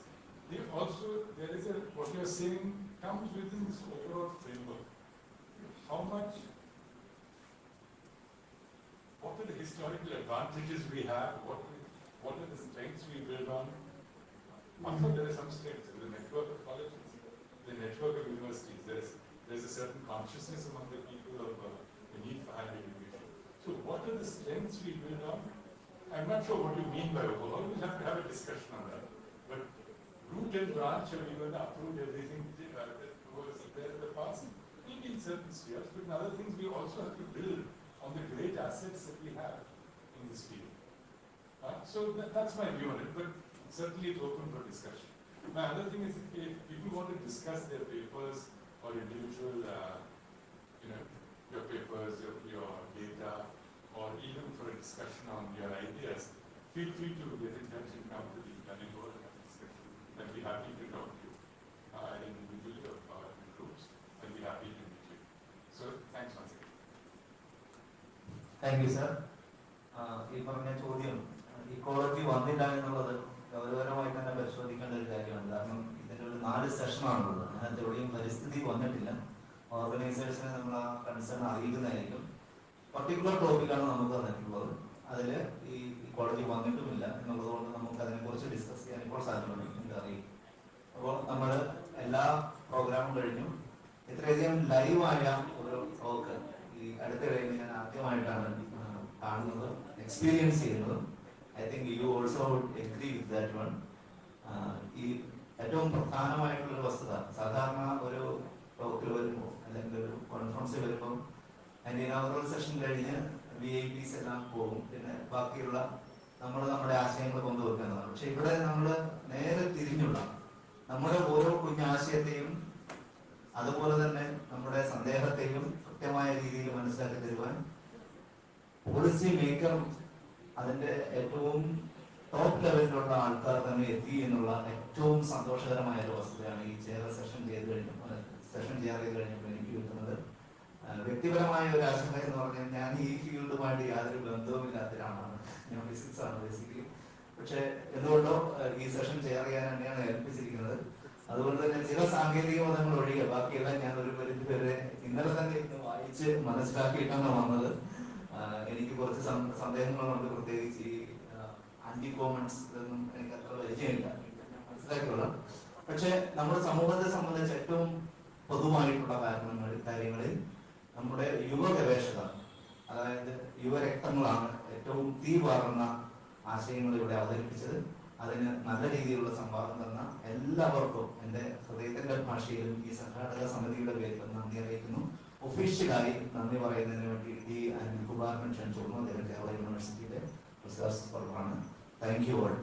Also, what you are saying comes within this overall framework. How much, what are the historical advantages we have? What are the strengths we build on? Also, there are some strengths in the network of colleges, the network of universities. There's a certain consciousness among the people of the need for higher education. So, what are the strengths we build on? I'm not sure what you mean by overall. We'll have to have a discussion on that. But root and branch, or even uproot everything that was there in the past, maybe in certain spheres, but in other things we also have to build on the great assets that we have in this field. So that's my view on it, but certainly it's open for discussion. My other thing is, if people want to discuss their papers or individual, your papers, your data, or even for a discussion on your ideas, feel free to get in touch and come to the planning board and have a discussion. I'd be happy to talk to you individually or in groups. I'd be happy to meet you. So, thanks once again. Thank you, sir. ഈ പറഞ്ഞ ചോദ്യം ecology വന്നില്ല എന്നുള്ളത് ഗൗരവകരമായി തന്നെ പരിശോധിക്കേണ്ട ഒരു കാര്യമാണ്. കാരണം ഇതിൻ്റെ ഒരു 4 സെഷനാണുള്ളത്. അതിനകത്ത് എവിടെയും പരിസ്ഥിതി വന്നിട്ടില്ല. ഓർഗനൈസേഴ്സിനെ നമ്മൾ ആ കൺസേൺ അറിയിക്കുന്നതായിരിക്കും. പർട്ടിക്കുലർ ടോപ്പിക്കാണ് നമുക്ക് തന്നിട്ടുള്ളത്. അതിൽ ഈ ഇക്കോളജി വന്നിട്ടുമില്ല എന്നുള്ളത് കൊണ്ട് നമുക്ക് അതിനെക്കുറിച്ച് ഡിസ്കസ് ചെയ്യാൻ ഇപ്പോൾ സാധ്യമല്ല, അറിയിക്കും. അപ്പോൾ നമ്മൾ എല്ലാ പ്രോഗ്രാമും കഴിഞ്ഞു. ഇത്രയധികം ലൈവായ ഒരു ടോക്ക് ഈ അടുത്ത കഴിഞ്ഞ് ഞാൻ ആദ്യമായിട്ടാണ് കാണുന്നത്, എക്സ്പീരിയൻസ് ചെയ്യുന്നത്. I think you also agree with that one. ഈ ഏറ്റവും പ്രധാനമായിട്ടുള്ളൊരു വസ്തുത, സാധാരണ ഒരു ടോക്കിൽ വരുമ്പോൾ അല്ലെങ്കിൽ ഒരു കോൺഫറൻസിൽ വരുമ്പോൾ അതിൻ്റെ ഇനോഗ്രൽ സെഷൻ കഴിഞ്ഞ് VIPs എല്ലാം പോകും. പിന്നെ ബാക്കിയുള്ള നമ്മുടെ ആശയങ്ങൾ കൊണ്ടുവെക്കുന്നതാണ്. പക്ഷെ ഇവിടെ നമ്മൾ നേരെ തിരിഞ്ഞുള്ള നമ്മുടെ ഓരോ കുഞ്ഞാശയത്തെയും അതുപോലെ തന്നെ നമ്മുടെ സന്ദേഹത്തെയും കൃത്യമായ രീതിയിൽ മനസ്സിലാക്കി തരുവാൻ പോളിസി മേക്കർ അതിന്റെ ഏറ്റവും ടോപ്പ് ലെവലിലുള്ള ആൾക്കാർ തന്നെ എത്തി എന്നുള്ള ഏറ്റവും സന്തോഷകരമായ ഒരു വസ്തുതയാണ് ഈ സെഷൻ ചെയ്ത് കഴിഞ്ഞപ്പോൾ എനിക്ക് കിട്ടുന്നത്. വ്യക്തിപരമായ ഒരു ആശങ്ക എന്ന് പറഞ്ഞാൽ ഞാൻ ഈ ഫീൽഡുമായിട്ട് യാതൊരു ബന്ധവുമില്ലാത്ത ഒരാളാണ്. ഞാൻ ഫിസിക്സ് ആണ് ബേസിക്കലി. പക്ഷെ എന്തുകൊണ്ടോ ഈ സെഷൻ ചെയർ ചെയ്യാൻ തന്നെയാണ് ഏൽപ്പിച്ചിരിക്കുന്നത്. അതുകൊണ്ട് തന്നെ ചില സാങ്കേതിക പദങ്ങൾ ഒഴികെ ബാക്കിയെല്ലാം ഞാൻ ഒരു പരിധി വരെ ഇന്നലെ തന്നെ വായിച്ച് മനസ്സിലാക്കിയിട്ടാണ് വന്നത്. എനിക്ക് കുറച്ച് സന്ദേഹങ്ങളുണ്ട്, പ്രത്യേകിച്ച് ഈ ആന്റി കോമൻസ് ഇതൊന്നും എനിക്ക് അത്ര പരിചയമില്ല, മനസ്സിലാക്കിയുള്ള. പക്ഷെ നമ്മുടെ സമൂഹത്തെ സംബന്ധിച്ച് ഏറ്റവും പൊതുവായിട്ടുള്ള കാര്യങ്ങളിൽ നമ്മുടെ യുവ ഗവേഷകർ, അതായത് യുവരക്തങ്ങളാണ് ഏറ്റവും തീപാറുന്ന ആശയങ്ങൾ ഇവിടെ അവതരിപ്പിച്ചത്. അതിന് നല്ല രീതിയിലുള്ള സംവാദം തന്ന എല്ലാവർക്കും എൻ്റെ ഹൃദയത്തിന്റെ ഭാഷയിലും ഈ സംഘാടക സമിതിയുടെ പേരിലും നന്ദി അറിയിക്കുന്നു. ഒഫീഷ്യലായി നന്ദി പറയുന്നതിന് വേണ്ടി അനിൽ കുമാറിനെ ക്ഷണിച്ചു. അദ്ദേഹം കേരള യൂണിവേഴ്സിറ്റിയിലെ റിസർച്ച് സ്കോളറാണ്. Thank you all.